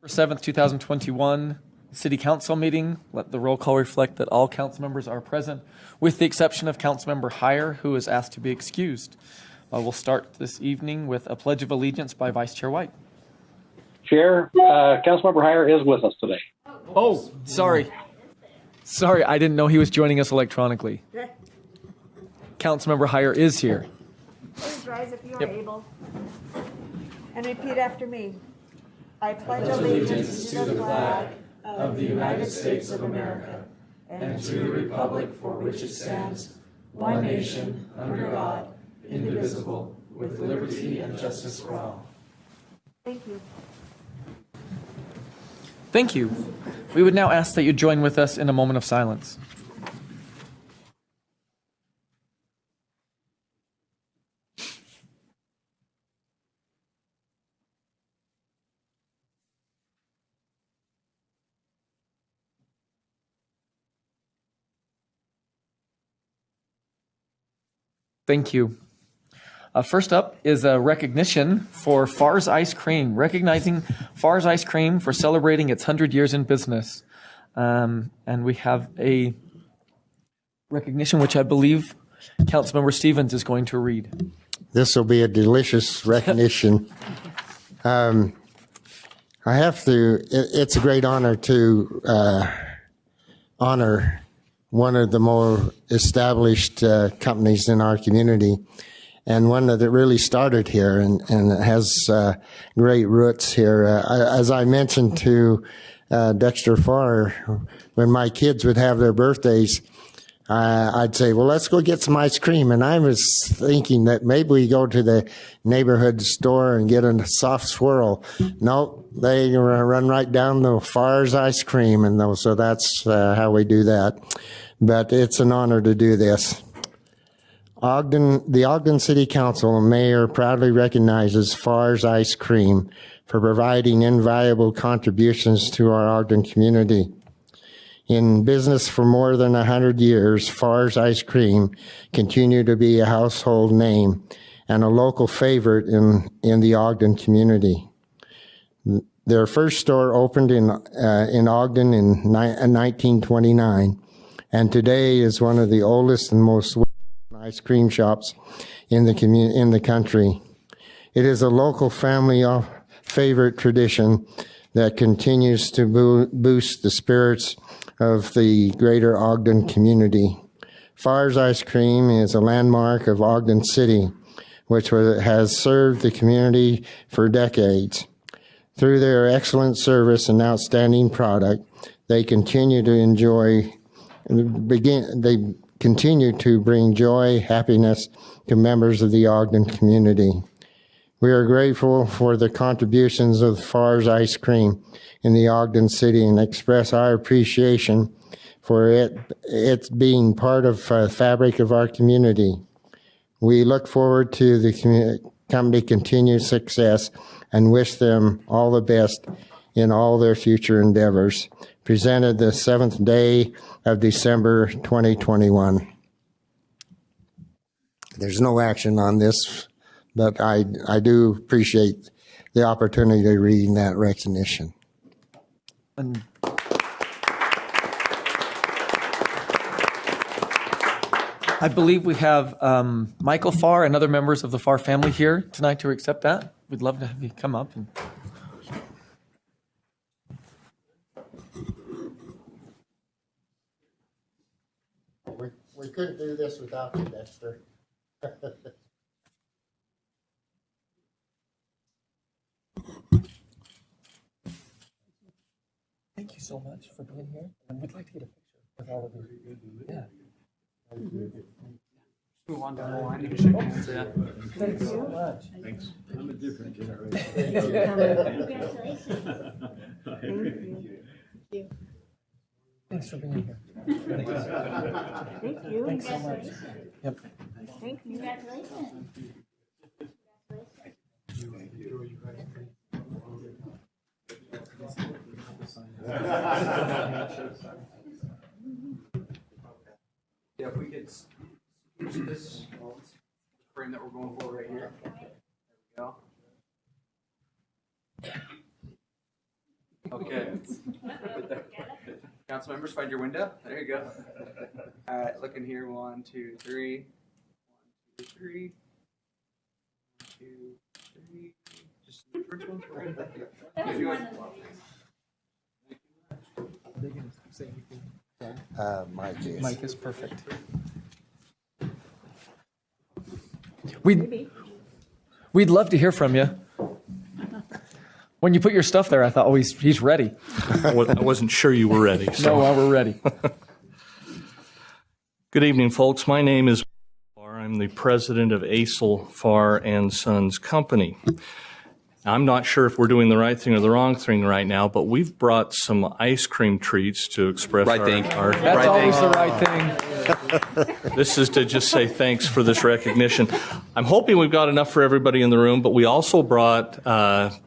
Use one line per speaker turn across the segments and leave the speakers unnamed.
7th, 2021 City Council meeting. Let the roll call reflect that all council members are present, with the exception of Councilmember Heyer, who is asked to be excused. We'll start this evening with a Pledge of Allegiance by Vice Chair White.
Chair, Councilmember Heyer is with us today.
Oh, sorry. Sorry, I didn't know he was joining us electronically. Councilmember Heyer is here.
Please rise if you are able and repeat after me. I pledge allegiance to the flag of the United States of America and to the republic for which it stands, one nation, under God, indivisible, with liberty and justice for all. Thank you.
Thank you. We would now ask that you join with us in a moment of silence. Thank you. First up is a recognition for Farr's Ice Cream, recognizing Farr's Ice Cream for celebrating its 100 years in business. And we have a recognition which I believe Councilmember Stevens is going to read.
This will be a delicious recognition. I have to, it's a great honor to honor one of the more established companies in our community, and one that really started here and has great roots here. As I mentioned to Dexter Farr, when my kids would have their birthdays, I'd say, well, let's go get some ice cream. And I was thinking that maybe we go to the neighborhood store and get a soft swirl. Nope, they run right down the Farr's Ice Cream. And so that's how we do that. But it's an honor to do this. The Ogden City Council and Mayor proudly recognizes Farr's Ice Cream for providing invaluable contributions to our Ogden community. In business for more than 100 years, Farr's Ice Cream continued to be a household name and a local favorite in the Ogden community. Their first store opened in Ogden in 1929, and today is one of the oldest and most ice cream shops in the country. It is a local family favorite tradition that continues to boost the spirits of the greater Ogden community. Farr's Ice Cream is a landmark of Ogden City, which has served the community for decades. Through their excellent service and outstanding product, they continue to bring joy, happiness to members of the Ogden community. We are grateful for the contributions of Farr's Ice Cream in the Ogden City and express our appreciation for it being part of the fabric of our community. We look forward to the company's continued success and wish them all the best in all their future endeavors. Presented the 7th day of December 2021. There's no action on this, but I do appreciate the opportunity to read that recognition.
And I believe we have Michael Farr and other members of the Farr family here tonight to accept that. We'd love to have you come up.
We couldn't do this without you, Dexter.
Thank you so much for being here. And we'd like to get a picture with all of you. Yeah.
Move on to the line. You can shake hands. Yeah.
Thanks so much.
Thanks. I'm a different generation.
Congratulations. Thank you.
Thanks for being here.
Thank you.
Thanks so much. Yep.
Thank you.
Congratulations.
Yeah, if we could use this frame that we're going for right here. There we go. Okay. Council members, find your window. There you go. All right, looking here. 1, 2, 3. 1, 2, 3. 1, 2, 3. Just the first ones. We're good. If you want-
Mike is.
Mike is perfect. We'd love to hear from you. When you put your stuff there, I thought, oh, he's ready.
I wasn't sure you were ready. So.
No, we're ready.
Good evening, folks. My name is Farr. I'm the president of Aesel Farr and Sons Company. I'm not sure if we're doing the right thing or the wrong thing right now, but we've brought some ice cream treats to express
Right
our,
thing.
our
That's always the right thing.
This is to just say thanks for this recognition. I'm hoping we've got enough for everybody in the room, but we also brought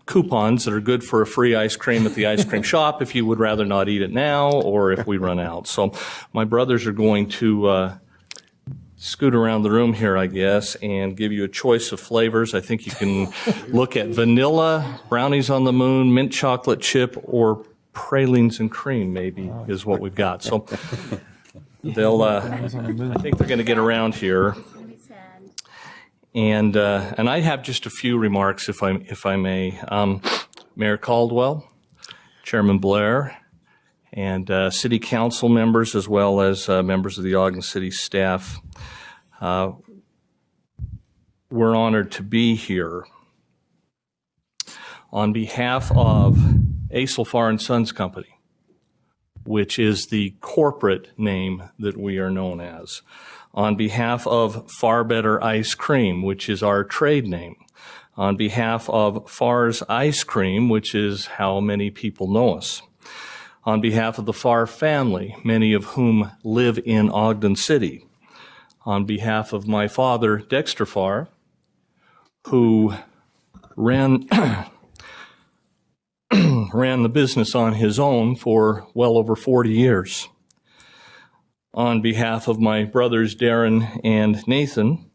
coupons that are good for a free ice cream at the ice cream shop if you would rather not eat it now or if we run out. So my brothers are going to scoot around the room here, I guess, and give you a choice of flavors. I think you can look at vanilla, brownies on the moon, mint chocolate chip, or pralines and cream maybe is what we've got. So they'll, I think they're going to get around here. And I have just a few remarks, if I may. Mayor Caldwell, Chairman Blair, and city council members, as well as members of the Ogden City staff. We're honored to be here. On behalf of Aesel Farr and Sons Company, which is the corporate name that we are known as. On behalf of Far Better Ice Cream, which is our trade name. On behalf of Farr's Ice Cream, which is how many people know us. On behalf of the Farr family, many of whom live in Ogden City. On behalf of my father, Dexter Farr, who ran the business on his own for well over 40 years. On behalf of my brothers, Darren and Nathan,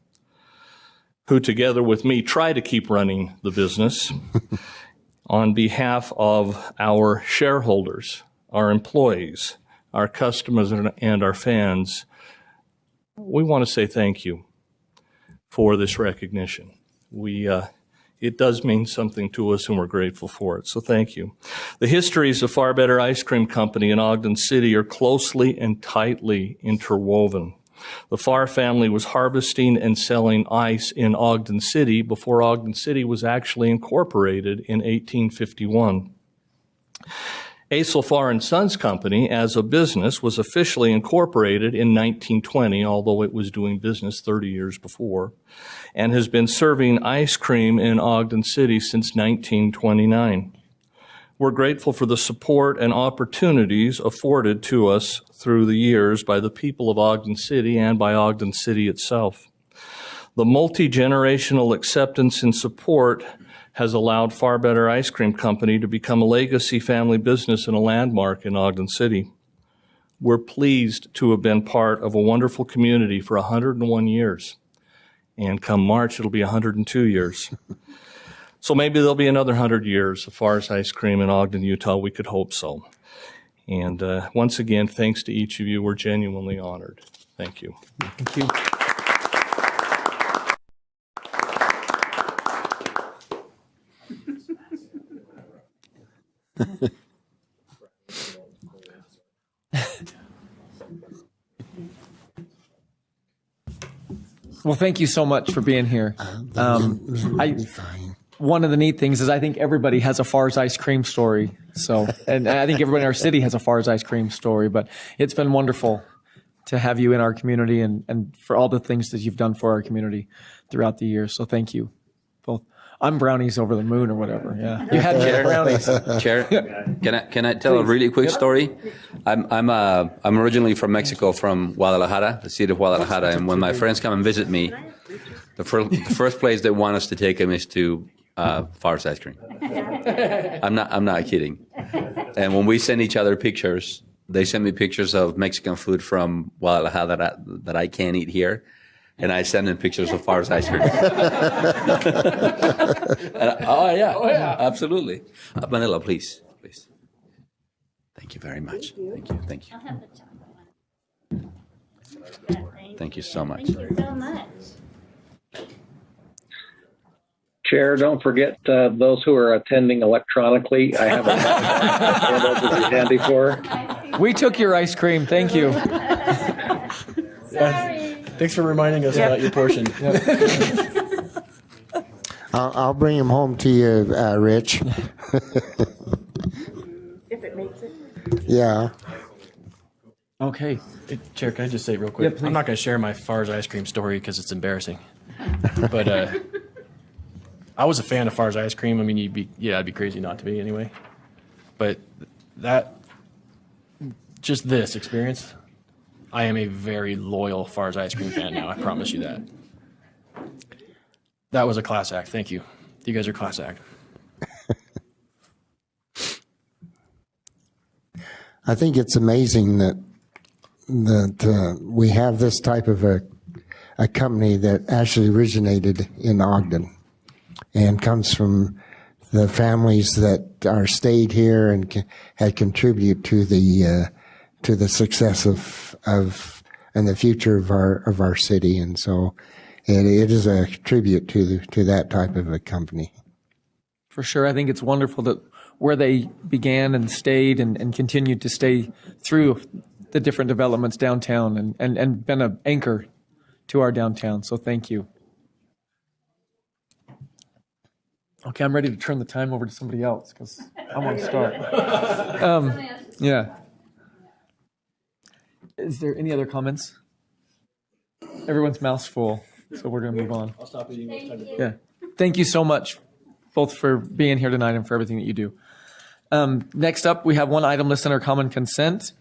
who together with me try to keep running the business. On behalf of our shareholders, our employees, our customers, and our fans, we want to say thank you for this recognition. It does mean something to us, and we're grateful for it, so thank you. The histories of Far Better Ice Cream Company in Ogden City are closely and tightly interwoven. The Farr family was harvesting and selling ice in Ogden City before Ogden City was actually incorporated in 1851. Aesel Farr and Sons Company, as a business, was officially incorporated in 1920, although it was doing business 30 years before, and has been serving ice cream in Ogden City since 1929. We're grateful for the support and opportunities afforded to us through the years by the people of Ogden City and by Ogden City itself. The multi-generational acceptance and support has allowed Far Better Ice Cream Company to become a legacy family business and a landmark in Ogden City. We're pleased to have been part of a wonderful community for 101 years. And come March, it'll be 102 years. So maybe there'll be another 100 years of Farr's Ice Cream in Ogden, Utah. We could hope so. And once again, thanks to each of you. We're genuinely honored. Thank you.
Thank you. Well, thank you so much for being here. One of the neat things is I think everybody has a Farr's ice cream story. So, and I think everybody in our city has a Farr's ice cream story, but it's been wonderful to have you in our community and for all the things that you've done for our community throughout the years. So thank you both. I'm brownies over the moon or whatever. Yeah. You had brownies.
Chair, can I tell a really quick story? I'm originally from Mexico, from Guadalajara, the city of Guadalajara, and when my friends come and visit me, the first place they want us to take them is to Farr's Ice Cream. I'm not kidding. And when we send each other pictures, they send me pictures of Mexican food from Guadalajara that I can't eat here. And I send them pictures of Farr's Ice Cream. Oh, yeah, absolutely. Vanilla, please. Thank you very much. Thank you. Thank you.
I'll have the chocolate one. Yeah,
Thank you so much.
Thank you so much.
Chair, don't forget those who are attending electronically. I have a handy for.
We took your ice cream. Thank you.
Sorry.
Thanks for reminding us about your portion.
I'll bring him home to you, Rich.
If it makes it.
Yeah.
Okay.
Hey, Chair, can I just say real quick?
Yeah, please.
I'm not going to share my Farr's ice cream story because it's embarrassing. But I was a fan of Farr's ice cream. I mean, I'd be crazy not to be anyway. But just this experience, I am a very loyal Farr's ice cream fan now. I promise you that. That was a class act. Thank you. You guys are class act.
I think it's amazing that we have this type of a company that actually originated in Ogden and comes from the families that are stayed here and had contributed to the success of and the future of our city. And so it is a tribute to that type of a company.
For sure. I think it's wonderful that where they began and stayed and continued to stay through the different developments downtown and been an anchor to our downtown. So thank you. Okay, I'm ready to turn the time over to somebody else because I want to start. Yeah. Is there any other comments? Everyone's mouth's full, so we're going to move on.
I'll stop eating.
Yeah. Thank you so much, both for being here tonight and for everything that you do. Next up, we have one item listed under common consent.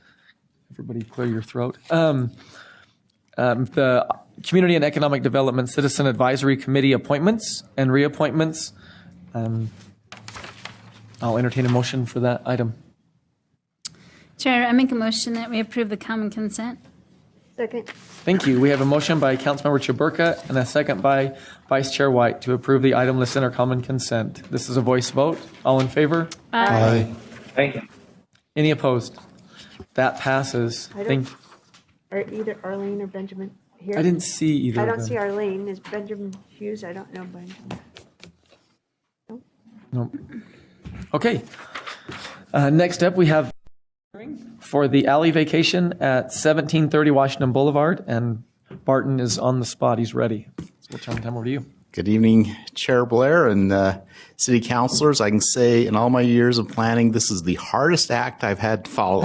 Everybody clear your throat. The Community and Economic Development Citizen Advisory Committee appointments and reappointments. I'll entertain a motion for that item.
Chair, I make a motion that we approve the common consent.
Second.
Thank you. We have a motion by Councilmember Chaburka and a second by Vice Chair White to approve the item listed under common consent. This is a voice vote. All in favor?
Aye.
Thank you.
Any opposed? That passes.
Or either Arlene or Benjamin here.
I didn't see either
I
of
don't
them.
see Arlene. Is Benjamin Hughes? I don't know Benjamin.
Nope. Okay. Next up, we have for the alley vacation at 1730 Washington Boulevard, and Barton is on the spot. He's ready. So we'll turn the time over to you.
Good evening, Chair Blair and city councilors. I can say in all my years of planning, this is the hardest act I've had to follow.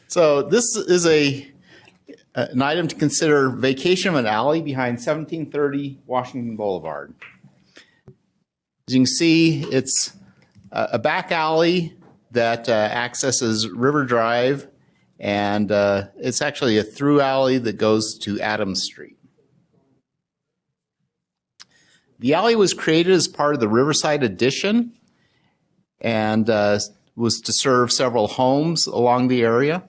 So this is an item to consider: vacation of an alley behind 1730 Washington Boulevard. As you can see, it's a back alley that accesses River Drive, and it's actually a through alley that goes to Adams Street. The alley was created as part of the Riverside Addition and was to serve several homes along the area.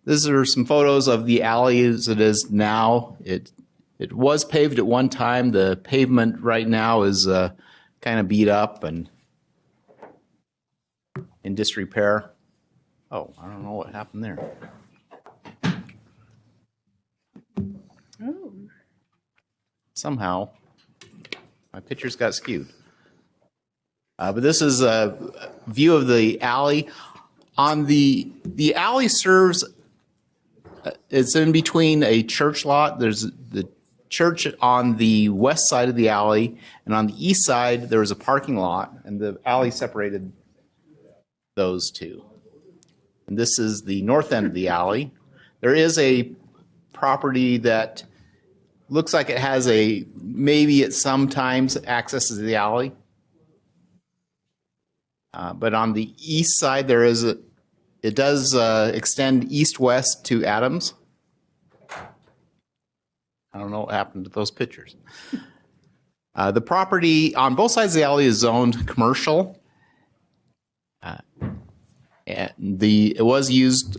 These are some photos of the alley as it is now. It was paved at one time. The pavement right now is kind of beat up and in disrepair. Oh, I don't know what happened there.
Oh.
Somehow, my pictures got skewed. But this is a view of the alley. On the alley serves, it's in between a church lot. There's the church on the west side of the alley, and on the east side there was a parking lot, and the alley separated those two. And this is the north end of the alley. There is a property that looks like it has maybe at some times accesses the alley. But on the east side, it does extend east-west to Adams. I don't know what happened to those pictures. The property on both sides of the alley is zoned commercial. It was used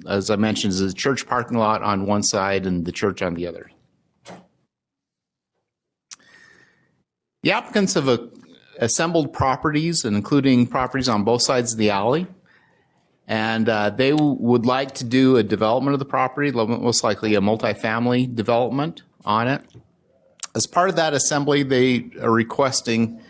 as I mentioned, as a church parking lot on one side and the church on the other. The applicants have assembled properties, including properties on both sides of the alley. And they would like to do a development of the property, most likely a multifamily development on it. As part of that assembly, they are requesting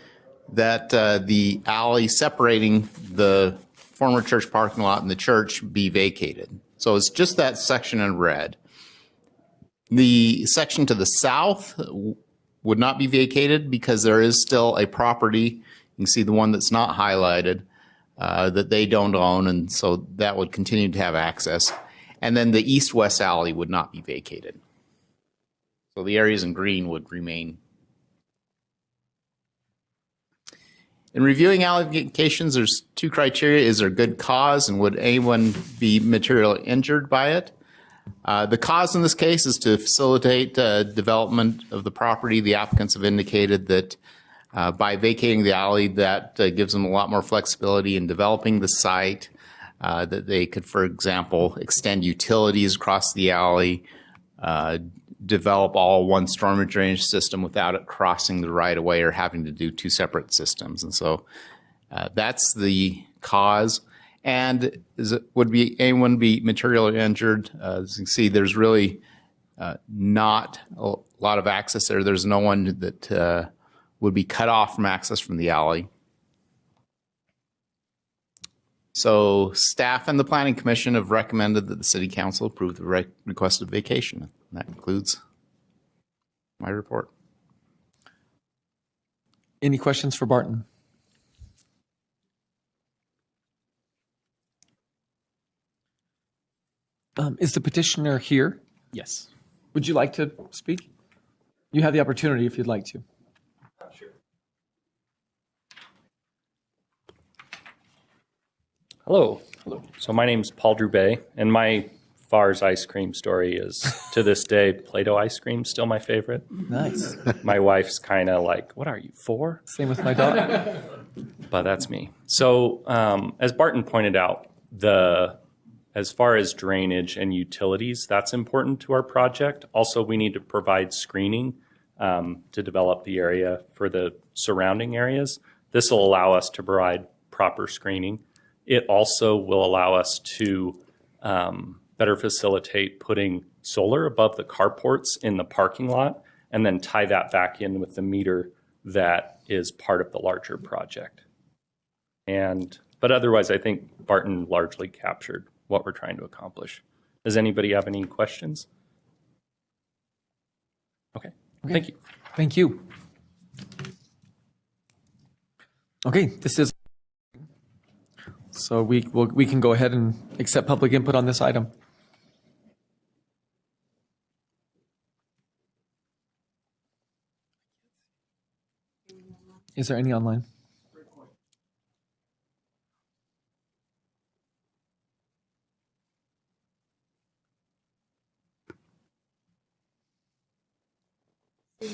that the alley separating the former church parking lot and the church be vacated. So it's just that section in red. The section to the south would not be vacated because there is still a property, you can see the one that's not highlighted, that they don't own, and so that would continue to have access. And then the east-west alley would not be vacated. So the areas in green would remain. In reviewing allocations, there's two criteria. Is there good cause, and would anyone be materially injured by it? The cause in this case is to facilitate development of the property. The applicants have indicated that by vacating the alley, that gives them a lot more flexibility in developing the site, that they could, for example, extend utilities across the alley, develop all one storm drainage system without it crossing the right-of-way or having to do two separate systems. And so that's the cause. And would anyone be materially injured? As you can see, there's really not a lot of access there. There's no one that would be cut off from access from the alley. So staff and the Planning Commission have recommended that the City Council approve the requested vacation. That concludes my report.
Any questions for Barton? Is the petitioner here?
Yes.
Would you like to speak? You have the opportunity if you'd like to.
Sure.
Hello. Hello. So my name's Paul Drubay, and my Far's ice cream story is, to this day, Play-Doh ice cream, still my favorite.
Nice.
My wife's kind of like, what are you, 4?
Same with my daughter.
But that's me. So as Barton pointed out, as far as drainage and utilities, that's important to our project. Also, we need to provide screening to develop the area for the surrounding areas. This will allow us to provide proper screening. It also will allow us to better facilitate putting solar above the carports in the parking lot and then tie that back in with the meter that is part of the larger project. But otherwise, I think Barton largely captured what we're trying to accomplish. Does anybody have any questions? Okay. Thank you.
Thank you. Okay, this is, so we can go ahead and accept public input on this item. Is there any online?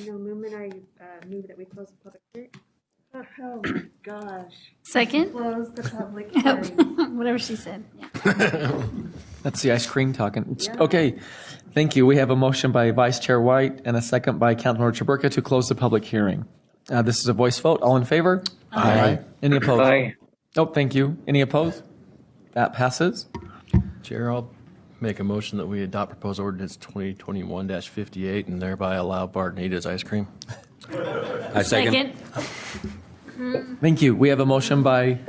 No movement, I move that we close the public hearing. Oh my gosh.
Second?
Close the public hearing.
Whatever she said. Yeah.
That's the ice cream talking.
Yeah.
Okay, thank you. We have a motion by Vice Chair White and a second by Councilmember Chaburka to close the public hearing. This is a voice vote. All in favor?
Aye.
Any opposed?
Aye.
Oh, thank you. Any opposed? That passes.
Chair, I'll make a motion that we adopt proposed ordinance 2021-58 and thereby allow Barton to eat his ice cream.
I second.
Thank you. We have a motion by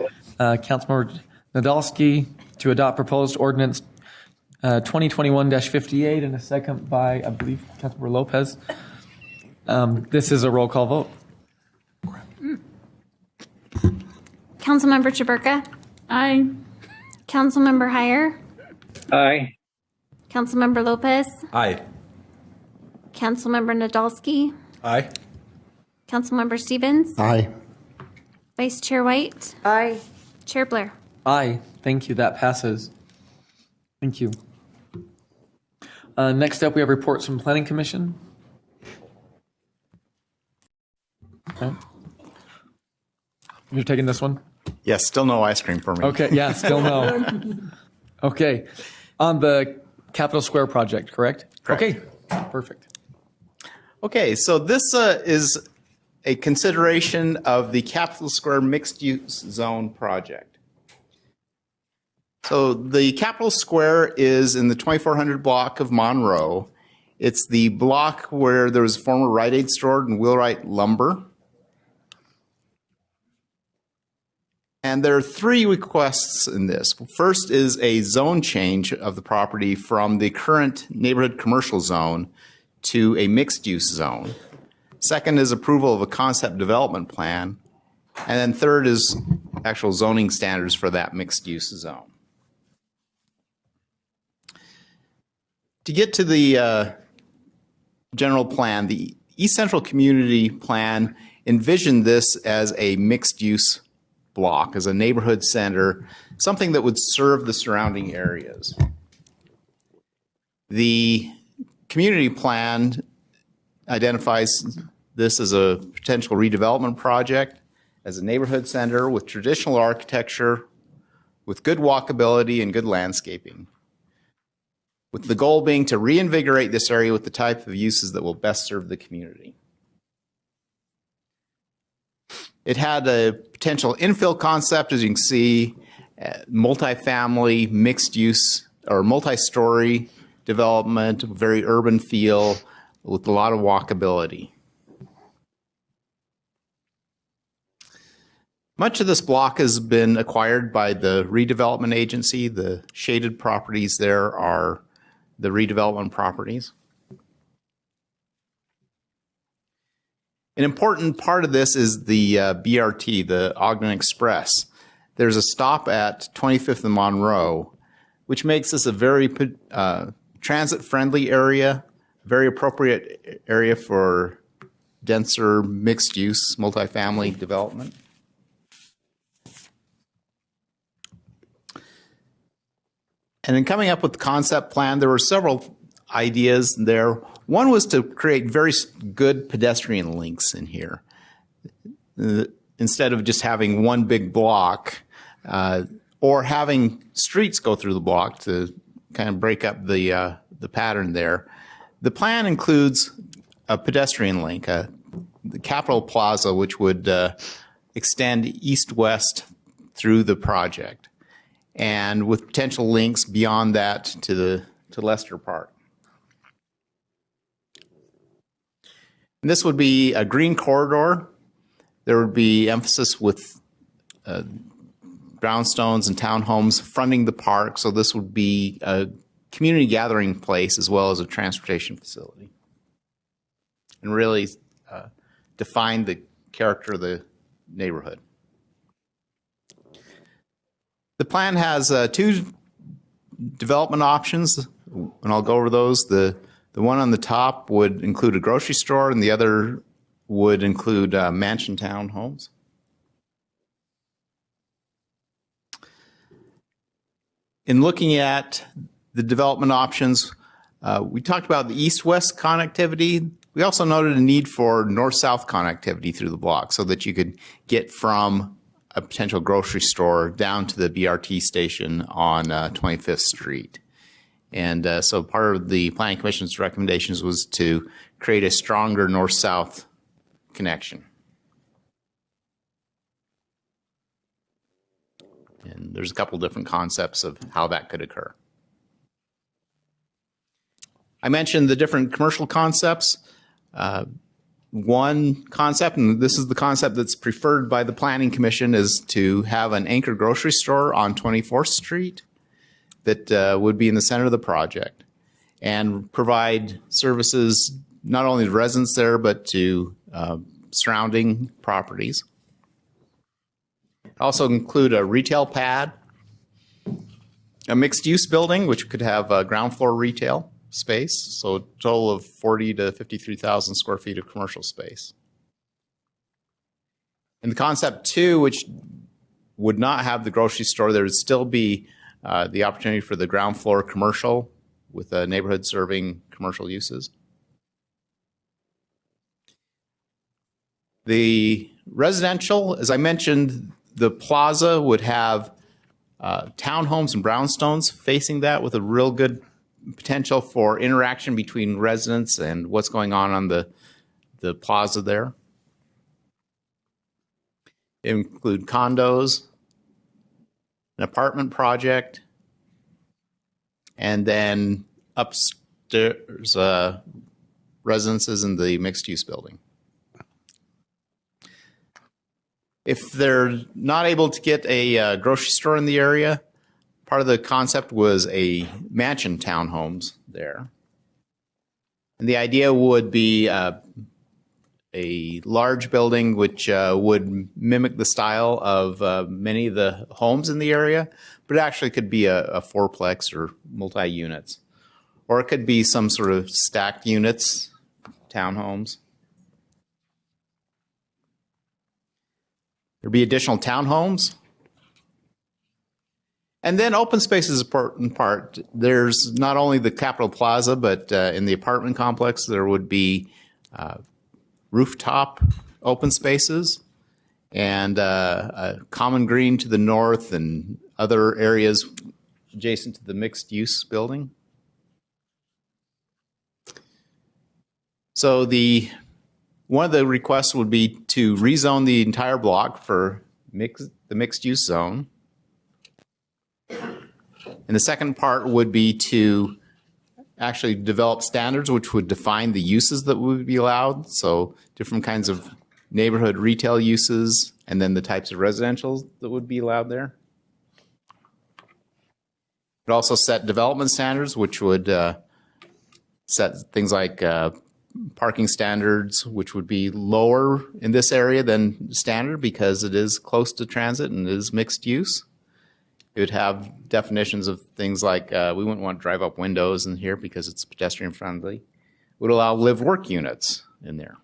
Councilmember Nadolski to adopt proposed ordinance 2021-58 and a second by, I believe, Councilmember Lopez. This is a roll call vote.
Councilmember Chaburka? Aye. Councilmember Heyer?
Aye.
Councilmember Lopez?
Aye.
Councilmember Nadolski?
Aye.
Councilmember Stevens?
Aye.
Vice Chair White?
Aye.
Chair Blair?
Aye. Thank you. That passes. Thank you. Next up, we have reports from Planning Commission. Okay. You're taking this one?
Yes, still no ice cream for me.
Okay, yeah, still no. Okay. On the Capitol Square project, correct?
Correct.
Okay, perfect.
Okay, so this is a consideration of the Capitol Square mixed-use zone project. So the Capitol Square is in the 2400 block of Monroe. It's the block where there was a former Rite Aid store and Wheelwright Lumber. And there are three requests in this. First is a zone change of the property from the current neighborhood commercial zone to a mixed-use zone. Second is approval of a concept development plan. And then third is actual zoning standards for that mixed-use zone. To get to the general plan, the East Central Community Plan envisioned this as a mixed-use block, as a neighborhood center, something that would serve the surrounding areas. The community plan identifies this as a potential redevelopment project, as a neighborhood center with traditional architecture, with good walkability and good landscaping, with the goal being to reinvigorate this area with the type of uses that will best serve the community. It had a potential infill concept, as you can see, multifamily, mixed use, or multi-story development, very urban feel with a lot of walkability. Much of this block has been acquired by the redevelopment agency. The shaded properties there are the redevelopment properties. An important part of this is the BRT, the Ogden Express. There's a stop at 25th and Monroe, which makes this a very transit-friendly area, very appropriate area for denser mixed-use multifamily development. And in coming up with the concept plan, there were several ideas there. One was to create very good pedestrian links in here. Instead of just having one big block, or having streets go through the block to kind of break up the pattern there. The plan includes a pedestrian link, the Capitol Plaza, which would extend east-west through the project, and with potential links beyond that to Lester Park. And this would be a green corridor. There would be emphasis with brownstones and townhomes fronting the park, so this would be a community gathering place as well as a transportation facility, and really define the character of the neighborhood. The plan has two development options, and I'll go over those. The one on the top would include a grocery store, and the other would include mansion townhomes. In looking at the development options, we talked about the east-west connectivity. We also noted a need for north-south connectivity through the block so that you could get from a potential grocery store down to the BRT station on 25th Street. And so part of the Planning Commission's recommendations was to create a stronger north-south connection. And there's a couple different concepts of how that could occur. I mentioned the different commercial concepts. One concept, and this is the concept that's preferred by the Planning Commission, is to have an anchor grocery store on 24th Street that would be in the center of the project and provide services not only to residents there, but to surrounding properties. Also include a retail pad, a mixed-use building, which could have ground floor retail space, so a total of 40 to 53,000 square feet of commercial space. In the concept two, which would not have the grocery store, there would still be the opportunity for the ground floor commercial with a neighborhood serving commercial uses. The residential, as I mentioned, the plaza would have townhomes and brownstones facing that with a real good potential for interaction between residents and what's going on the plaza there. include condos, an apartment project, and then upstairs residences in the mixed-use building. If they're not able to get a grocery store in the area, part of the concept was a mansion townhomes there. And the idea would be a large building which would mimic the style of many of the homes in the area, but it actually could be a fourplex or multi-units. Or it could be some sort of stacked units, townhomes. There'd be additional townhomes. And then open space is important part. There's not only the Capitol Plaza, but in the apartment complex, there would be rooftop open spaces and a common green to the north and other areas adjacent to the mixed-use building. So one of the requests would be to rezone the entire block for the mixed-use zone. And the second part would be to actually develop standards which would define the uses that would be allowed. So different kinds of neighborhood retail uses and then the types of residential that would be allowed there. It also set development standards which would set things like parking standards, which would be lower in this area than standard because it is close to transit and it is mixed use. It would have definitions of things like we wouldn't want drive-up windows in here because it's pedestrian friendly. It would allow live-work units in there.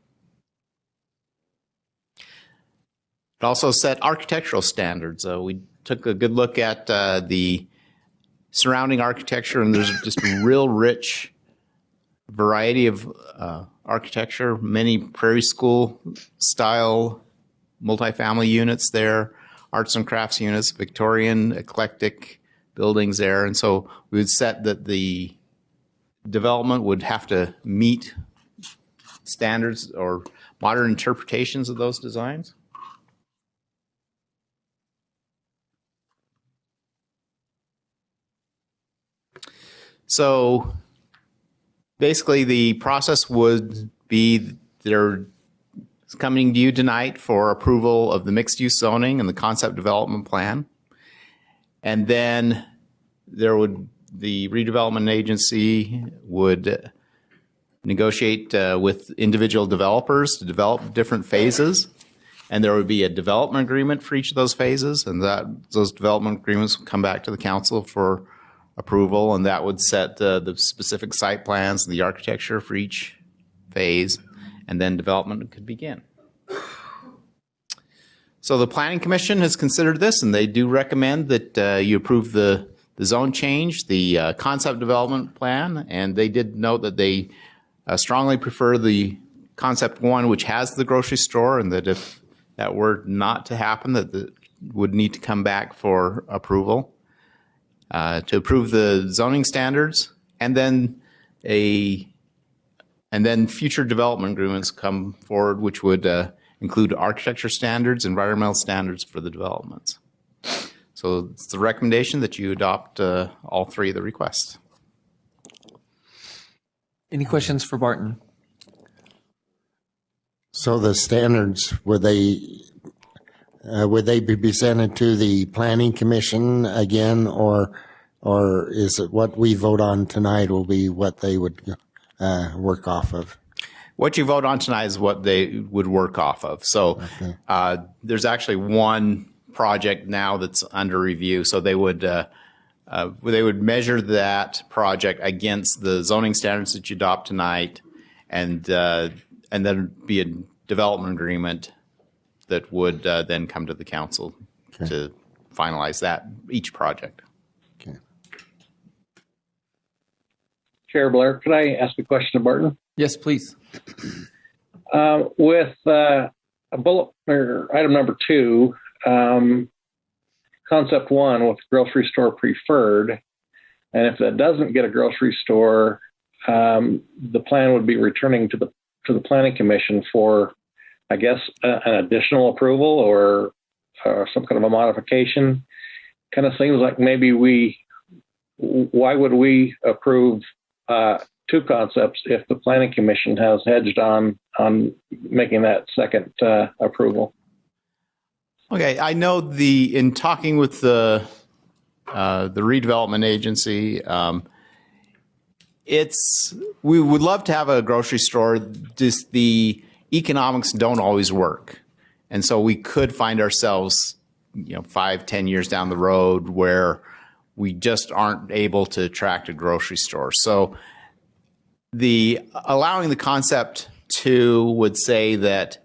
It also set architectural standards. We took a good look at the surrounding architecture, and there's just a real rich variety of architecture, many prairie school style multifamily units there, arts and crafts units, Victorian eclectic buildings there. And so we would set that the development would have to meet standards or modern interpretations of those designs. So basically, the process would be they're coming to you tonight for approval of the mixed-use zoning and the concept development plan. And then the redevelopment agency would negotiate with individual developers to develop different phases. And there would be a development agreement for each of those phases. And those development agreements would come back to the council for approval, and that would set the specific site plans and the architecture for each phase, and then development could begin. So the Planning Commission has considered this, and they do recommend that you approve the zone change, the concept development plan, and they did note that they strongly prefer the concept one, which has the grocery store, and that if that were not to happen, that would need to come back for approval. To approve the zoning standards, and then future development agreements come forward, which would include architecture standards, environmental standards for the developments. So it's the recommendation that you adopt all three of the requests.
Any questions for Barton?
So the standards, would they be presented to the Planning Commission again, or is it what we vote on tonight will be what they would work off of?
What you vote on tonight is what they would work off of. So there's actually one project now that's under review. So they would measure that project against the zoning standards that you adopt tonight, and then be a development agreement that would then come to the council to finalize each project.
Okay.
Chair Blair, could I ask a question of Barton?
Yes, please.
With a bullet or item number 2, concept 1 with grocery store preferred, and if that doesn't get a grocery store, the plan would be returning to the Planning Commission for, I guess, an additional approval, or some kind of a modification. Kind of seems like maybe why would we approve two concepts if the Planning Commission has hedged on making that second approval?
Okay, I know in talking with the redevelopment agency, we would love to have a grocery store. Just the economics don't always work, and so we could find ourselves, 5-10 years down the road where we just aren't able to attract a grocery store. So allowing the concept 2 would say that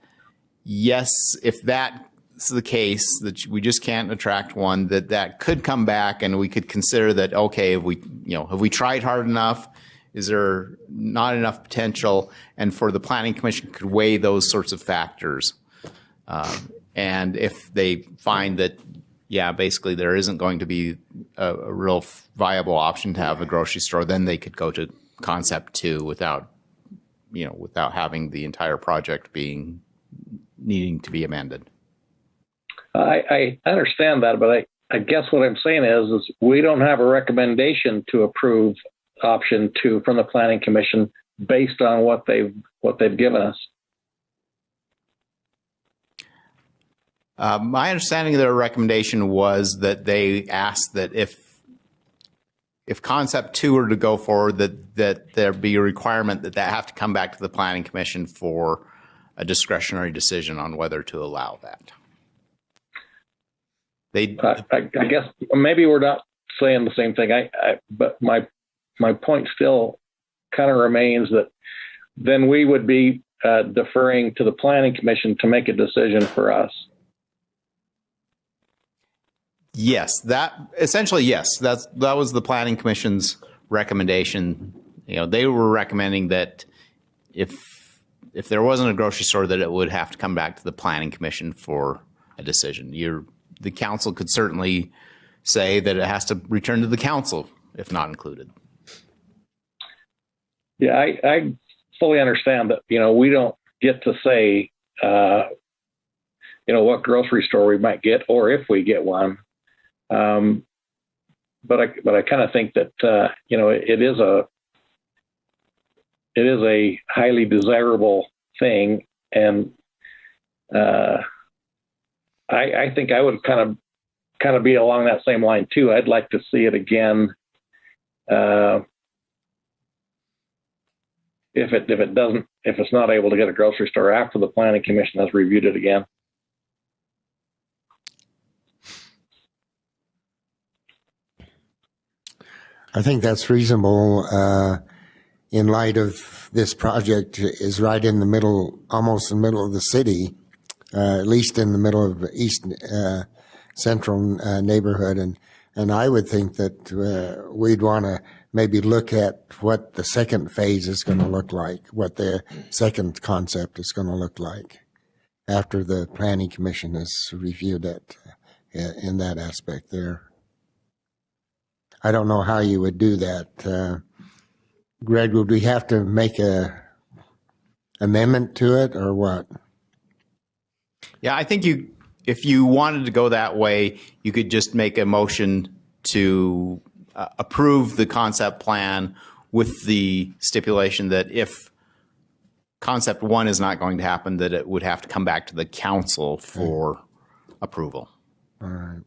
yes, if that's the case, that we just can't attract one, that could come back, and we could consider that, okay, have we tried hard enough? Is there not enough potential? And for the Planning Commission could weigh those sorts of factors. And if they find that, basically there isn't going to be a real viable option to have a grocery store, then they could go to concept 2 without having the entire project needing to be amended.
I understand that, but I guess what I'm saying is we don't have a recommendation to approve option 2 from the Planning Commission based on what they've given us.
My understanding of their recommendation was that they asked that if concept 2 were to go forward, that there be a requirement that have to come back to the Planning Commission for a discretionary decision on whether to allow that.
I guess maybe we're not saying the same thing. But my point still kind of remains that then we would be deferring to the Planning Commission to make a decision for us.
Yes, that was the Planning Commission's recommendation. They were recommending that if there wasn't a grocery store, that it would have to come back to the Planning Commission for a decision. The council could certainly say that it has to return to the council if not included.
Yeah, I fully understand that, we don't get to say, what grocery store we might get or if we get one. But I kind of think that, it is a highly desirable thing. And, I think I would kind of be along that same line too. I'd like to see it again. If it's not able to get a grocery store after the Planning Commission has reviewed it again.
I think that's reasonable in light of this project is right in the middle, almost in the middle of the city, at least in the middle of the east central neighborhood. And I would think that we'd want to maybe look at what the second phase is going to look like, what the second concept is going to look like after the Planning Commission has reviewed it in that aspect there. I don't know how you would do that. Greg, would we have to make a amendment to it or what?
Yeah, I think if you wanted to go that way, you could just make a motion to approve the concept plan with the stipulation that if concept 1 is not going to happen, that it would have to come back to the council for approval.
All right.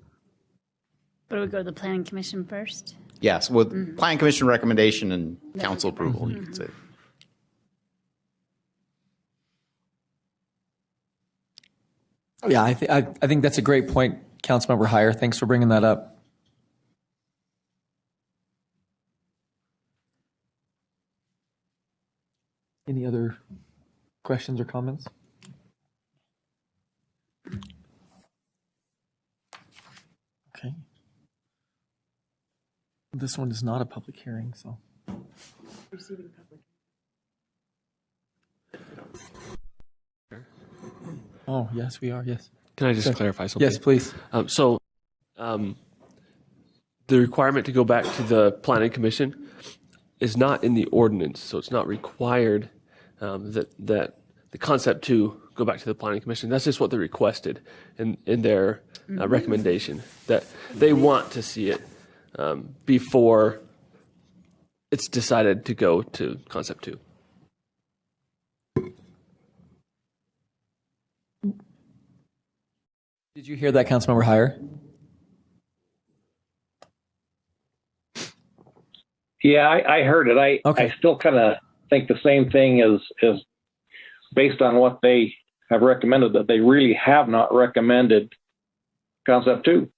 But we go to the Planning Commission first?
Yes, with Planning Commission recommendation and council approval, you could say.
Yeah, I think that's a great point, Councilmember Heyer. Thanks for bringing that up. Any other questions or comments? Okay. This one is not a public hearing, so.
Receiving public.
Oh, yes, we are, yes.
Can I just clarify something?
Yes, please.
The requirement to go back to the Planning Commission is not in the ordinance, so it's not required that the concept 2 go back to the Planning Commission. That's just what they requested in their recommendation that they want to see it before it's decided to go to concept 2.
Did you hear that, Councilmember Heyer?
Yeah, I heard it. I still kind of think the same thing as based on what they have recommended, that they really have not recommended concept 2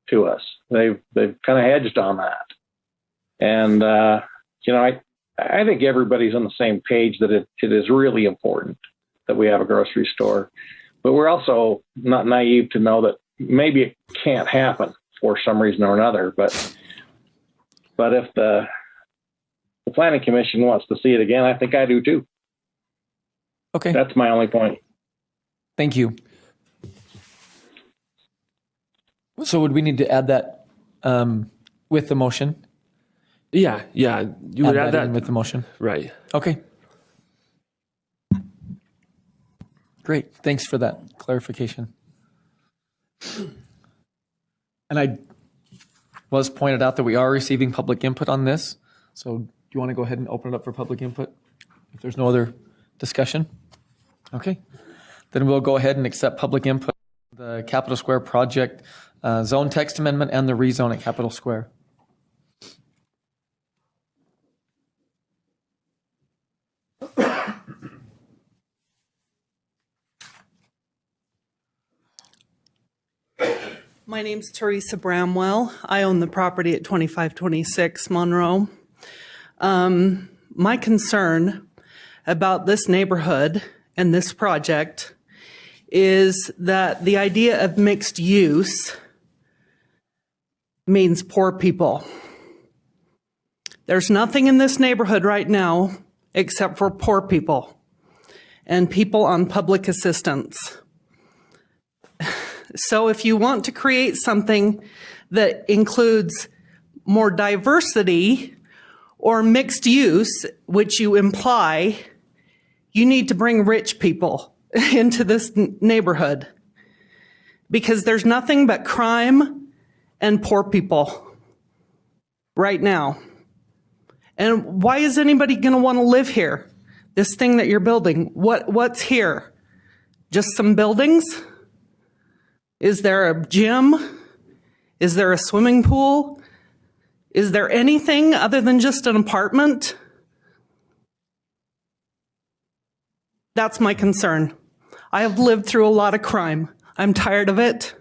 to us. They've kind of hedged on that. And, I think everybody's on the same page that it is really important that we have a grocery store. But we're also not naive to know that maybe it can't happen for some reason or another. But if the Planning Commission wants to see it again, I think I do too.
Okay.
That's my only point.
Thank you. So would we need to add that with the motion?
Yeah. You would add that
in with the motion.
Right.
Okay. Great. Thanks for that clarification. And I was pointed out that we are receiving public input on this. So do you want to go ahead and open it up for public input if there's no other discussion? Okay. Then we'll go ahead and accept public input on the Capitol Square project, zone text amendment, and the rezone at Capitol Square.
My name's Teresa Bramwell. I own the property at 2526 Monroe. My concern about this neighborhood and this project is that the idea of mixed use means poor people. There's nothing in this neighborhood right now except for poor people and people on public assistance. So if you want to create something that includes more diversity or mixed use, which you imply, you need to bring rich people into this neighborhood because there's nothing but crime and poor people right now. And why is anybody going to want to live here? This thing that you're building, what's here? Just some buildings? Is there a gym? Is there a swimming pool? Is there anything other than just an apartment? That's my concern. I have lived through a lot of crime. I'm tired of it.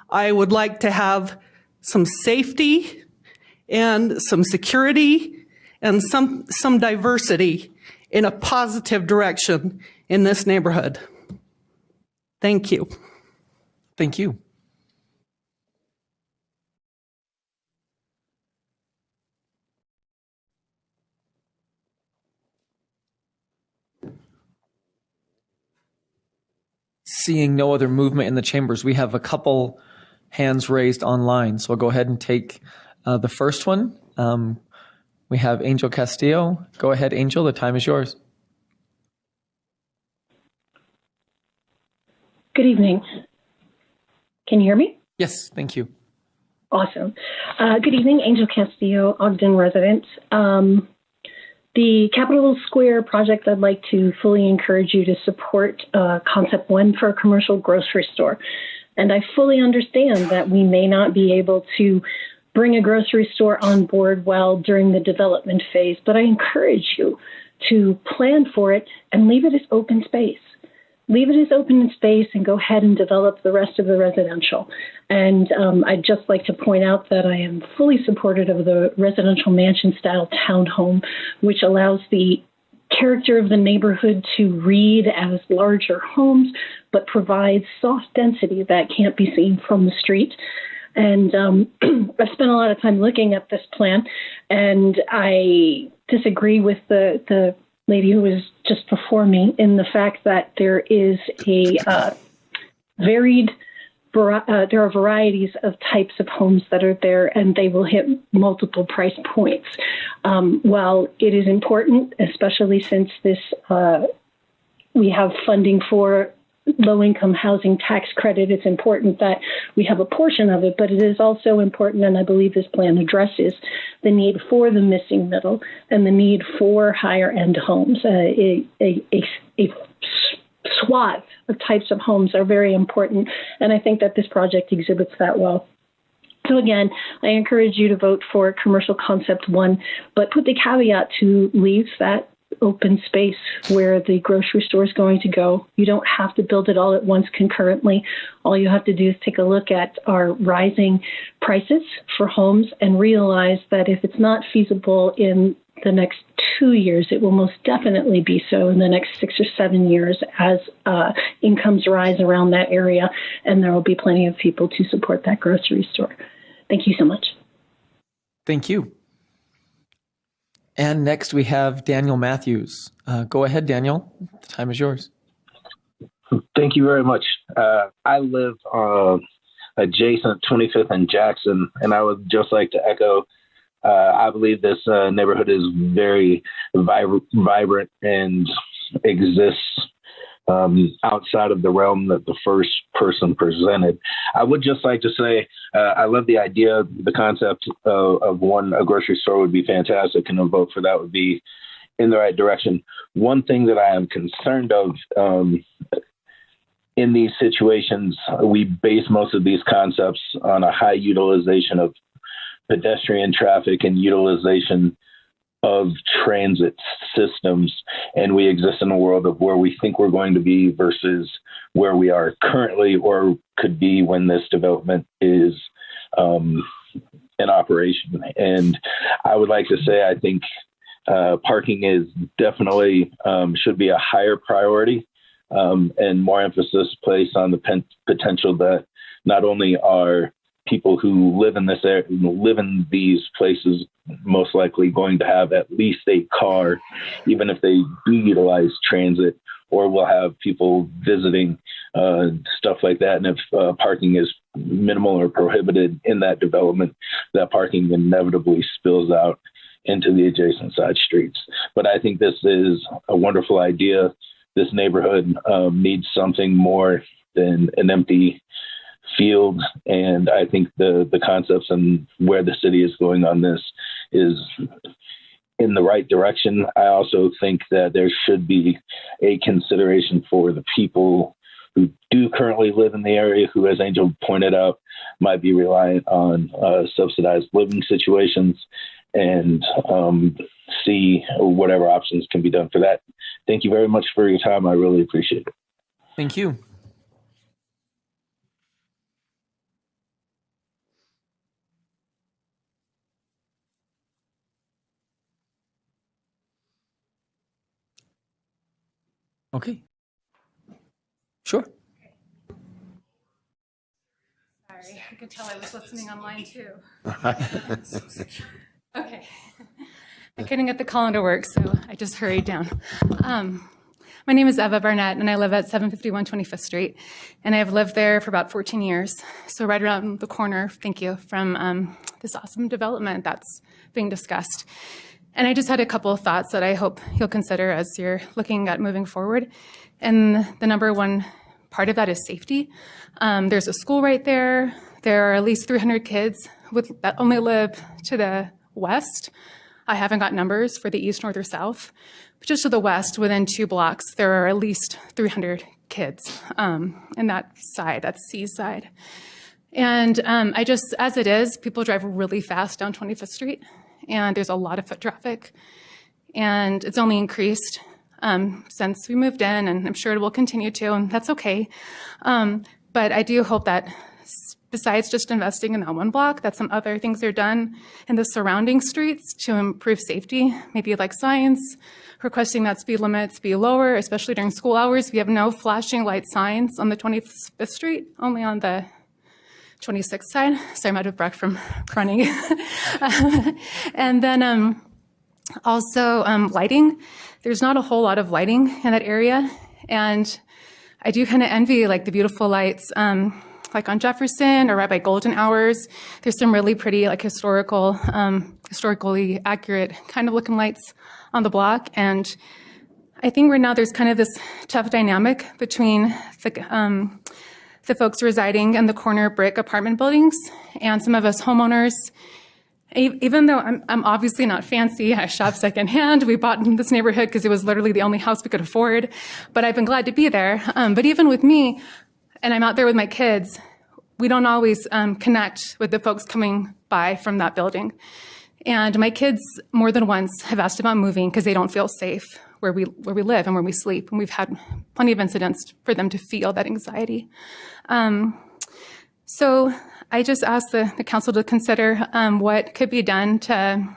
I would like to have some safety and some security and some diversity in a positive direction in this neighborhood. Thank you.
Thank you. Seeing no other movement in the chambers, we have a couple hands raised online. So I'll go ahead and take the first one. We have Angel Castillo. Go ahead, Angel. The time is yours.
Good evening. Can you hear me?
Yes, thank you.
Awesome. Good evening, Angel Castillo, Ogden resident. The Capitol Square project, I'd like to fully encourage you to support Concept 1 for a commercial grocery store. And I fully understand that we may not be able to bring a grocery store on board while during the development phase, but I encourage you to plan for it and leave it as open space. Leave it as open space and go ahead and develop the rest of the residential. And I'd just like to point out that I am fully supportive of the residential mansion-style townhome, which allows the character of the neighborhood to read as larger homes, but provides soft density that can't be seen from the street. And I've spent a lot of time looking at this plan, and I disagree with the lady who was just before me in the fact that there is a there are varieties of types of homes that are there, and they will hit multiple price points. While it is important, especially since this we have funding for low-income housing tax credit. It's important that we have a portion of it, but it is also important, and I believe this plan addresses the need for the missing middle and the need for higher-end homes. A swath of types of homes are very important, and I think that this project exhibits that well. So again, I encourage you to vote for Commercial Concept 1, but put the caveat to leave that open space where the grocery store is going to go. You don't have to build it all at once concurrently. All you have to do is take a look at our rising prices for homes and realize that if it's not feasible in the next 2 years, it will most definitely be so in the next 6 or 7 years as incomes rise around that area, and there will be plenty of people to support that grocery store. Thank you so much.
Thank you. And next we have Daniel Matthews. Go ahead, Daniel. The time is yours.
Thank you very much. I live adjacent 25th and Jackson, and I would just like to echo, I believe this neighborhood is very vibrant and exists outside of the realm that the first person presented. I would just like to say, I love the idea, the concept of a grocery store would be fantastic, and a vote for that would be in the right direction. One thing that I am concerned of in these situations, we base most of these concepts on a high utilization of pedestrian traffic and utilization of transit systems, and we exist in a world of where we think we're going to be versus where we are currently or could be when this development is in operation. And I would like to say, I think parking is definitely should be a higher priority, and more emphasis placed on the potential that not only are people who live in this area, live in these places, most likely going to have at least a car, even if they do utilize transit, or we'll have people visiting, stuff like that. And if parking is minimal or prohibited in that development, that parking inevitably spills out into the adjacent side streets. But I think this is a wonderful idea. This neighborhood needs something more than an empty field, and I think the concepts and where the city is going on this is in the right direction. I also think that there should be a consideration for the people who do currently live in the area, who, as Angel pointed out, might be reliant on subsidized living situations, and see whatever options can be done for that. Thank you very much for your time. I really appreciate it.
Thank you. Okay. Sure.
Sorry, I could tell I was listening online too. Okay. I couldn't get the call to work, so I just hurried down. My name is Eva Barnett, and I live at 751 25th Street, and I've lived there for about 14 years, so right around the corner, thank you, from this awesome development that's being discussed. And I just had a couple of thoughts that I hope you'll consider as you're looking at moving forward. And the number one part of that is safety. There's a school right there. There are at least 300 kids that only live to the west. I haven't got numbers for the east, north, or south. But just to the west, within 2 blocks, there are at least 300 kids in that side, that seaside. And I just, as it is, people drive really fast down 25th Street. And there's a lot of foot traffic, and it's only increased since we moved in, and I'm sure it will continue to, and that's okay. But I do hope that besides just investing in that one block, that some other things are done in the surrounding streets to improve safety, maybe like signs, requesting that speed limits be lower, especially during school hours. We have no flashing light signs on the 25th Street, only on the 26th side. Sorry, I'm out of breath from running. And then also lighting. There's not a whole lot of lighting in that area. And I do kind of envy like the beautiful lights like on Jefferson or right by Golden Hours. There's some really pretty like historically accurate kind of looking lights on the block. And I think right now there's kind of this tough dynamic between the folks residing in the corner brick apartment buildings and some of us homeowners. Even though I'm obviously not fancy, I shop secondhand. We bought in this neighborhood because it was literally the only house we could afford, but I've been glad to be there. But even with me, and I'm out there with my kids, we don't always connect with the folks coming by from that building. And my kids more than once have asked about moving because they don't feel safe where we live and where we sleep. And we've had plenty of incidents for them to feel that anxiety. So I just asked the council to consider what could be done to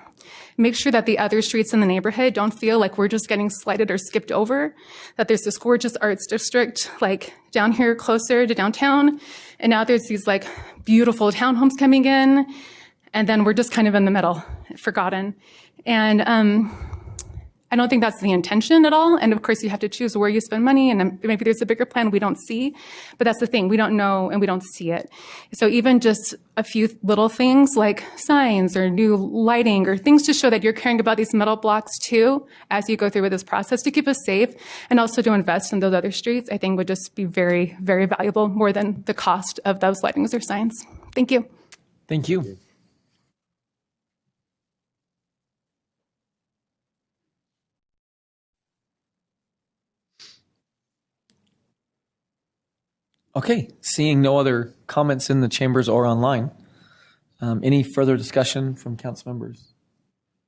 make sure that the other streets in the neighborhood don't feel like we're just getting slighted or skipped over, that there's this gorgeous arts district like down here closer to downtown, and now there's these like beautiful townhomes coming in, and then we're just kind of in the middle, forgotten. And I don't think that's the intention at all. And of course, you have to choose where you spend money, and maybe there's a bigger plan we don't see. But that's the thing, we don't know and we don't see it. So even just a few little things like signs or new lighting or things to show that you're caring about these metal blocks too, as you go through with this process to keep us safe and also to invest in those other streets, I think would just be very, very valuable, more than the cost of those lightings or signs. Thank you.
Thank you. Okay, seeing no other comments in the chambers or online, any further discussion from council members?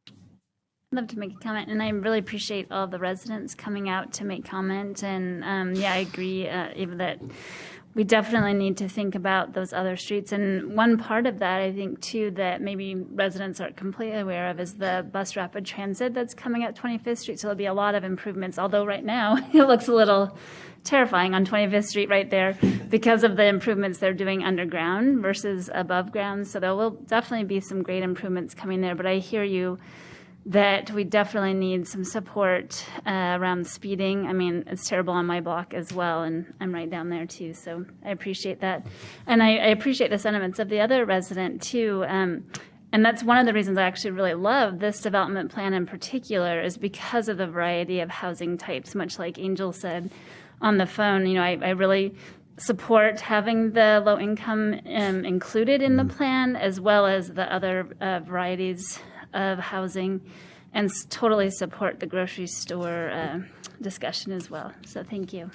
I'd love to make a comment, and I really appreciate all the residents coming out to make comment. And yeah, I agree, Eva, that we definitely need to think about those other streets. And one part of that, I think, too, that maybe residents aren't completely aware of is the bus rapid transit that's coming at 25th Street. So there'll be a lot of improvements, although right now it looks a little terrifying on 25th Street right there because of the improvements they're doing underground versus above ground. So there will definitely be some great improvements coming there. But I hear you that we definitely need some support around speeding. I mean, it's terrible on my block as well, and I'm right down there too. So I appreciate that. And I appreciate the sentiments of the other resident too. And that's one of the reasons I actually really love this development plan in particular, is because of the variety of housing types, much like Angel said on the phone. You know, I really support having the low income included in the plan, as well as the other varieties of housing, and totally support the grocery store discussion as well. So thank you.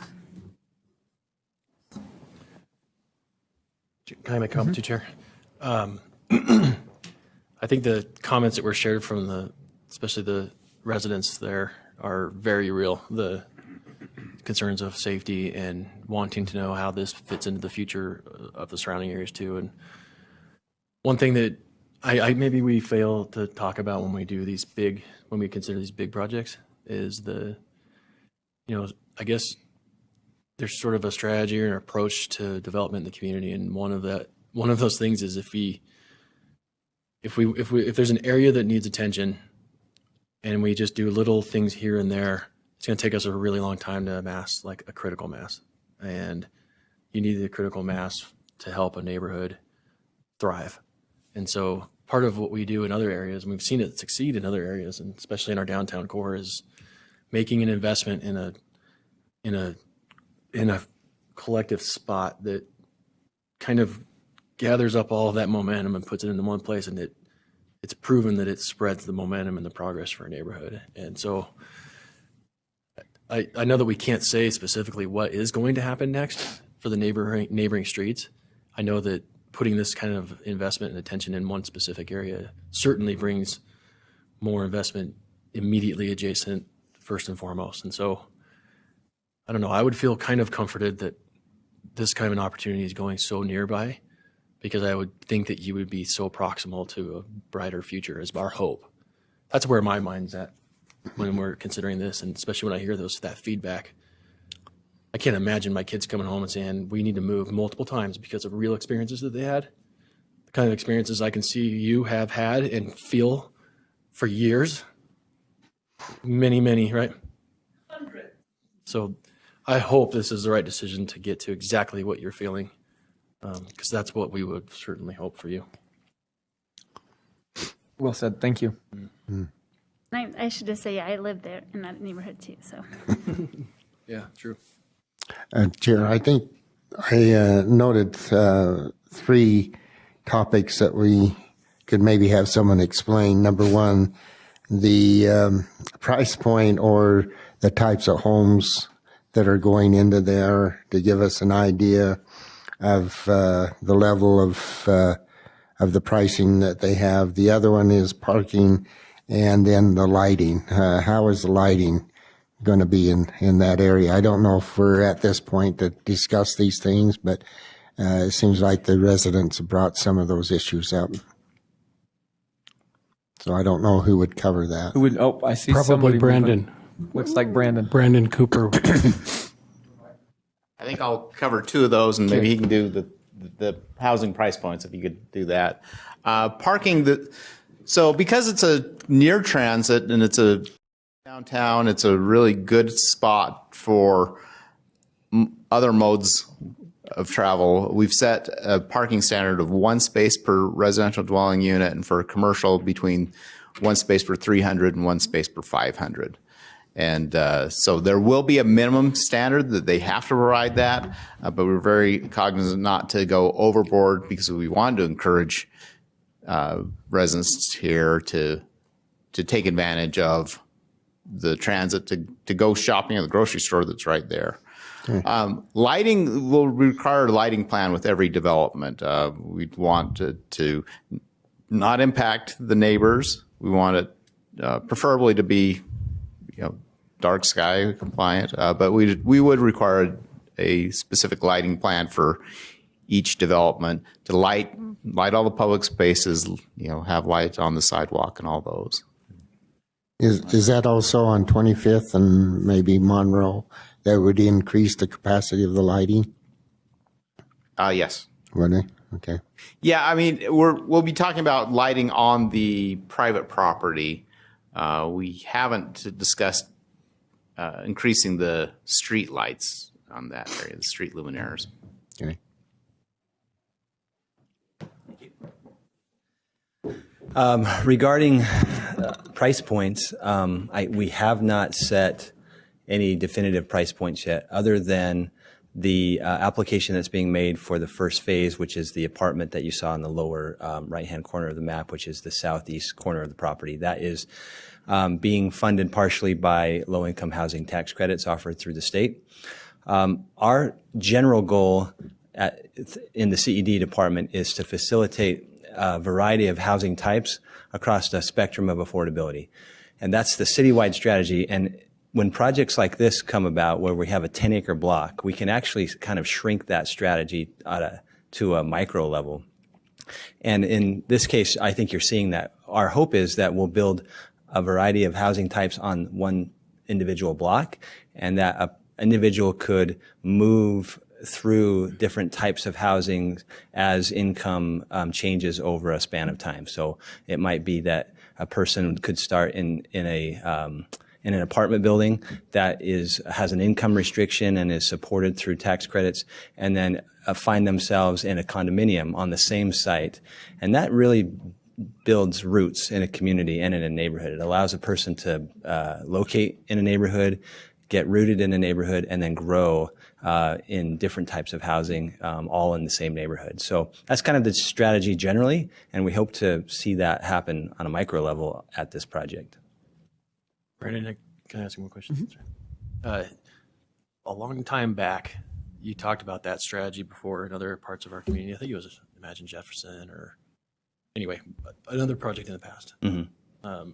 Can I make a comment too, Chair? I think the comments that were shared from especially the residents there, are very real. The concerns of safety and wanting to know how this fits into the future of the surrounding areas too. And one thing that I maybe we fail to talk about when we consider these big projects is I guess there's sort of a strategy or an approach to development in the community. And one of those things is if there's an area that needs attention and we just do little things here and there, it's going to take us a really long time to amass like a critical mass. And you need the critical mass to help a neighborhood thrive. And so part of what we do in other areas, and we've seen it succeed in other areas, and especially in our downtown core, is making an investment in a collective spot that kind of gathers up all of that momentum and puts it into one place, and it's proven that it spreads the momentum and the progress for a neighborhood. And so I know that we can't say specifically what is going to happen next for the neighboring streets. I know that putting this kind of investment and attention in one specific area certainly brings more investment immediately adjacent, first and foremost. And so, I don't know, I would feel kind of comforted that this kind of an opportunity is going so nearby, because I would think that you would be so proximal to a brighter future as our hope. That's where my mind's at when we're considering this, and especially when I hear that feedback. I can't imagine my kids coming home and saying, we need to move multiple times because of real experiences that they had. The kind of experiences I can see you have had and feel for years. Many, many, right? 100. So I hope this is the right decision to get to exactly what you're feeling, because that's what we would certainly hope for you.
Well said. Thank you.
I should just say, yeah, I live there in that neighborhood too. So
Yeah, true.
Chair, I think I noted 3 topics that we could maybe have someone explain. Number one, the price point or the types of homes that are going into there, to give us an idea of the level of the pricing that they have. The other one is parking, and then the lighting. How is the lighting going to be in that area? I don't know if we're at this point to discuss these things, but it seems like the residents have brought some of those issues up. So I don't know who would cover that.
Who would? Oh, I see.
Probably
somebody
Brandon.
Looks like Brandon.
Brandon Cooper.
I think I'll cover 2 of those, and maybe he can do the housing price points if you could do that. Parking. So because it's a near transit and it's a downtown, it's a really good spot for other modes of travel. We've set a parking standard of 1 space per residential dwelling unit, and for commercial between 1 space per 300 and 1 space per 500. And so there will be a minimum standard that they have to provide that, but we're very cognizant not to go overboard, because we want to encourage residents here to take advantage of the transit to go shopping at the grocery store that's right there. Lighting will require a lighting plan with every development. We want to not impact the neighbors. We want it preferably to be, dark sky compliant, but we would require a specific lighting plan for each development to light all the public spaces, have lights on the sidewalk and all those.
Is that also on 25th and maybe Monroe that would increase the capacity of the lighting?
Yes.
Would they? Okay.
Yeah, I mean, we'll be talking about lighting on the private property. We haven't discussed increasing the street lights on that area, the street luminaires.
Okay.
Regarding price points, we have not set any definitive price points yet, other than the application that's being made for the first phase, which is the apartment that you saw in the lower right-hand corner of the map, which is the southeast corner of the property. That is being funded partially by low-income housing tax credits offered through the state. Our general goal in the CED department is to facilitate a variety of housing types across the spectrum of affordability. And that's the citywide strategy. And when projects like this come about, where we have a 10-acre block, we can actually kind of shrink that strategy to a micro level. And in this case, I think you're seeing that. Our hope is that we'll build a variety of housing types on one individual block, and that an individual could move through different types of housing as income changes over a span of time. So it might be that a person could start in an apartment building that has an income restriction and is supported through tax credits, and then find themselves in a condominium on the same site. And that really builds roots in a community and in a neighborhood. It allows a person to locate in a neighborhood, get rooted in a neighborhood, and then grow in different types of housing, all in the same neighborhood. So that's kind of the strategy generally, and we hope to see that happen on a micro level at this project.
Brandon, can I ask you one question? A long time back, you talked about that strategy before in other parts of our community. I think it was Imagine Jefferson, or anyway, another project in the past.
Mm-hmm.
And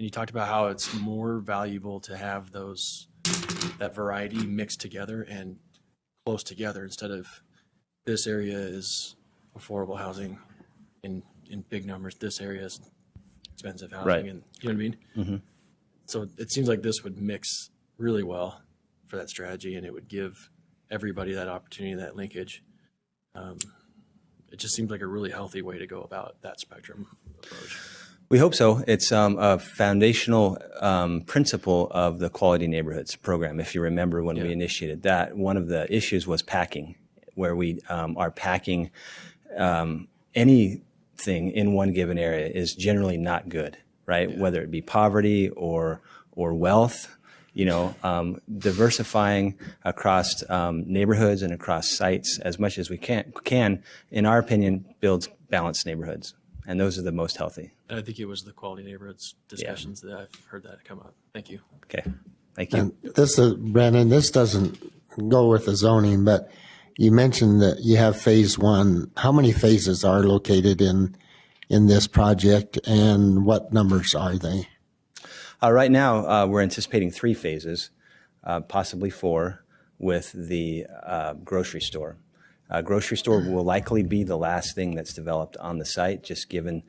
you talked about how it's more valuable to have that variety mixed together and close together, instead of this area is affordable housing in big numbers, this area is expensive housing,
right.
And you know what I mean?
Mm-hmm.
So it seems like this would mix really well for that strategy, and it would give everybody that opportunity, that linkage. It just seems like a really healthy way to go about that spectrum approach.
We hope so. It's a foundational principle of the Quality Neighborhoods program. If you remember when we initiated that, one of the issues was packing, where we are packing anything in one given area is generally not good, right? Whether it be poverty or wealth, diversifying across neighborhoods and across sites as much as we can, in our opinion, builds balanced neighborhoods. And those are the most healthy.
I think it was the quality neighborhoods discussions that I've heard that come up. Thank you.
Okay. Thank you.
And Brandon, this doesn't go with the zoning, but you mentioned that you have phase one. How many phases are located in this project, and what numbers are they?
Right now, we're anticipating 3 phases, possibly 4, with the grocery store. Grocery store will likely be the last thing that's developed on the site, just given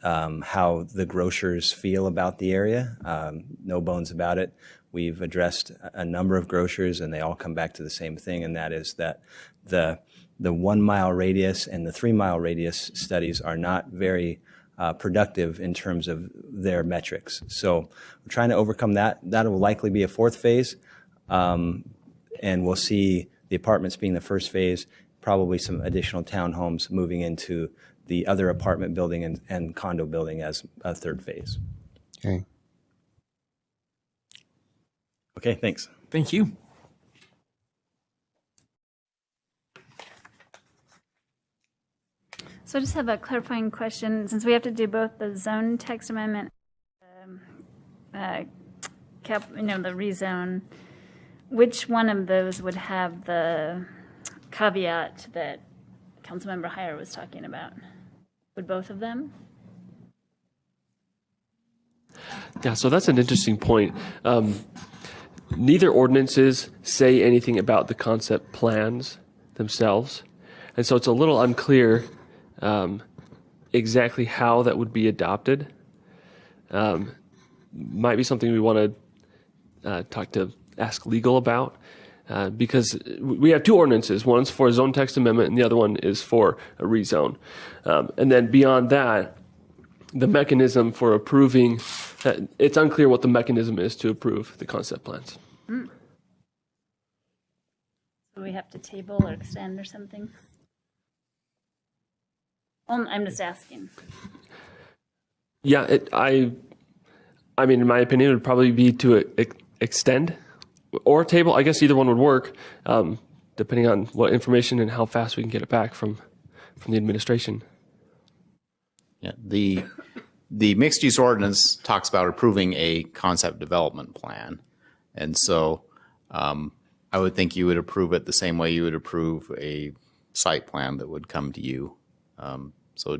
how the grocers feel about the area. No bones about it. We've addressed a number of grocers, and they all come back to the same thing, and that is that the 1 mile radius and the 3 mile radius studies are not very productive in terms of their metrics. So we're trying to overcome that. That will likely be a 4th phase, and we'll see the apartments being the first phase, probably some additional townhomes moving into the other apartment building and condo building as a 3rd phase.
Okay.
Okay, thanks.
Thank you.
So I just have a clarifying question. Since we have to do both the zone text amendment, the rezone, which one of those would have the caveat that Councilmember Heyer was talking about? Would both of them?
Yeah, so that's an interesting point. Neither ordinances say anything about the concept plans themselves, and so it's a little unclear exactly how that would be adopted. Might be something we want to ask legal about, because we have 2 ordinances. One's for a zone text amendment, and the other one is for a rezone. And then beyond that, the mechanism for approving, it's unclear what the mechanism is to approve the concept plans.
So we have to table or extend or something? I'm just asking.
Yeah, I mean, in my opinion, it would probably be to extend or table. I guess either one would work, depending on what information and how fast we can get it back from the administration.
Yeah, the mixed use ordinance talks about approving a concept development plan, and so I would think you would approve it the same way you would approve a site plan that would come to you. So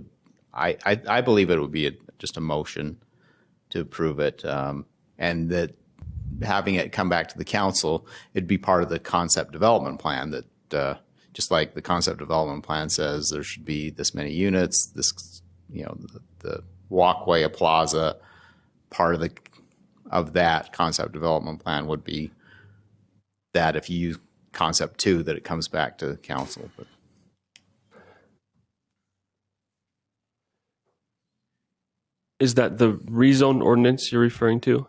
I believe it would be just a motion to approve it, and that having it come back to the council, it'd be part of the concept development plan that just like the concept development plan says there should be this many units, this, the walkway, a plaza, part of that concept development plan would be that if you use concept 2, that it comes back to council. But
is that the rezone ordinance you're referring to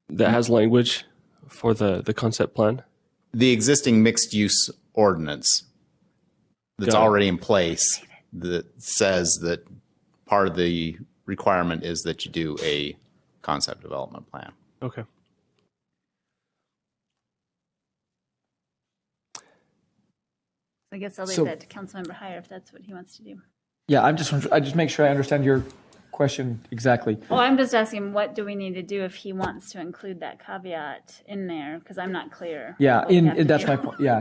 that has language for the concept plan?
The existing mixed use ordinance that's already in place that says that part of the requirement is that you do a concept development plan.
Okay.
I guess I'll leave that to Councilmember Heyer if that's what he wants to do.
Yeah, I just make sure I understand your question exactly.
Well, I'm just asking, what do we need to do if he wants to include that caveat in there? Because I'm not clear.
Yeah, that's my point. Yeah,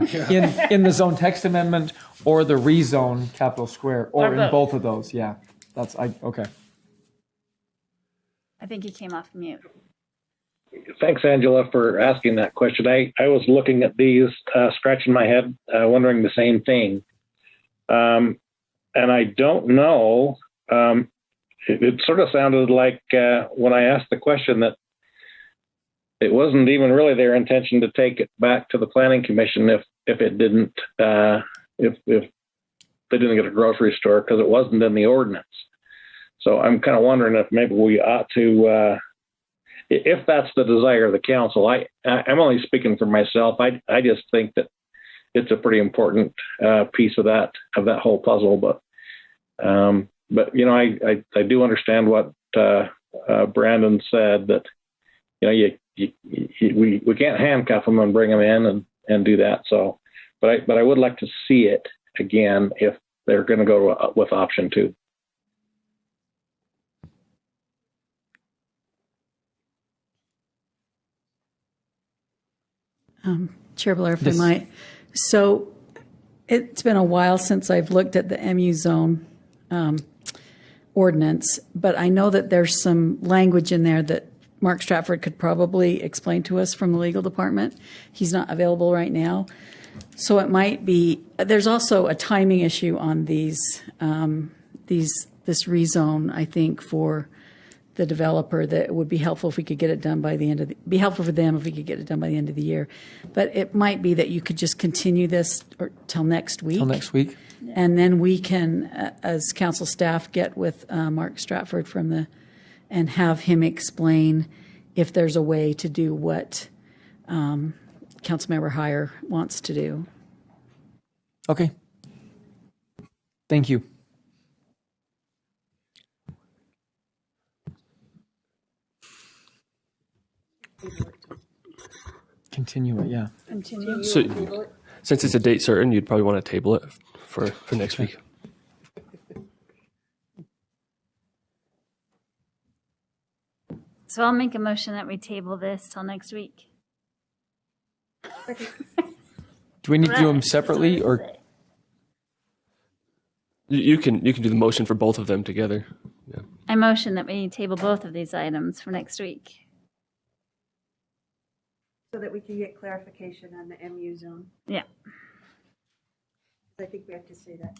in the zone text amendment or the rezone capital square or in both of those. Yeah, okay.
I think he came off mute.
Thanks, Angela, for asking that question. I was looking at these, scratching my head, wondering the same thing. And I don't know. It sort of sounded like when I asked the question that it wasn't even really their intention to take it back to the Planning Commission if it didn't, if they didn't get a grocery store, because it wasn't in the ordinance. So I'm kind of wondering if maybe we ought to, if that's the desire of the council. I'm only speaking for myself. I just think that it's a pretty important piece of that whole puzzle. But I do understand what Brandon said, that we can't handcuff them and bring them in and do that. So, but I would like to see it again if they're going to go with option 2.
Chair Blair, if I might. So it's been a while since I've looked at the MU zone ordinance, but I know that there's some language in there that Mark Stratford could probably explain to us from the legal department. He's not available right now. So it might be, there's also a timing issue on this rezone, I think, for the developer, that it would be helpful if we could get it done by the end of be helpful for them if we could get it done by the end of the year. But it might be that you could just continue this till next week.
Till next week.
And then we can, as council staff, get with Mark Stratford and have him explain if there's a way to do what Councilmember Heyer wants to do.
Okay. Thank you. Continue it, yeah.
Continue.
So, since it's a date certain, you'd probably want to table it for next week.
So I'll make a motion that we table this till next week.
Do we need to do them separately, or?
You can do the motion for both of them together. Yeah.
I motion that we table both of these items for next week.
So that we can get clarification on the MU zone.
Yeah.
I think we have to say that,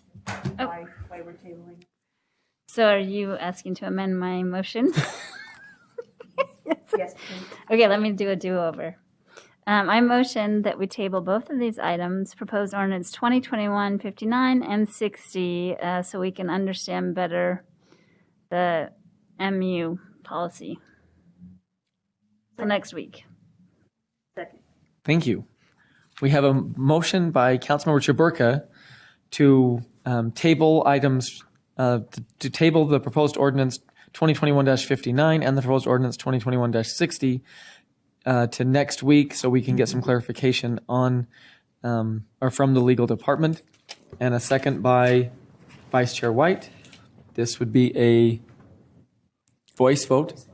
why we're tabling.
So are you asking to amend my motion?
Yes, please.
Okay, let me do a do-over. I motion that we table both of these items, proposed ordinance 2021-59 and 60, so we can understand better the MU policy. So next week.
Second.
Thank you. We have a motion by Councilmember Chaburka to table items, to table the proposed ordinance 2021-59 and the proposed ordinance 2021-60 to next week, so we can get some clarification on or from the legal department. And a second by Vice Chair White. This would be a voice vote.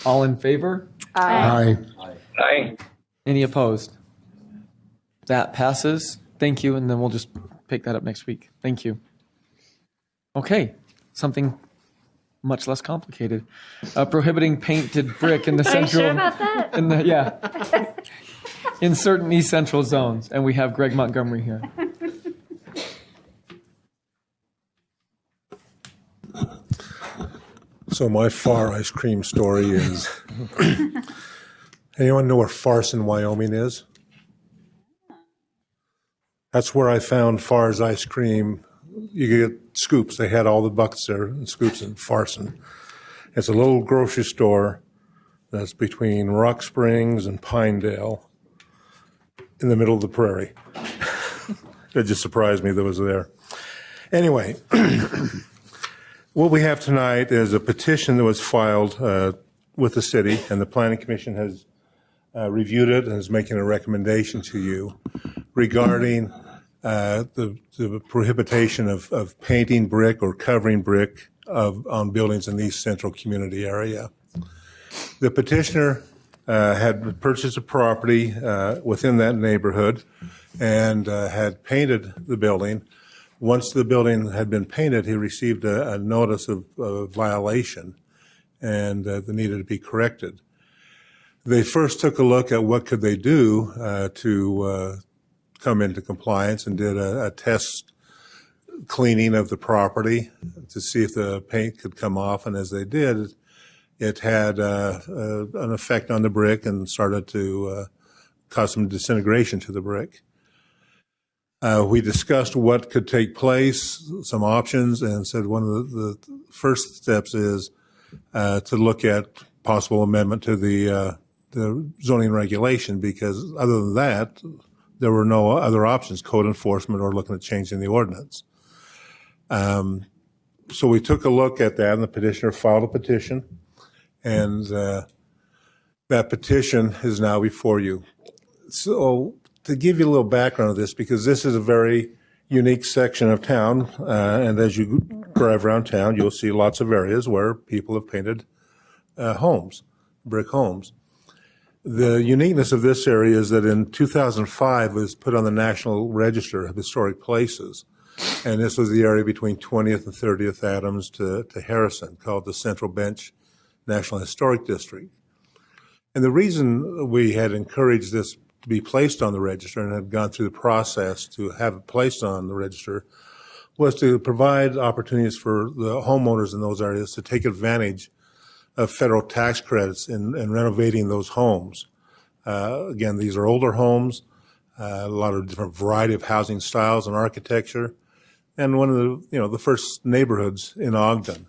All in favor?
Aye.
Aye.
Any opposed? That passes. Thank you, and then we'll just pick that up next week. Thank you. Okay, something much less complicated. Prohibiting painted brick in the
Are you
central.
sure about that?
Yeah. In certain East Central zones, and we have Greg Montgomery here.
So my Far ice cream story is, anyone know where Farson, Wyoming is? That's where I found Far's ice cream. You get scoops. They had all the buckets there and scoops in Farson. It's a little grocery store that's between Rock Springs and Pinedale in the middle of the prairie. It just surprised me that it was there. Anyway, what we have tonight is a petition that was filed with the city, and the Planning Commission has reviewed it and is making a recommendation to you regarding the prohibition of painting brick or covering brick on buildings in the East Central community area. The petitioner had purchased a property within that neighborhood and had painted the building. Once the building had been painted, he received a notice of violation, and that needed to be corrected. They first took a look at what could they do to come into compliance, and did a test cleaning of the property to see if the paint could come off. And as they did, it had an effect on the brick and started to cause some disintegration to the brick. We discussed what could take place, some options, and said one of the first steps is to look at possible amendment to the zoning regulation, because other than that, there were no other options, code enforcement or looking at changing the ordinance. so we took a look at that, and the petitioner filed a petition, and that petition is now before you. So to give you a little background of this, because this is a very unique section of town, and as you drive around town, you'll see lots of areas where people have painted homes, brick homes. The uniqueness of this area is that in 2005 it was put on the National Register of Historic Places, and this was the area between 20th and 30th Adams to Harrison, called the Central Bench National Historic District. And the reason we had encouraged this to be placed on the register and had gone through the process to have it placed on the register was to provide opportunities for the homeowners in those areas to take advantage of federal tax credits in renovating those homes. Again, these are older homes, a lot of different variety of housing styles and architecture, and one of the first neighborhoods in Ogden.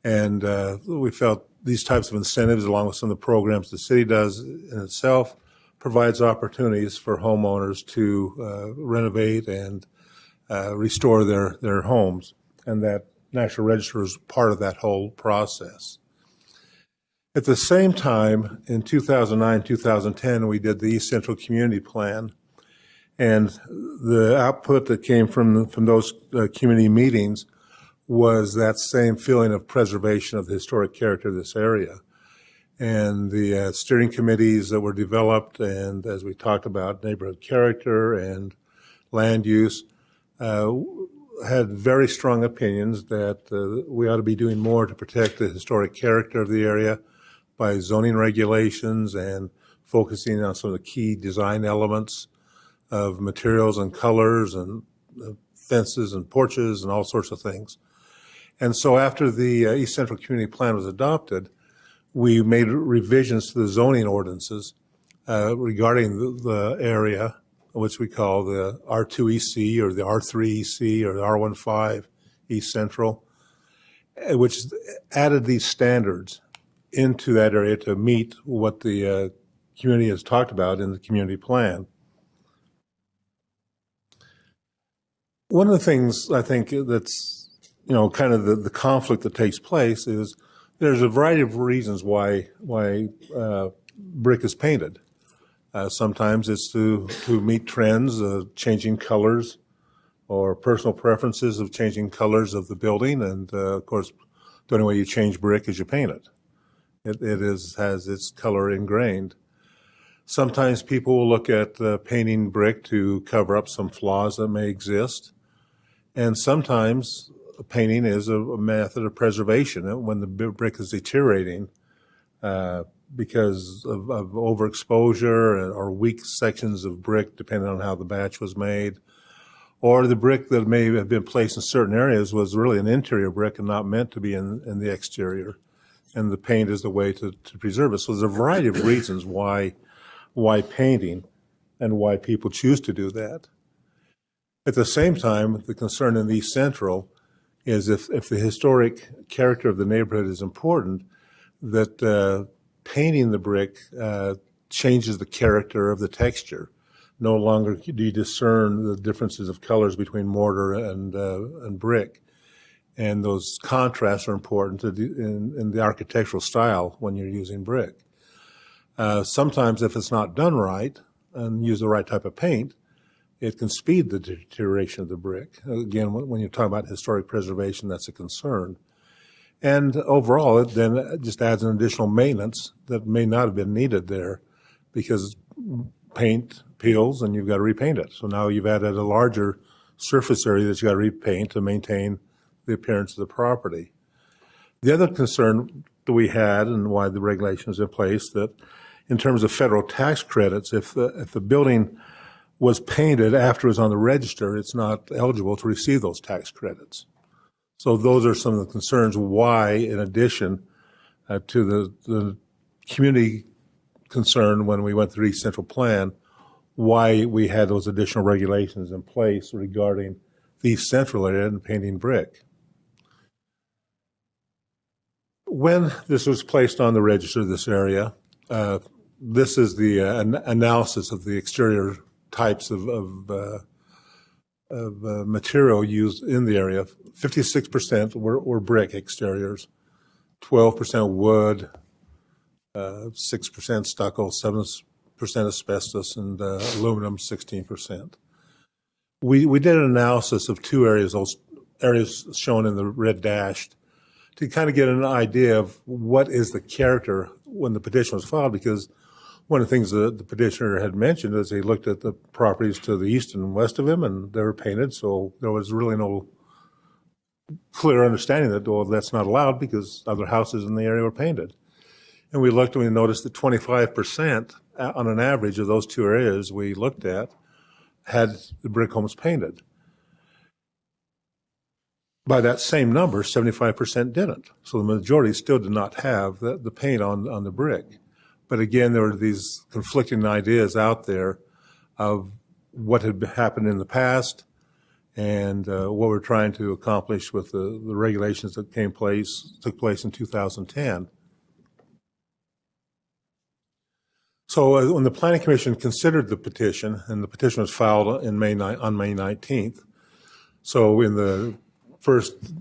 And we felt these types of incentives, along with some of the programs the city does in itself, provides opportunities for homeowners to renovate and restore their homes. And that National Register is part of that whole process. At the same time, in 2009, 2010, we did the East Central Community Plan. And the output that came from those community meetings was that same feeling of preservation of the historic character of this area. And the steering committees that were developed, and as we talked about, neighborhood character and land use, had very strong opinions that we ought to be doing more to protect the historic character of the area by zoning regulations and focusing on some of the key design elements of materials and colors and fences and porches and all sorts of things. And so after the East Central Community Plan was adopted, we made revisions to the zoning ordinances regarding the area, which we call the R2EC or the R3EC or the R15 East Central, which added these standards into that area to meet what the community has talked about in the community plan. One of the things I think that's, kind of the conflict that takes place is there's a variety of reasons why brick is painted. Sometimes it's to meet trends of changing colors or personal preferences of changing colors of the building. And of course, the only way you change brick is you paint it. It has its color ingrained. Sometimes people will look at painting brick to cover up some flaws that may exist. And sometimes painting is a method of preservation when the brick is deteriorating because of overexposure or weak sections of brick, depending on how the batch was made. Or the brick that may have been placed in certain areas was really an interior brick and not meant to be in the exterior. And the paint is the way to preserve it. So there's a variety of reasons why painting and why people choose to do that. At the same time, the concern in East Central is if the historic character of the neighborhood is important, that painting the brick changes the character of the texture. No longer do you discern the differences of colors between mortar and brick. And those contrasts are important in the architectural style when you're using brick. Sometimes if it's not done right and use the right type of paint, it can speed the deterioration of the brick. Again, when you're talking about historic preservation, that's a concern. And overall, it then just adds an additional maintenance that may not have been needed there because paint peels and you've got to repaint it. So now you've added a larger surface area that you've got to repaint to maintain the appearance of the property. The other concern that we had and why the regulation is in place that in terms of federal tax credits, if the building was painted after it was on the register, it's not eligible to receive those tax credits. So those are some of the concerns why, in addition to the community concern when we went through the East Central Plan, why we had those additional regulations in place regarding the East Central area and painting brick. When this was placed on the register, this area, this is the analysis of the exterior types of material used in the area. 56% were brick exteriors, 12% wood, 6% stucco, 7% asbestos, and aluminum 16%. We did an analysis of two areas, those areas shown in the red dashed, to kind of get an idea of what is the character when the petition was filed, because one of the things that the petitioner had mentioned is he looked at the properties to the east and west of him, and they were painted, so there was really no clear understanding that, well, that's not allowed because other houses in the area were painted. And we looked and we noticed that 25% on an average of those two areas we looked at had the brick homes painted. By that same number, 75% didn't. So the majority still did not have the paint on the brick. But again, there were these conflicting ideas out there of what had happened in the past and what we're trying to accomplish with the regulations that took place in 2010. So when the Planning Commission considered the petition, and the petition was filed on May 19th, so in the first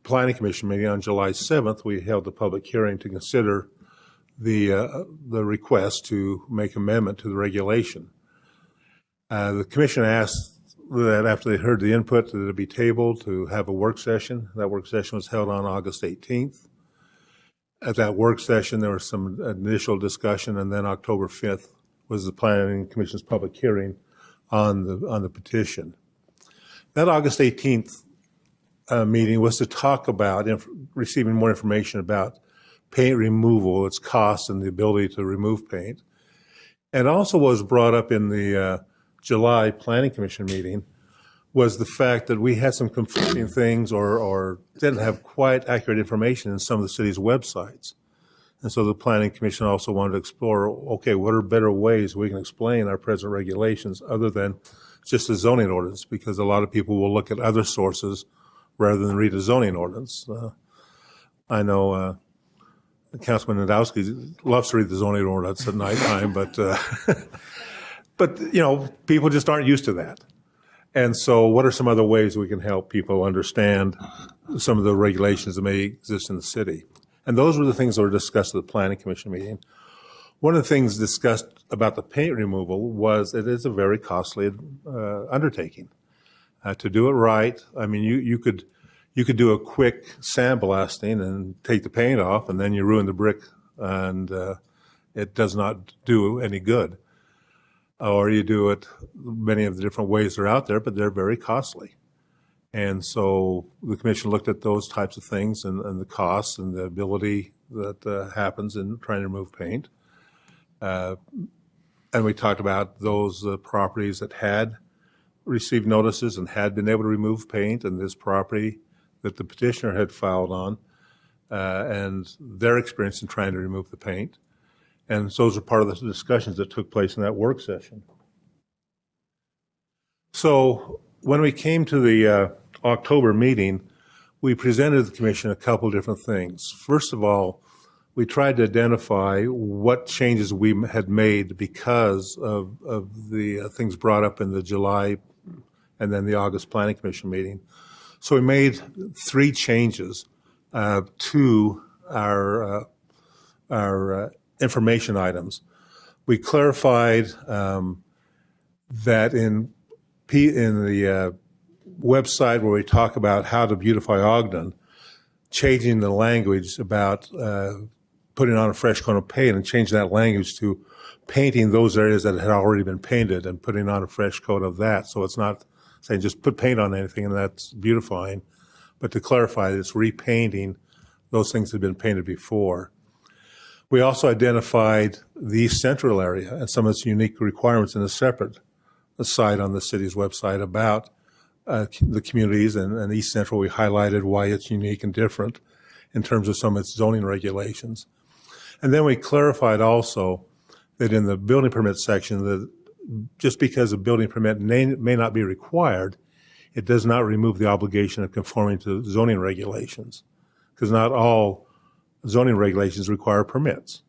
Planning Commission meeting on July 7th, we held the public hearing to consider the request to make amendment to the regulation. The Commission asked that after they heard the input that it be tabled to have a work session. That work session was held on August 18th. At that work session, there was some initial discussion, and then October 5th was the Planning Commission's public hearing on the petition. That August 18th meeting was to talk about receiving more information about paint removal, its costs, and the ability to remove paint. And also was brought up in the July Planning Commission meeting was the fact that we had some conflicting things or didn't have quite accurate information in some of the city's websites. And so the Planning Commission also wanted to explore, okay, what are better ways we can explain our present regulations other than just the zoning ordinance, because a lot of people will look at other sources rather than read a zoning ordinance. I know Councilman Nadowski loves to read the zoning ordinance at nighttime, but you know, people just aren't used to that. And so what are some other ways we can help people understand some of the regulations that may exist in the city? And those were the things that were discussed at the Planning Commission meeting. One of the things discussed about the paint removal was it is a very costly undertaking. To do it right, I mean, you could do a quick sandblasting and take the paint off, and then you ruin the brick, and it does not do any good. Or you do it many of the different ways that are out there, but they're very costly. And so the Commission looked at those types of things and the costs and the ability that happens in trying to remove paint. And we talked about those properties that had received notices and had been able to remove paint, and this property that the petitioner had filed on, and their experience in trying to remove the paint. And those are part of the discussions that took place in that work session. So when we came to the October meeting, we presented the Commission a couple of different things. First of all, we tried to identify what changes we had made because of the things brought up in the July and then the August Planning Commission meeting. So we made 3 changes to our information items. We clarified that in the website where we talk about how to beautify Ogden, changing the language about putting on a fresh coat of paint and changing that language to painting those areas that had already been painted and putting on a fresh coat of that. So it's not saying just put paint on anything and that's beautifying, but to clarify that it's repainting those things that had been painted before. We also identified the East Central area and some of its unique requirements in a separate site on the city's website about the communities, and East Central, we highlighted why it's unique and different in terms of some of its zoning regulations. And then we clarified also that in the building permit section that just because a building permit may not be required, it does not remove the obligation of conforming to zoning regulations, because not all zoning regulations require permits.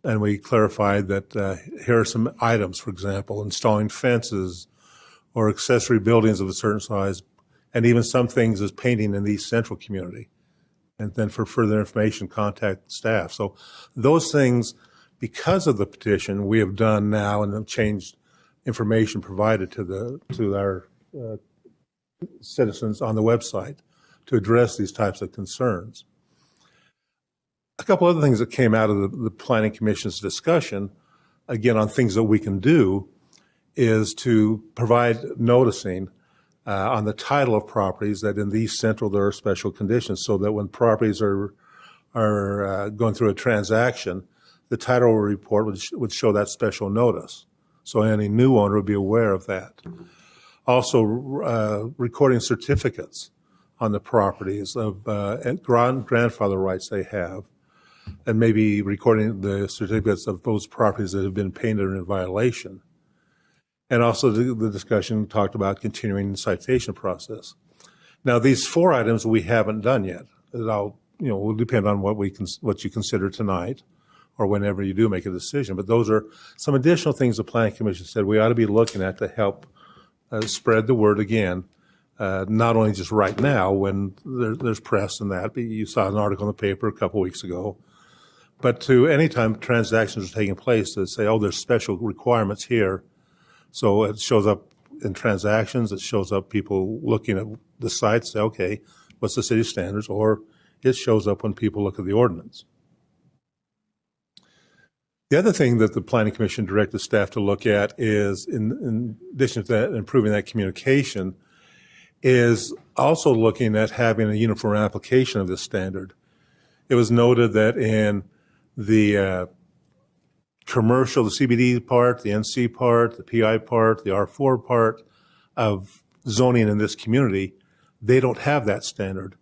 And we clarified that here are some items, for example, installing fences, or accessory buildings of a certain size, and even some things as painting in the East Central community. And then for further information, contact staff. So those things, because of the petition, we have done now and have changed information provided to our citizens on the website to address these types of concerns. A couple other things that came out of the Planning Commission's discussion, again, on things that we can do, is to provide noticing on the title of properties that in the East Central there are special conditions, so that when properties are going through a transaction, the title report would show that special notice. So any new owner would be aware of that. Also, recording certificates on the properties of grandfather rights they have, and maybe recording the certificates of those properties that have been painted or in violation. And also the discussion talked about continuing the citation process. Now, these 4 items we haven't done yet. It all, will depend on what you consider tonight or whenever you do make a decision. But those are some additional things the Planning Commission said we ought to be looking at to help spread the word again, not only just right now when there's press and that, but you saw an article in the paper a couple weeks ago, but to any time transactions are taking place to say, oh, there's special requirements here. So it shows up in transactions, it shows up people looking at the site, say, okay, what's the city standards? Or it shows up when people look at the ordinance. The other thing that the Planning Commission directed staff to look at is, in addition to that, improving that communication, is also looking at having a uniform application of this standard. It was noted that in the commercial, the CBD part, the NC part, the PI part, the R4 part of zoning in this community, they don't have that standard.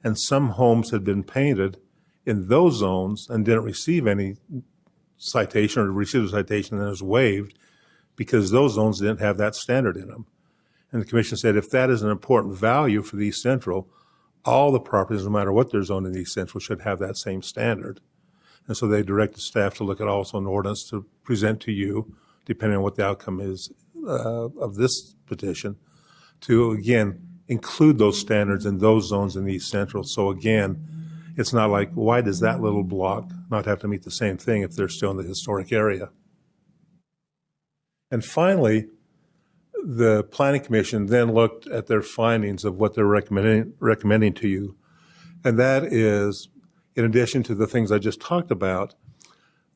And some homes had been painted in those zones and didn't receive any citation, or received a citation and it was waived because those zones didn't have that standard in them. And the Commission said if that is an important value for the East Central, all the properties, no matter what they're zoned in the East Central, should have that same standard. And so they directed staff to look at also an ordinance to present to you, depending on what the outcome is of this petition, to, again, include those standards in those zones in the East Central. So, again, it's not like, why does that little block not have to meet the same thing if they're still in the historic area? And finally, the Planning Commission then looked at their findings of what they're recommending to you. And that is, in addition to the things I just talked about,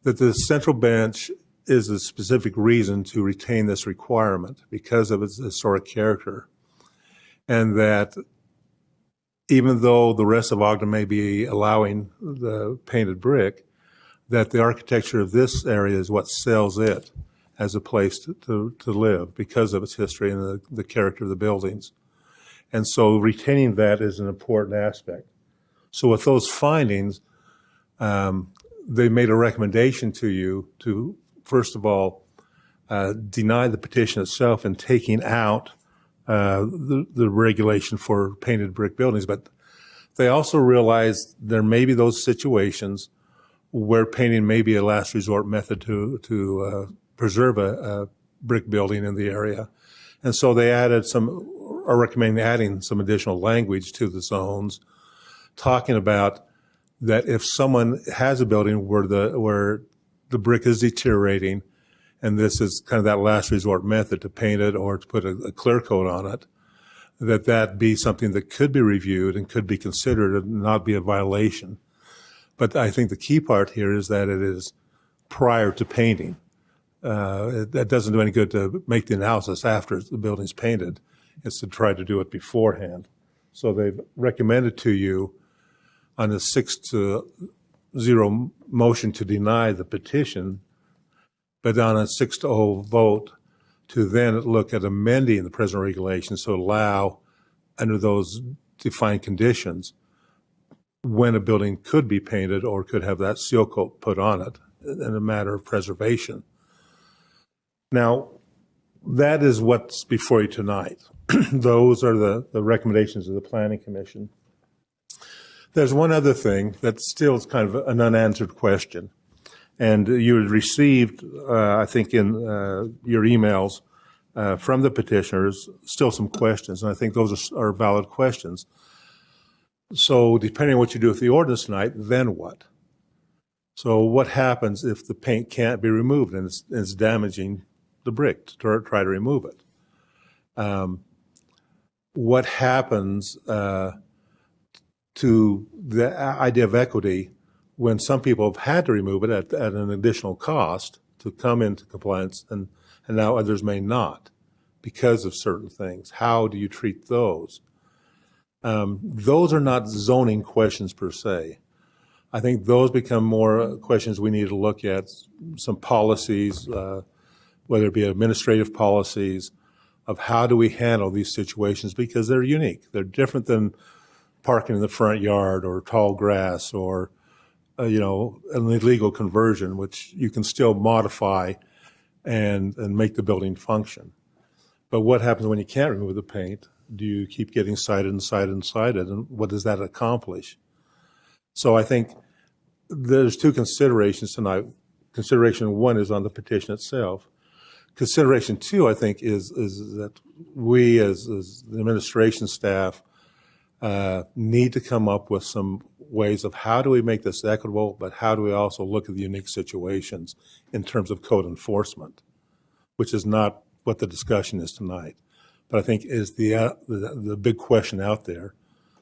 that the central bench is a specific reason to retain this requirement because of its historic character. And that even though the rest of Ogden may be allowing the painted brick, that the architecture of this area is what sells it as a place to live because of its history and the character of the buildings. And so retaining that is an important aspect. So with those findings, they made a recommendation to you to, first of all, deny the petition itself and taking out the regulation for painted brick buildings. But they also realized there may be those situations where painting may be a last resort method to preserve a brick building in the area. And so they added are recommending adding some additional language to the zones, talking about that if someone has a building where the brick is deteriorating, and this is kind of that last resort method to paint it or to put a clear coat on it, that be something that could be reviewed and could be considered and not be a violation. But I think the key part here is that it is prior to painting. That doesn't do any good to make the analysis after the building's painted. It's to try to do it beforehand. So they've recommended to you on a 6-0 motion to deny the petition, but on a 6-0 vote to then look at amending the present regulations to allow, under those defined conditions, when a building could be painted or could have that seal coat put on it in a matter of preservation. Now, that is what's before you tonight. Those are the recommendations of the Planning Commission. There's one other thing that still is kind of an unanswered question. And you had received, I think in your emails, from the petitioners, still some questions, and I think those are valid questions. So depending on what you do with the ordinance tonight, then what? So what happens if the paint can't be removed and it's damaging the brick to try to remove it? What happens to the idea of equity when some people have had to remove it at an additional cost to come into compliance, and now others may not because of certain things? How do you treat those? Those are not zoning questions per se. I think those become more questions we need to look at, some policies, whether it be administrative policies, of how do we handle these situations, because they're unique. They're different than parking in the front yard or tall grass or, an illegal conversion, which you can still modify and make the building function. But what happens when you can't remove the paint? Do you keep getting cited and cited and cited, and what does that accomplish? So I think there's two considerations tonight. Consideration one is on the petition itself. Consideration two, I think, is that we as the administration staff need to come up with some ways of how do we make this equitable, but how do we also look at the unique situations in terms of code enforcement, which is not what the discussion is tonight. But I think is the big question out there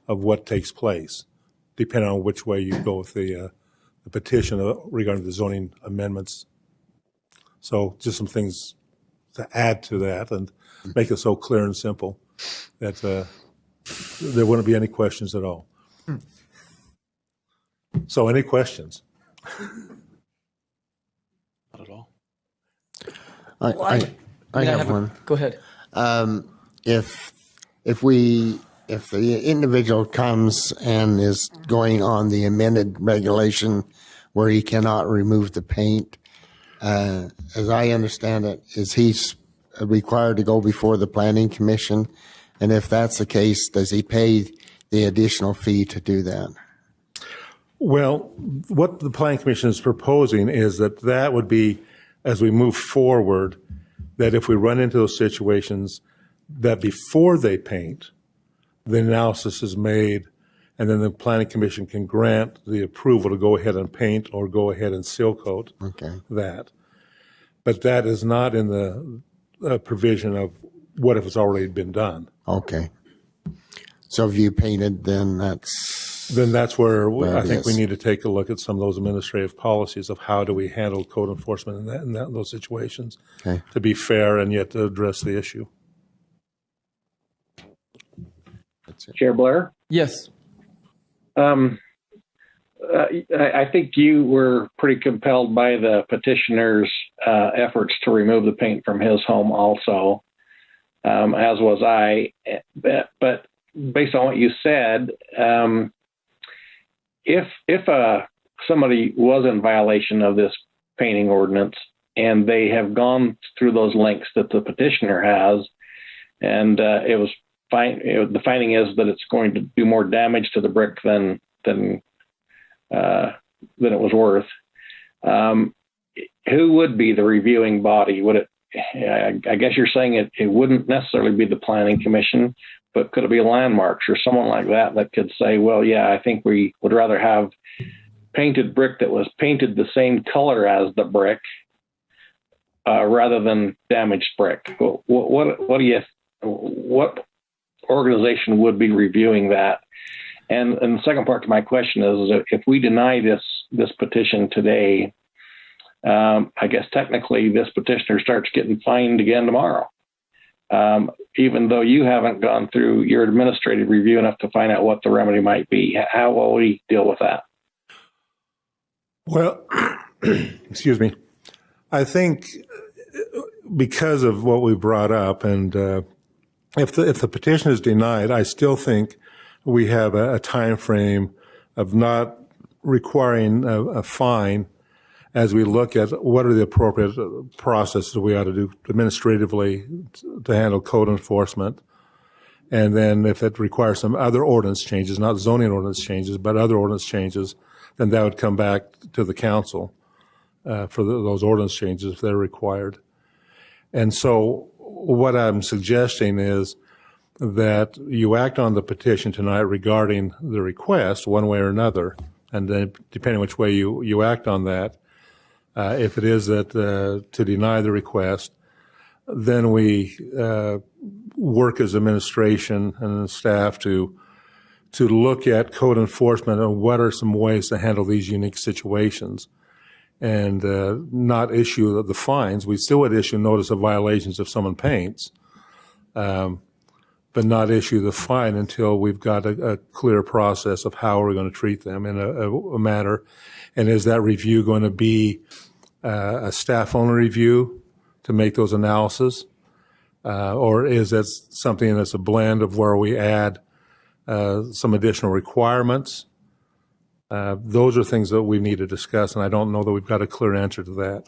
of what takes place, depending on which way you go with the petition regarding the zoning amendments. So just some things to add to that and make it so clear and simple that there wouldn't be any questions at all. So any questions?
Not at all.
I have one.
Go ahead.
If the individual comes and is going on the amended regulation where he cannot remove the paint, as I understand it, is he required to go before the planning commission? And if that's the case, does he pay the additional fee to do that?
Well, what the planning commission is proposing is that would be, as we move forward, that if we run into those situations, that before they paint, the analysis is made, and then the planning commission can grant the approval to go ahead and paint or go ahead and seal coat that. But that is not in the provision of what if it's already been done.
Okay. So if you painted, then that's
where I think
is.
we need to take a look at some of those administrative policies of how do we handle code enforcement in those situations to be fair and yet to address the issue.
Chair Blair?
Yes.
I think you were pretty compelled by the petitioner's efforts to remove the paint from his home also, as was I. But based on what you said, if somebody was in violation of this painting ordinance and they have gone through those lengths that the petitioner has, and it was fine, the finding is that it's going to do more damage to the brick than it was worth. Who would be the reviewing body? Would it? I guess you're saying it wouldn't necessarily be the planning commission, but could it be landmarks or someone like that could say, well, yeah, I think we would rather have painted brick that was painted the same color as the brick rather than damaged brick? What organization would be reviewing that? And the second part to my question is if we deny this petition today, I guess technically this petitioner starts getting fined again tomorrow, even though you haven't gone through your administrative review enough to find out what the remedy might be. How will we deal with that?
Well, excuse me. I think because of what we brought up, and if the petition is denied, I still think we have a time frame of not requiring a fine as we look at what are the appropriate processes we ought to do administratively to handle code enforcement. And then if it requires some other ordinance changes, not zoning ordinance changes, but other ordinance changes, then that would come back to the council for those ordinance changes if they're required. And so what I'm suggesting is that you act on the petition tonight regarding the request one way or another, and then depending which way you act on that, if it is that to deny the request, then we work as administration and staff to look at code enforcement and what are some ways to handle these unique situations, and not issue the fines. We still would issue notice of violations if someone paints, but not issue the fine until we've got a clear process of how we're going to treat them in a manner. And is that review going to be a staff-only review to make those analyses? Or is that something that's a blend of where we add some additional requirements? Those are things that we need to discuss, and I don't know that we've got a clear answer to that.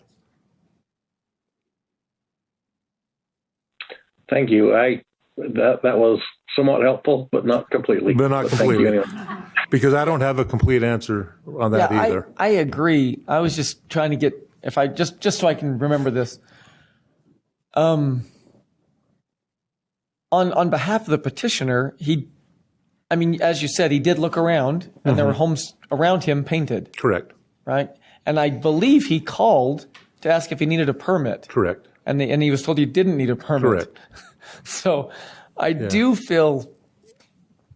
Thank you. That was somewhat helpful, but not completely.
But not completely. Because I don't have a complete answer on that either.
I agree. I was just trying to get, if I just so I can remember this. On behalf of the petitioner, as you said, he did look around, and there were homes around him painted.
Correct.
Right? And I believe he called to ask if he needed a permit.
Correct.
And he was told he didn't need a permit.
Correct.
So I do feel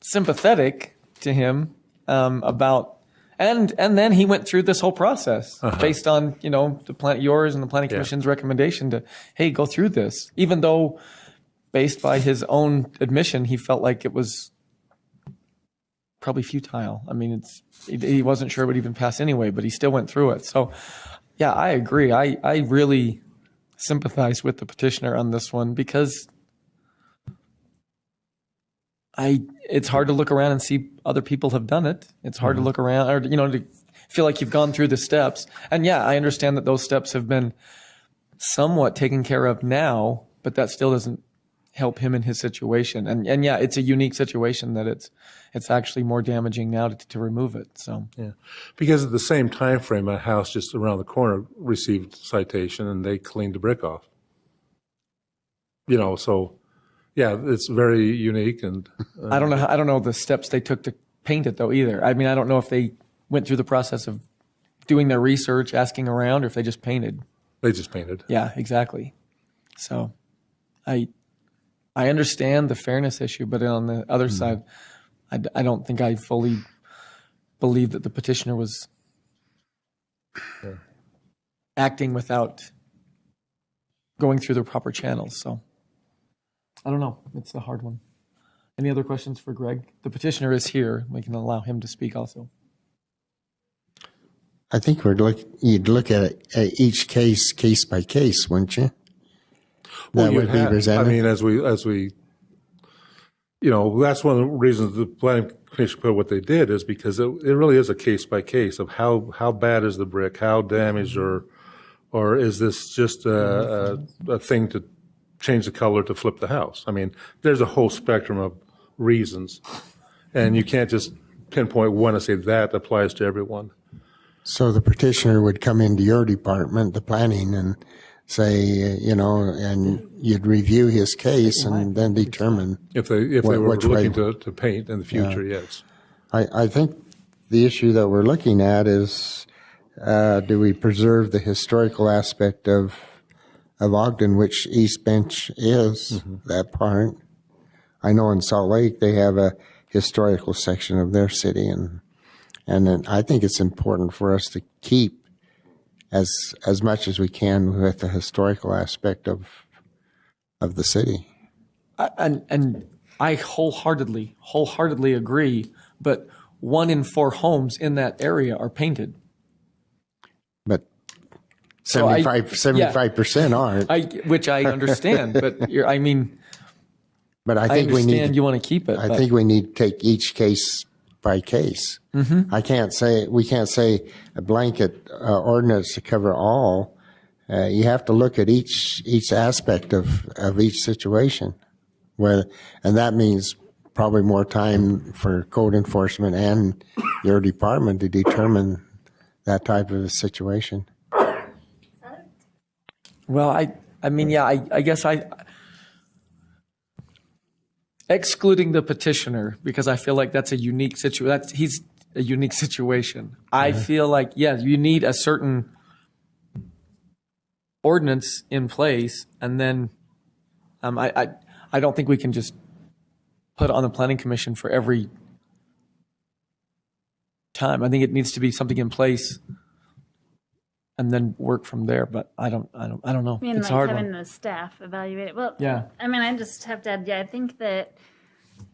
sympathetic to him about, and then he went through this whole process based on, yours and the Planning Commission's recommendation to, hey, go through this, even though based by his own admission, he felt like it was probably futile. I mean, he wasn't sure it would even pass anyway, but he still went through it. So yeah, I agree. I really sympathize with the petitioner on this one, because it's hard to look around and see other people have done it. It's hard to look around, or to feel like you've gone through the steps. And yeah, I understand that those steps have been somewhat taken care of now, but that still doesn't help him in his situation. And yeah, it's a unique situation that it's actually more damaging now to remove it. So
yeah, because at the same time frame, a house just around the corner received citation and they cleaned the brick off. So. Yeah, it's very unique, and
I don't know the steps they took to paint it though either. I mean, I don't know if they went through the process of doing their research, asking around, or if they just painted.
They just painted.
Yeah, exactly. So, I understand the fairness issue, but on the other side, I don't think I fully believe that the petitioner was acting without going through the proper channels. So. I don't know. It's a hard one. Any other questions for Greg? The petitioner is here. We can allow him to speak also.
I think you'd look at it at each case by case, wouldn't you?
Well, as we, that's one of the reasons the Planning Commission put what they did, is because it really is a case by case of how bad is the brick, how damaged, or is this just a thing to change the color to flip the house. I mean, there's a whole spectrum of reasons, and you can't just pinpoint one and say that applies to everyone.
So the petitioner would come into your department, the planning, and say, and you'd review his case and then determine
if they were looking to paint in the future. Yes,
I think the issue that we're looking at is, do we preserve the historical aspect of Ogden, which East Bench is, that part. I know in Salt Lake they have a historical section of their city, and then I think it's important for us to keep as much as we can with the historical aspect of the city.
And I wholeheartedly agree, but 1 in 4 homes in that area are painted.
But 75% aren't.
Which I understand, but
but I think
you want to keep it.
I think we need to take each case by case. We can't say a blanket ordinance to cover all. You have to look at each aspect of each situation, and that means probably more time for code enforcement and your department to determine that type of a situation.
Well, I guess excluding the petitioner, because I feel like that's a unique situation. He's a unique situation. I feel like, yeah, you need a certain ordinance in place, and then I don't think we can just put it on the planning commission for every time. I think it needs to be something in place and then work from there. But I don't know.
I mean,
It's
like
hard
having
one.
the staff evaluate it. Well,
Yeah.
I mean, I just have to add, I think that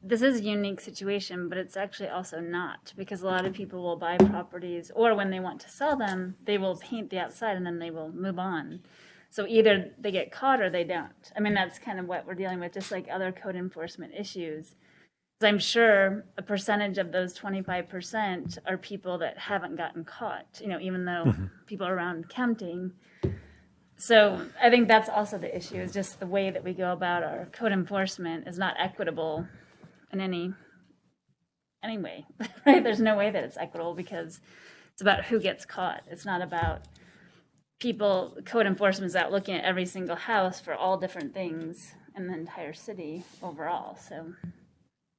this is a unique situation, but it's actually also not, because a lot of people will buy properties, or when they want to sell them, they will paint the outside and then they will move on. So either they get caught or they don't. I mean, that's kind of what we're dealing with, just like other code enforcement issues. So I'm sure a percentage of those 25% are people that haven't gotten caught, even though people are around counting. So I think that's also the issue, is just the way that we go about our code enforcement is not equitable in any way, right? There's no way that it's equitable, because it's about who gets caught. It's not about code enforcement is out looking at every single house for all different things in the entire city overall. So,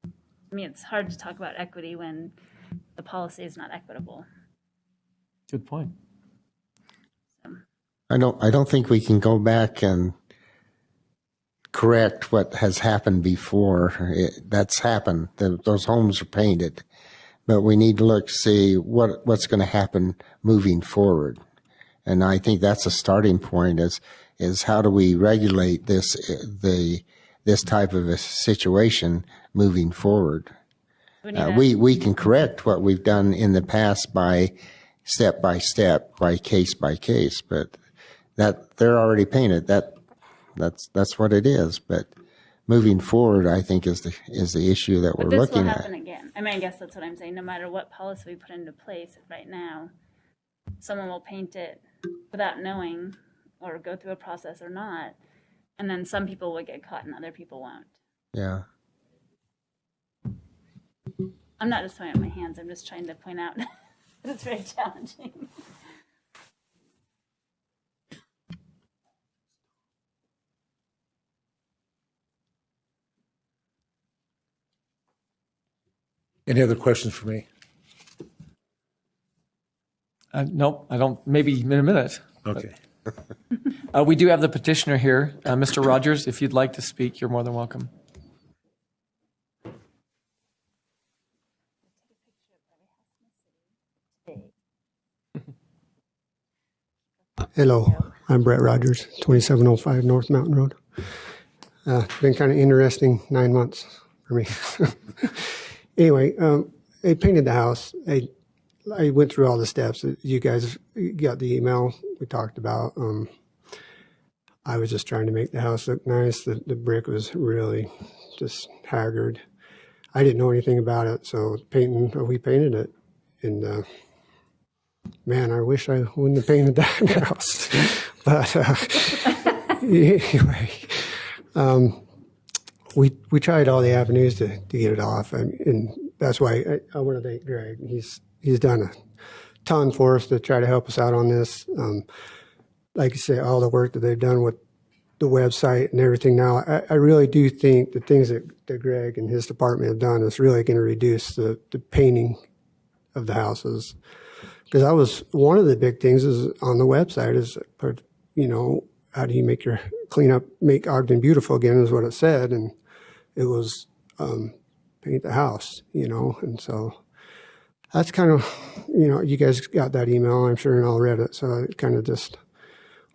I mean, it's hard to talk about equity when the policy is not equitable.
Good point.
I don't think we can go back and correct what has happened before. That's happened. Those homes are painted, but we need to look, see what's going to happen moving forward. And I think that's a starting point, is how do we regulate this type of a situation moving forward? We can correct what we've done in the past by step, by case, but that they're already painted. That's what it is. But moving forward, I think is the issue that we're looking at.
This will happen again. I mean, I guess that's what I'm saying. No matter what policy we put into place right now, someone will paint it without knowing, or go through a process or not, and then some people will get caught and other people won't.
Yeah.
I'm not just throwing up my hands. I'm just trying to point out that it's very challenging.
Any other questions for me?
Nope, I don't. Maybe in a minute.
Okay.
We do have the petitioner here. Mr. Rogers, if you'd like to speak, you're more than welcome.
Hello, I'm Brett Rogers, 2705 North Mountain Road. Been kind of interesting 9 months for me. Anyway, I painted the house. I went through all the steps. You guys got the email we talked about. I was just trying to make the house look nice. The brick was really just haggard. I didn't know anything about it, so we painted it. And man, I wish I wouldn't have painted that house. But anyway, we tried all the avenues to get it off, and that's why I want to thank Greg. He's done a ton for us to try to help us out on this. Like you say, all the work that they've done with the website and everything now, I really do think the things that Greg and his department have done is really going to reduce the painting of the houses. Because one of the big things is on the website is, how do you make Ogden beautiful again, is what it said. And it was paint the house, and so that's kind of, you guys got that email, I'm sure, and all read it. So I kind of just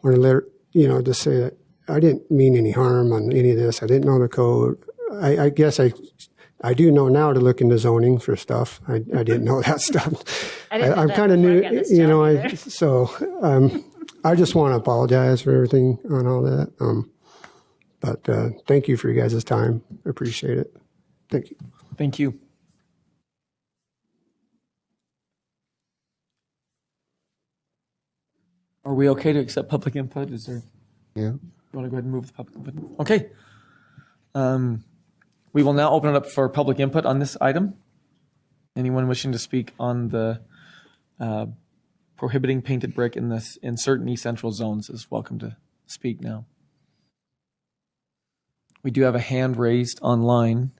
want to just say that I didn't mean any harm on any of this. I didn't know the code. I guess I do know now to look into zoning for stuff. I didn't know that stuff. I'm kind of new, I just want to apologize for everything on all that. But thank you for you guys' time. I appreciate it. Thank you.
Thank you. Are we okay to accept public input? Is there?
Yeah.
You want to go ahead and move the public input? Okay. We will now open it up for public input on this item. Anyone wishing to speak on the prohibiting painted brick in certain East Central zones is welcome to speak now. We do have a hand raised online.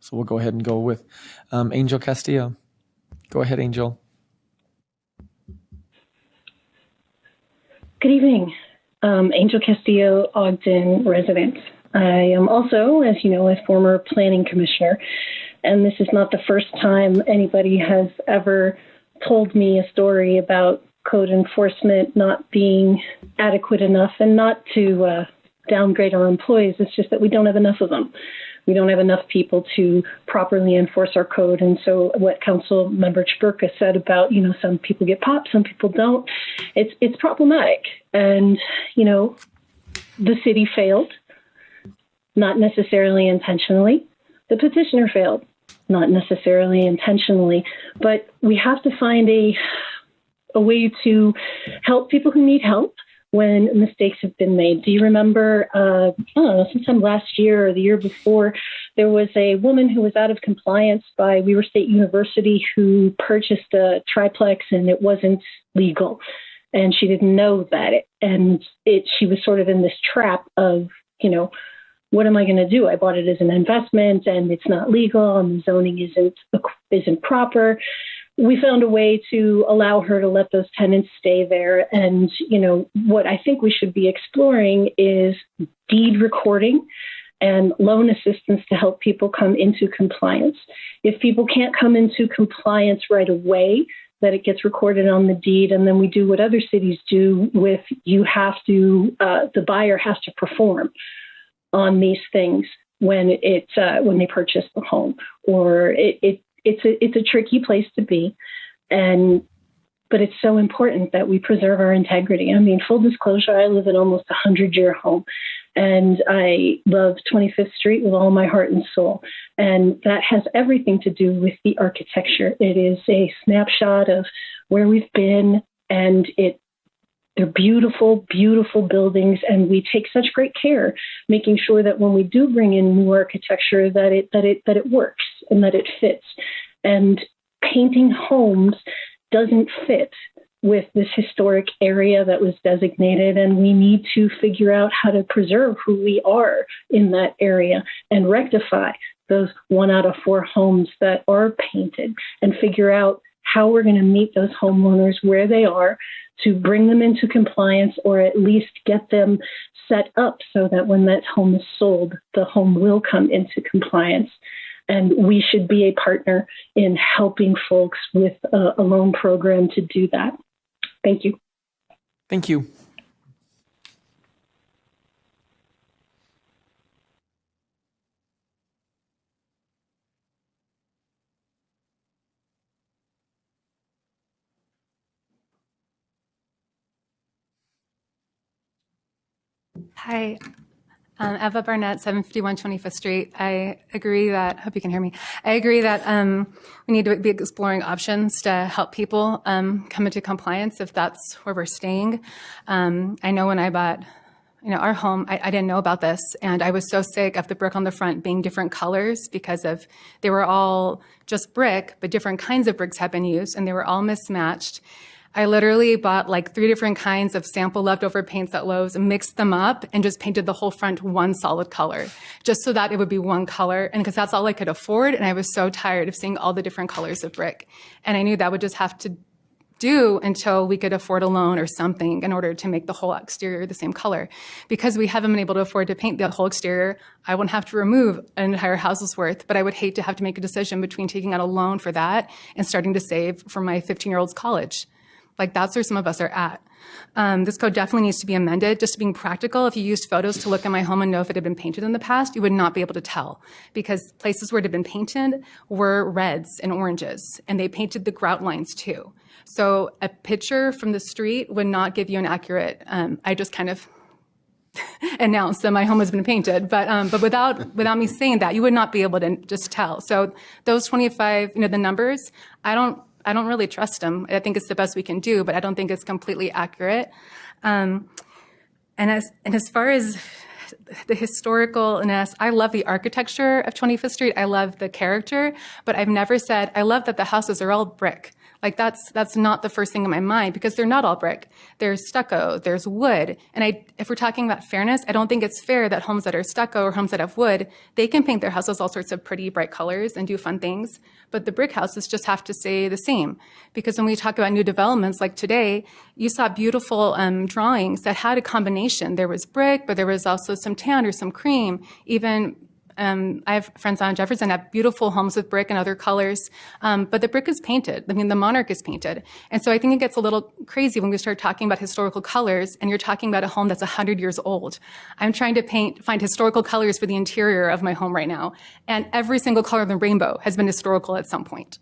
So we'll go ahead and go with Angel Castillo. Go ahead, Angel.
Good evening. Angel Castillo, Ogden resident. I am also, as you know, a former planning commissioner, and this is not the first time anybody has ever told me a story about code enforcement not being adequate enough, and not to downgrade our employees. It's just that we don't have enough of them. We don't have enough people to properly enforce our code. And so what Council Member Chburka said about, some people get popped, some people don't, it's problematic. And, the city failed, not necessarily intentionally. The petitioner failed, not necessarily intentionally. But we have to find a way to help people who need help when mistakes have been made. Do you remember, sometime last year or the year before, there was a woman who was out of compliance by Weaver State University who purchased a triplex and it wasn't legal. And she didn't know that. She was sort of in this trap of, what am I going to do? I bought it as an investment and it's not legal and the zoning isn't proper. We found a way to allow her to let those tenants stay there. And, what I think we should be exploring is deed recording and loan assistance to help people come into compliance. If people can't come into compliance right away, that it gets recorded on the deed. And then we do what other cities do with the buyer has to perform on these things when they purchase the home, or it's a tricky place to be. But it's so important that we preserve our integrity. I mean, full disclosure, I live in almost a 100-year home, and I love 25th Street with all my heart and soul. And that has everything to do with the architecture. It is a snapshot of where we've been, and they're beautiful, beautiful buildings, and we take such great care making sure that when we do bring in new architecture, that it works and that it fits. And painting homes doesn't fit with this historic area that was designated, and we need to figure out how to preserve who we are in that area and rectify those 1 out of 4 homes that are painted, and figure out how we're going to meet those homeowners where they are to bring them into compliance, or at least get them set up so that when that home is sold, the home will come into compliance. And we should be a partner in helping folks with a loan program to do that. Thank you.
Thank you.
Hi, Eva Barnett, 751 25th Street. I agree that, hope you can hear me. I agree that we need to be exploring options to help people come into compliance if that's where we're staying. I know when I bought our home, I didn't know about this, and I was so sick of the brick on the front being different colors because they were all just brick, but different kinds of bricks had been used, and they were all mismatched. I literally bought like 3 different kinds of sample leftover paints at Lowe's and mixed them up and just painted the whole front one solid color, just so that it would be one color. And because that's all I could afford. And I was so tired of seeing all the different colors of brick. And I knew that would just have to do until we could afford a loan or something in order to make the whole exterior the same color. Because we haven't been able to afford to paint the whole exterior, I wouldn't have to remove an entire house's worth, but I would hate to have to make a decision between taking out a loan for that and starting to save for my 15-year-old's college. Like, that's where some of us are at. This code definitely needs to be amended. Just being practical, if you used photos to look at my home and know if it had been painted in the past, you would not be able to tell, because places where it had been painted were reds and oranges, and they painted the grout lines too. So a picture from the street would not give you an accurate, I just kind of announced that my home has been painted, but without me saying that, you would not be able to just tell. So those 25, the numbers, I don't really trust them. I think it's the best we can do, but I don't think it's completely accurate. And as far as the historicalness. I love the architecture of 25th Street. I love the character, but I've never said, I love that the houses are all brick. Like that's not the first thing in my mind, because they're not all brick. There's stucco, there's wood. And if we're talking about fairness, I don't think it's fair that homes that are stucco or homes that have wood, they can paint their houses all sorts of pretty bright colors and do fun things. But the brick houses just have to stay the same. Because when we talk about new developments like today, you saw beautiful drawings that had a combination. There was brick, but there was also some tan or some cream, even I have friends on Jefferson have beautiful homes with brick and other colors, but the brick is painted. I mean, the Monarch is painted. And so I think it gets a little crazy when we start talking about historical colors and you're talking about a home that's 100 years old. I'm trying to find historical colors for the interior of my home right now. And every single color of the rainbow has been historical at some point.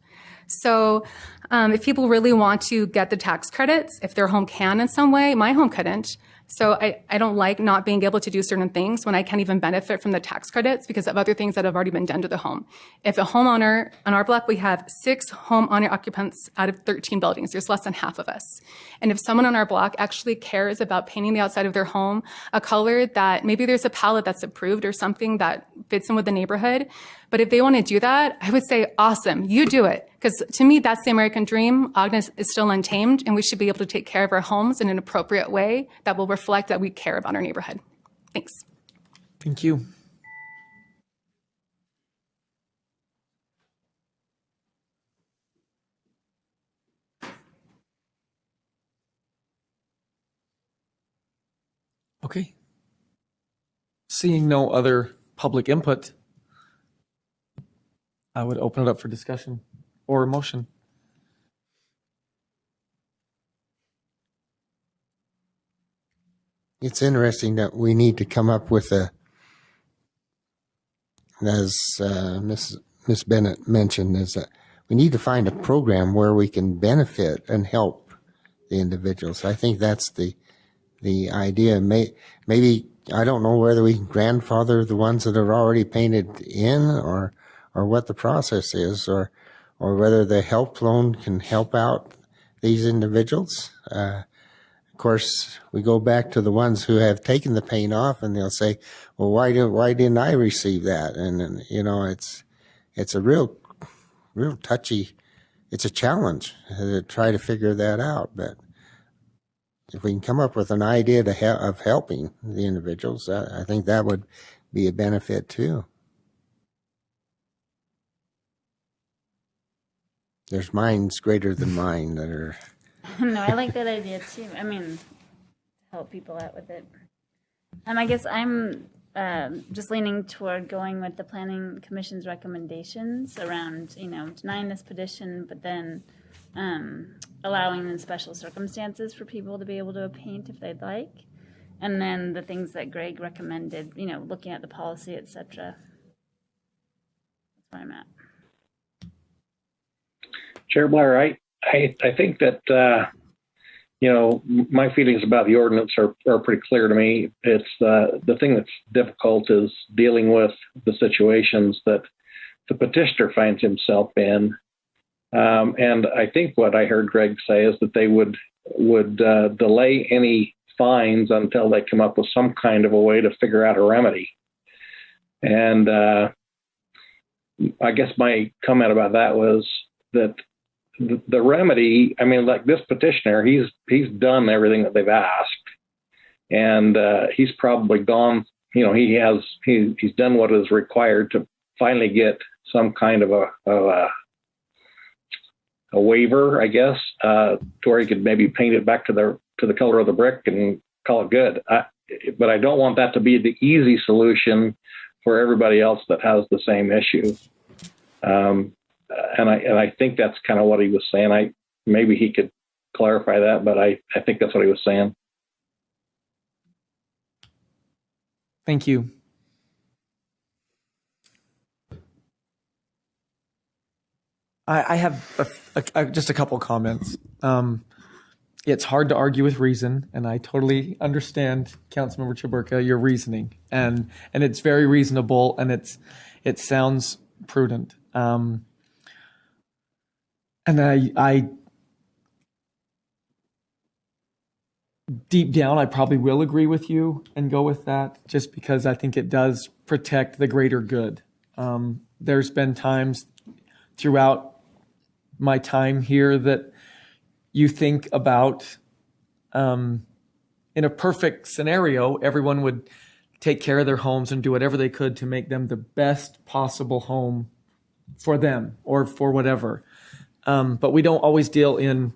So if people really want to get the tax credits, if their home can in some way, my home couldn't. So I don't like not being able to do certain things when I can't even benefit from the tax credits because of other things that have already been done to the home. If a homeowner, on our block, we have 6 home owner occupants out of 13 buildings. There's less than half of us. And if someone on our block actually cares about painting the outside of their home a color that maybe there's a palette that's approved or something that fits in with the neighborhood, but if they want to do that, I would say, awesome, you do it. Because to me, that's the American dream. Ogden is still untamed, and we should be able to take care of our homes in an appropriate way that will reflect that we care about our neighborhood. Thanks.
Thank you. Okay. Seeing no other public input, I would open it up for discussion or motion.
It's interesting that we need to come up with as Miss Bennett mentioned, is that we need to find a program where we can benefit and help the individuals. I think that's the idea. Maybe, I don't know whether we can grandfather the ones that are already painted in or what the process is, or whether the help loan can help out these individuals. Of course, we go back to the ones who have taken the paint off, and they'll say, "Well, why didn't I receive that?" And you know, it's a real touchy. It's a challenge to try to figure that out. But if we can come up with an idea of helping the individuals, I think that would be a benefit too. There's minds greater than mine that are.
No, I like that idea too. I mean, help people out with it. I guess I'm just leaning toward going with the Planning Commission's recommendations around, denying this petition, but then allowing in special circumstances for people to be able to paint if they'd like. And then the things that Greg recommended, looking at the policy, etc. That's where I'm at.
Chair Blair, I think that, my feelings about the ordinance are pretty clear to me. It's the thing that's difficult is dealing with the situations that the petitioner finds himself in. And I think what I heard Greg say is that they would delay any fines until they come up with some kind of a way to figure out a remedy. And I guess my comment about that was that the remedy, like this petitioner, he's done everything that they've asked, and he's probably gone. He's done what is required to finally get some kind of a waiver, I guess, to where he could maybe paint it back to the color of the brick and call it good. But I don't want that to be the easy solution for everybody else that has the same issue. And I think that's kind of what he was saying. Maybe he could clarify that, but I think that's what he was saying.
Thank you. I have just a couple comments. It's hard to argue with reason, and I totally understand, Councilmember Chaburka, your reasoning, and it's very reasonable, and it sounds prudent. And deep down, I probably will agree with you and go with that, just because I think it does protect the greater good. There's been times throughout my time here that you think about, in a perfect scenario, everyone would take care of their homes and do whatever they could to make them the best possible home for them or for whatever. But we don't always deal in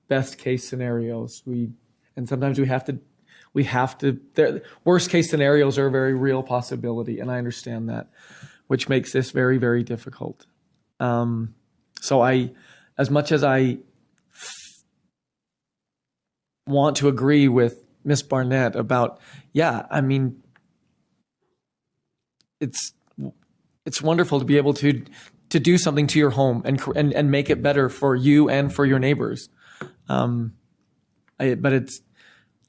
best case scenarios. And sometimes we have to, worst case scenarios are a very real possibility. And I understand that, which makes this very, very difficult. So as much as I want to agree with Miss Barnett about, I mean, it's wonderful to be able to do something to your home and make it better for you and for your neighbors. But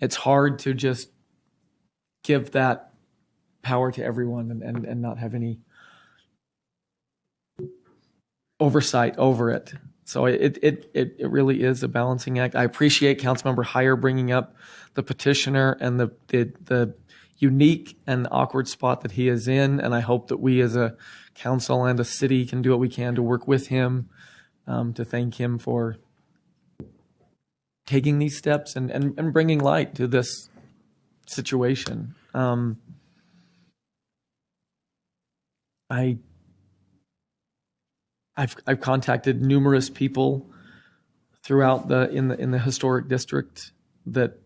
it's hard to just give that power to everyone and not have any oversight over it. So it really is a balancing act. I appreciate Councilmember Heyer bringing up the petitioner and the unique and awkward spot that he is in, and I hope that we as a council and a city can do what we can to work with him, to thank him for taking these steps and bringing light to this situation. I've contacted numerous people throughout in the historic district that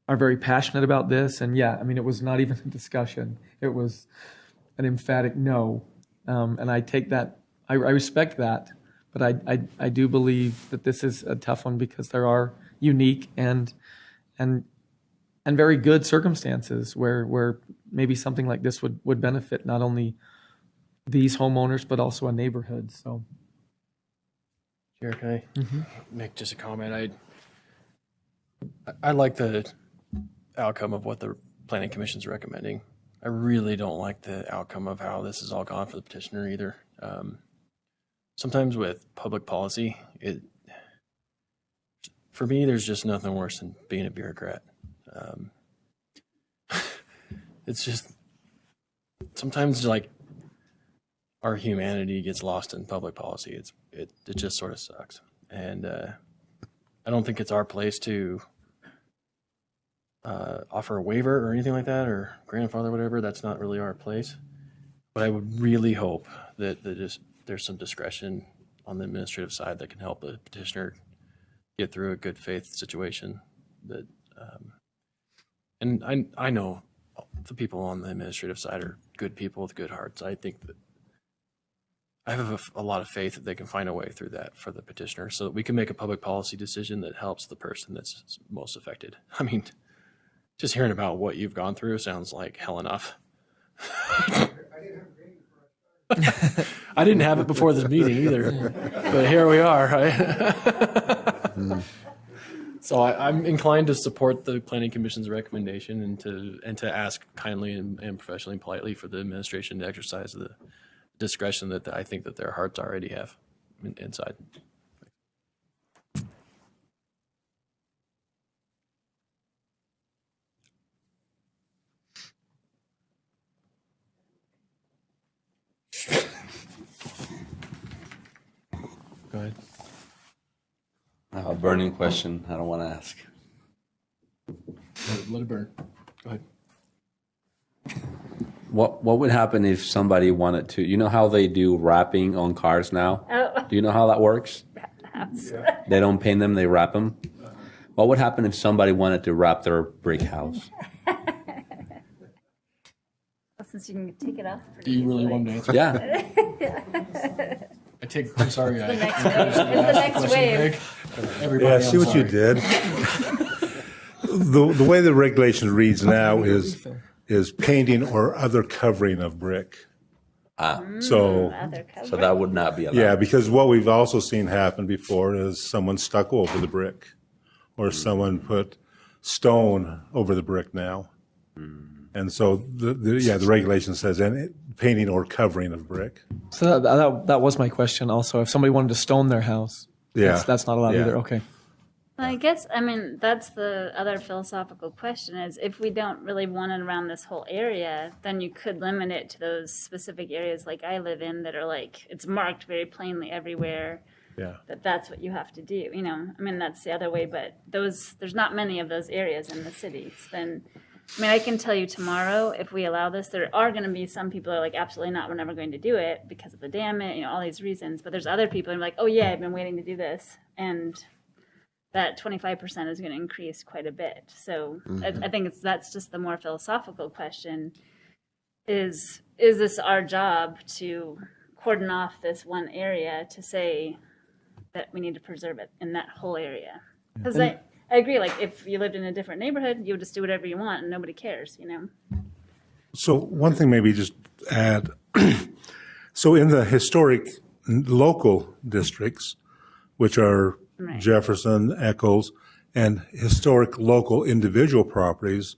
are very passionate about this, and I mean, it was not even a discussion. It was an emphatic no, and I take that. I respect that, but I do believe that this is a tough one because there are unique and very good circumstances where maybe something like this would benefit not only these homeowners but also a neighborhood. So,
Jared, can I make just a comment? I like the outcome of what the Planning Commission's recommending. I really don't like the outcome of how this has all gone for the petitioner either. Sometimes with public policy, for me, there's just nothing worse than being a bureaucrat. It's just sometimes like our humanity gets lost in public policy. It just sort of sucks, and I don't think it's our place to offer a waiver or anything like that, or grandfather, whatever. That's not really our place. But I would really hope that there's some discretion on the administrative side that can help the petitioner get through a good faith situation. That, and I know the people on the administrative side are good people with good hearts. I think that I have a lot of faith that they can find a way through that for the petitioner, so that we can make a public policy decision that helps the person that's most affected. I mean, just hearing about what you've gone through sounds like hell enough. I didn't have it before this meeting either, but here we are, right? So I'm inclined to support the Planning Commission's recommendation and to ask kindly and professionally and politely for the administration to exercise the discretion that I think that their hearts already have inside. Go ahead.
I have a burning question I don't want to ask.
Let it burn. Go ahead.
What would happen if somebody wanted to? You know how they do wrapping on cars now?
Oh.
Do you know how that works? They don't paint them, they wrap them. What would happen if somebody wanted to wrap their brick house?
Since you can take it off.
Do you really want to answer?
Yeah.
I'm sorry.
It's the next wave. It's the next wave.
Everybody,
see what you did. The way the regulation reads now is painting or other covering of brick. So
that would not be allowed.
Yeah, because what we've also seen happen before is someone stuck over the brick, or someone put stone over the brick now. And so the regulation says painting or covering of brick.
So that was my question also. If somebody wanted to stone their house, that's not allowed either. Okay.
Well, I guess, I mean, that's the other philosophical question is if we don't really want it around this whole area, then you could limit it to those specific areas like I live in that are like, it's marked very plainly everywhere.
Yeah.
That's what you have to do, you know. I mean, that's the other way, but there's not many of those areas in the cities. Then, I mean, I can tell you tomorrow, if we allow this, there are going to be some people who are like, absolutely not, we're never going to do it because of the damage, you know, all these reasons. But there's other people who are like, oh yeah, I've been waiting to do this. And that 25% is going to increase quite a bit. So I think that's just the more philosophical question is this our job to cordon off this one area to say that we need to preserve it in that whole area? Because I agree, like if you lived in a different neighborhood, you would just do whatever you want and nobody cares, you know?
So one thing maybe just add, so in the historic local districts, which are
Right.
Jefferson, Eccles, and historic local individual properties,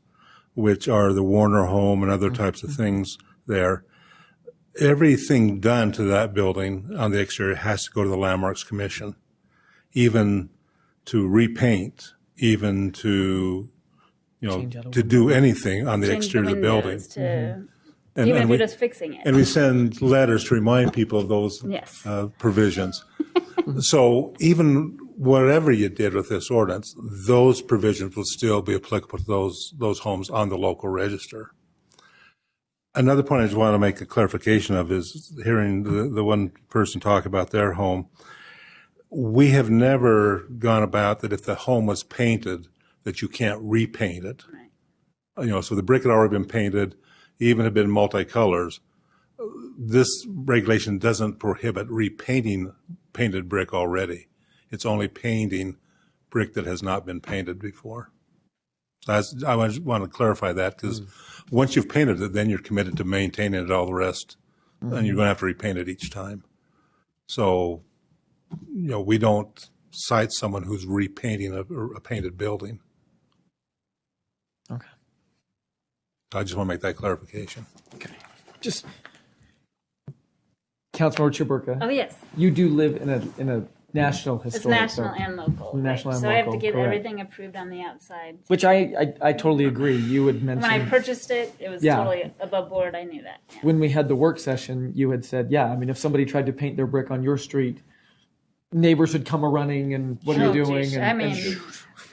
which are the Warner Home and other types of things there, everything done to that building on the exterior has to go to the Landmarks Commission, even to repaint, even to, you know, to do anything on the
Change
exterior of the building.
To,
And-
even
and
if
we-
you're just fixing it.
And we send letters to remind people of those
Yes.
provisions. So even whatever you did with this ordinance, those provisions will still be applicable to those homes on the local register. Another point I just want to make a clarification of is hearing the one person talk about their home. We have never gone about that if the home was painted, that you can't repaint it. You know, so the brick had already been painted, even had been multicolors. This regulation doesn't prohibit repainting painted brick already. It's only painting brick that has not been painted before. I want to clarify that because once you've painted it, then you're committed to maintaining it all the rest, and you're going to have to repaint it each time. So, you know, we don't cite someone who's repainting a painted building.
Okay.
I just want to make that clarification.
Okay. Just, Councilmember Chiburka.
Oh, yes.
You do live in a national historic.
It's national
zone.
and local.
National
right?
and
so
local.
I have to get
correct.
everything approved on the outside.
Which I totally agree. You had mentioned.
When I purchased it, it was
Yeah.
totally above board. I knew that. Yeah.
When we had the work session, you had said, yeah, I mean, if somebody tried to paint their brick on your street, neighbors would come running and what are you doing?
Geez.
And,
I mean,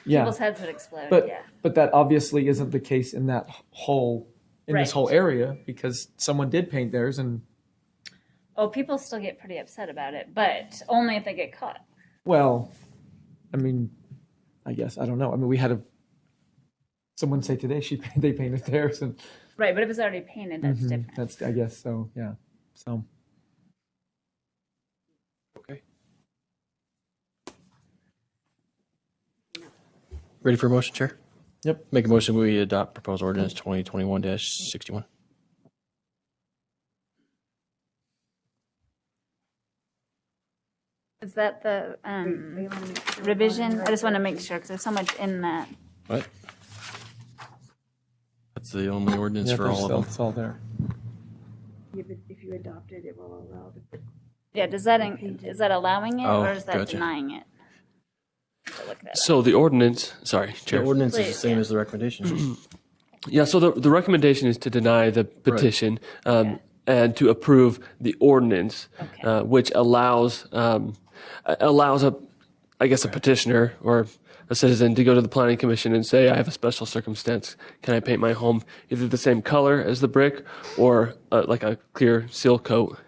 yeah.
people's heads would explode.
But
yeah.
but that obviously isn't the case in that whole this
Right.
whole area because someone did paint theirs and
Oh, people still get pretty upset about it, but only if they get caught.
well, I mean, I guess I don't know. I mean, we had someone say today they painted theirs and
Right, but if it's already painted, that's different.
That's I guess so. Yeah. So.
Okay. Ready for a motion, Chair?
Yep.
Make a motion we adopt proposed ordinance 2021-61.
Is that the revision? I just want to make sure because there's so much in that.
What? That's the only ordinance
Yeah,
for all of them.
It's all there.
If you adopt it, it will allow the.
Yeah, is that allowing it
Oh,
or is that
gotcha.
denying it? To look that up.
So the ordinance, sorry,
The
Chair.
ordinance is the
Please,
same
yeah.
as the recommendation.
Yeah, so the recommendation is to deny the petition and to approve the ordinance, which allows a petitioner or a citizen to go to the planning commission and say, I have a special circumstance. Can I paint my home either the same color as the brick or like a clear seal coat?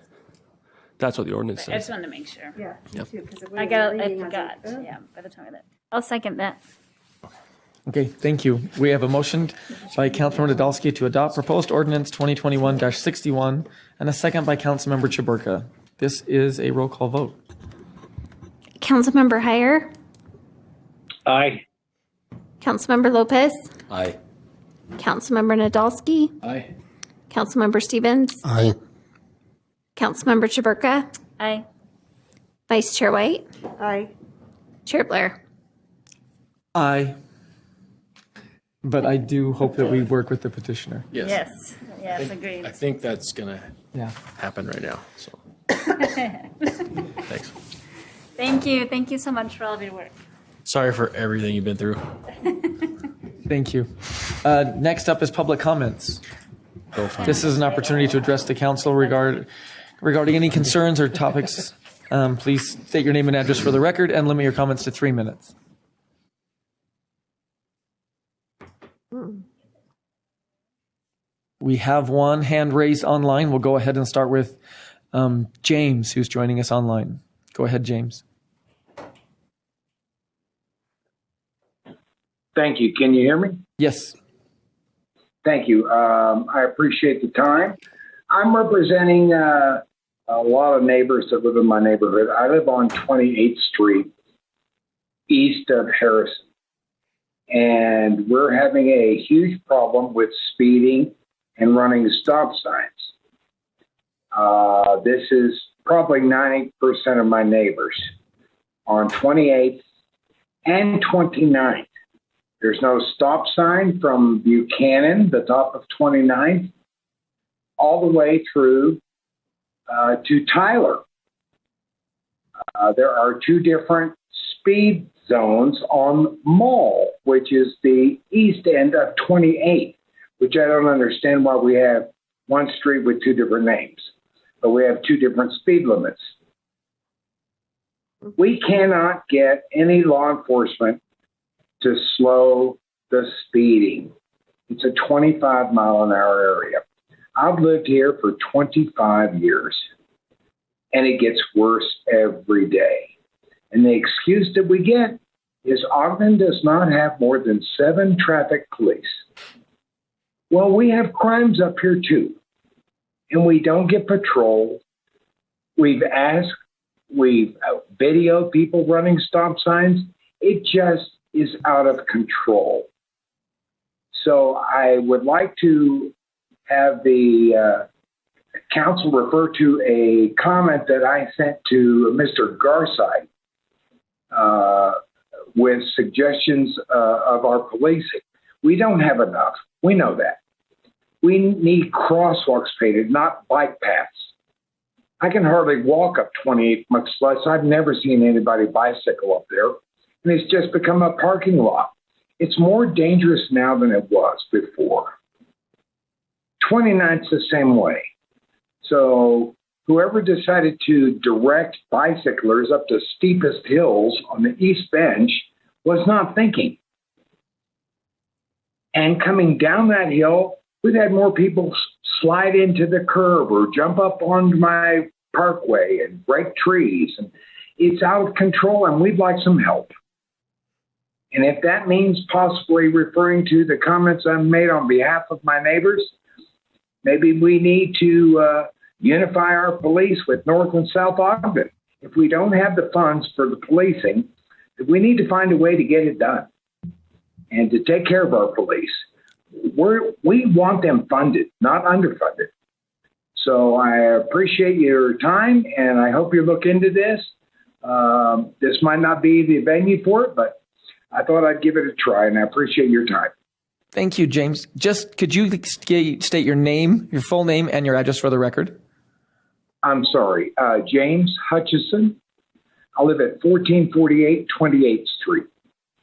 That's what the ordinance
I just
says.
wanted to make sure.
Yeah, me too, because if we
I
were reading,
forgot.
was like,
Yeah, by the time of that. I'll second that.
Okay, thank you. We have a motion by Councilmember Nadolski to adopt proposed ordinance 2021-61 and a second by Councilmember Chiburka. This is a roll call vote.
Councilmember Heyer,
Aye.
Councilmember Lopez,
Aye.
Councilmember Nadolski,
Aye.
Councilmember Stevens,
Aye.
Councilmember Chiburka,
Aye.
Vice Chair White,
Aye.
Chair Blair.
Aye. But I do hope that we work with the petitioner.
Yes. Yes, agreed.
I think that's going
Yeah.
to happen right now. So thanks.
Thank you. Thank you so much for all of your work.
Sorry for everything you've been through.
Thank you. Next up is public comments. This is an opportunity to address the council regarding any concerns or topics. Please state your name and address for the record and limit your comments to 3 minutes. We have one hand raised online. We'll go ahead and start with James, who's joining us online. Go ahead, James.
Thank you. Can you hear me?
Yes.
Thank you. I appreciate the time. I'm representing a lot of neighbors that live in my neighborhood. I live on 28th Street, east of Harrison. And we're having a huge problem with speeding and running stop signs. This is probably 90% of my neighbors on 28th and 29th. There's no stop sign from Buchanan, the top of 29th, all the way through to Tyler. There are two different speed zones on Mall, which is the east end of 28th, which I don't understand why we have one street with two different names, but we have two different speed limits. We cannot get any law enforcement to slow the speeding. It's a 25-mile-an-hour area. I've lived here for 25 years, and it gets worse every day. And the excuse that we get is Ogden does not have more than 7 traffic police. Well, we have crimes up here too, and we don't get patrol. We've videoed people running stop signs. It just is out of control. So I would like to have the council refer to a comment that I sent to Mr. Garside with suggestions of our policing. We don't have enough. We know that. We need crosswalks painted, not bike paths. I can hardly walk up 28, much less. I've never seen anybody bicycle up there. And it's just become a parking lot. It's more dangerous now than it was before. 29th's the same way. So whoever decided to direct bicyclers up the steepest hills on the East Bench was not thinking. And coming down that hill, we've had more people slide into the curb or jump up on my parkway and break trees. And it's out of control, and we'd like some help. And if that means possibly referring to the comments I've made on behalf of my neighbors, maybe we need to unify our police with North and South Ogden. If we don't have the funds for the policing, we need to find a way to get it done and to take care of our police. We want them funded, not underfunded. So I appreciate your time, and I hope you look into this. This might not be the venue for it, but I thought I'd give it a try, and I appreciate your time.
Thank you, James. Just could you state your name, your full name, and your address for the record?
I'm sorry. James Hutchison. I live at 1448 28th Street.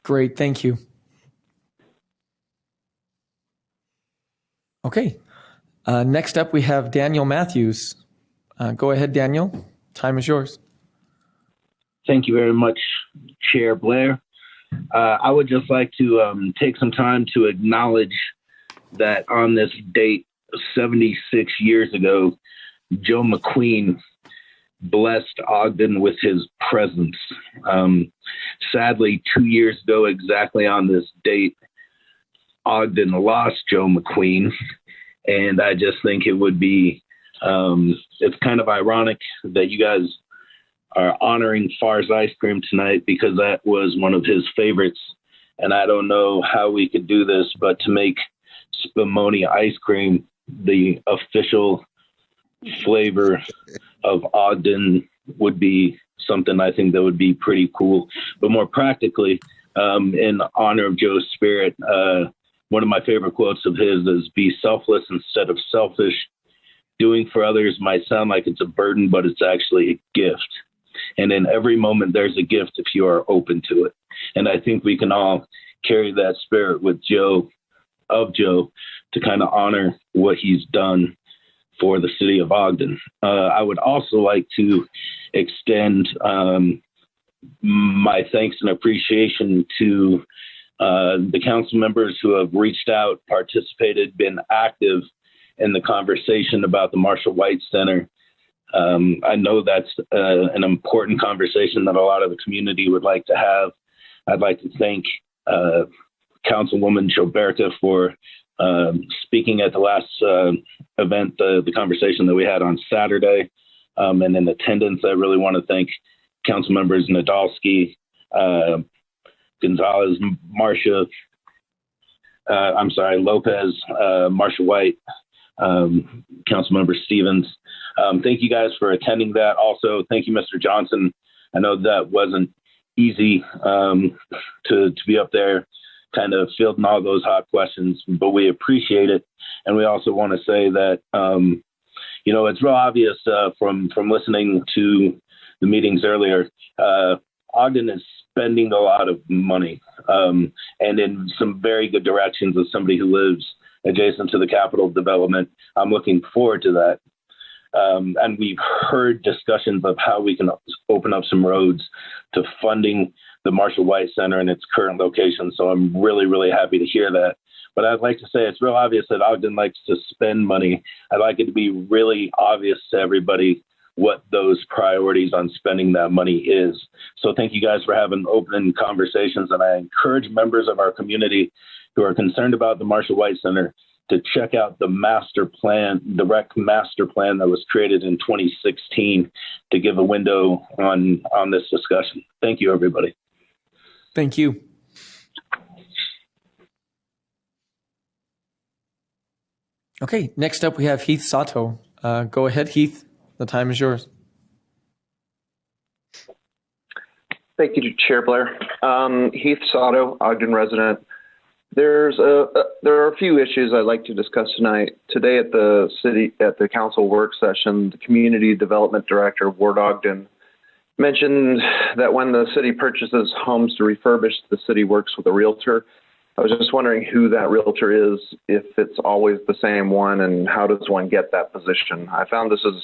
Great. Thank you. Okay. Next up, we have Daniel Matthews. Go ahead, Daniel. Time is yours.
Thank you very much, Chair Blair. I would just like to take some time to acknowledge that on this date, 76 years ago, Joe McQueen blessed Ogden with his presence. Sadly, 2 years ago, exactly on this date, Ogden lost Joe McQueen. And I just think it would be, it's kind of ironic that you guys are honoring Far's Ice Cream tonight, because that was one of his favorites. And I don't know how we could do this, but to make Spumoni ice cream the official flavor of Ogden would be something I think that would be pretty cool. But more practically, in honor of Joe's spirit, one of my favorite quotes of his is, "Be selfless instead of selfish. Doing for others might sound like it's a burden, but it's actually a gift. And in every moment, there's a gift if you are open to it." And I think we can all carry that spirit with Joe, to kind of honor what he's done for the city of Ogden. I would also like to extend my thanks and appreciation to the council members who have reached out, participated, been active in the conversation about the Marshall White Center. I know that's an important conversation that a lot of the community would like to have. I'd like to thank Councilwoman Gilberta for speaking at the last event, the conversation that we had on Saturday, and in attendance. I really want to thank Council members Nadolski, Gonzalez, Lopez, Marcia White, Councilmember Stevens. Thank you guys for attending that. Also, thank you, Mr. Johnson. I know that wasn't easy to be up there kind of fielding all those hot questions, but we appreciate it. And we also want to say that, it's real obvious from listening to the meetings earlier, Ogden is spending a lot of money and in some very good directions. As somebody who lives adjacent to the Capitol development, I'm looking forward to that. And we've heard discussions of how we can open up some roads to funding the Marshall White Center in its current location. So I'm really, really happy to hear that. But I'd like to say it's real obvious that Ogden likes to spend money. I'd like it to be really obvious to everybody what those priorities on spending that money is. So thank you guys for having open conversations. And I encourage members of our community who are concerned about the Marshall White Center to check out the master plan, the rec master plan that was created in 2016 to give a window on this discussion. Thank you, everybody.
Thank you. Okay, next up we have Heath Sato. Go ahead, Heath. The time is yours.
Thank you, Chair Blair. Heath Sato, Ogden resident. There are a few issues I'd like to discuss tonight. Today at the council work session, the community development director of Ward Ogden mentioned that when the city purchases homes to refurbish, the city works with a realtor. I was just wondering who that realtor is, if it's always the same one, and how does one get that position? I found this is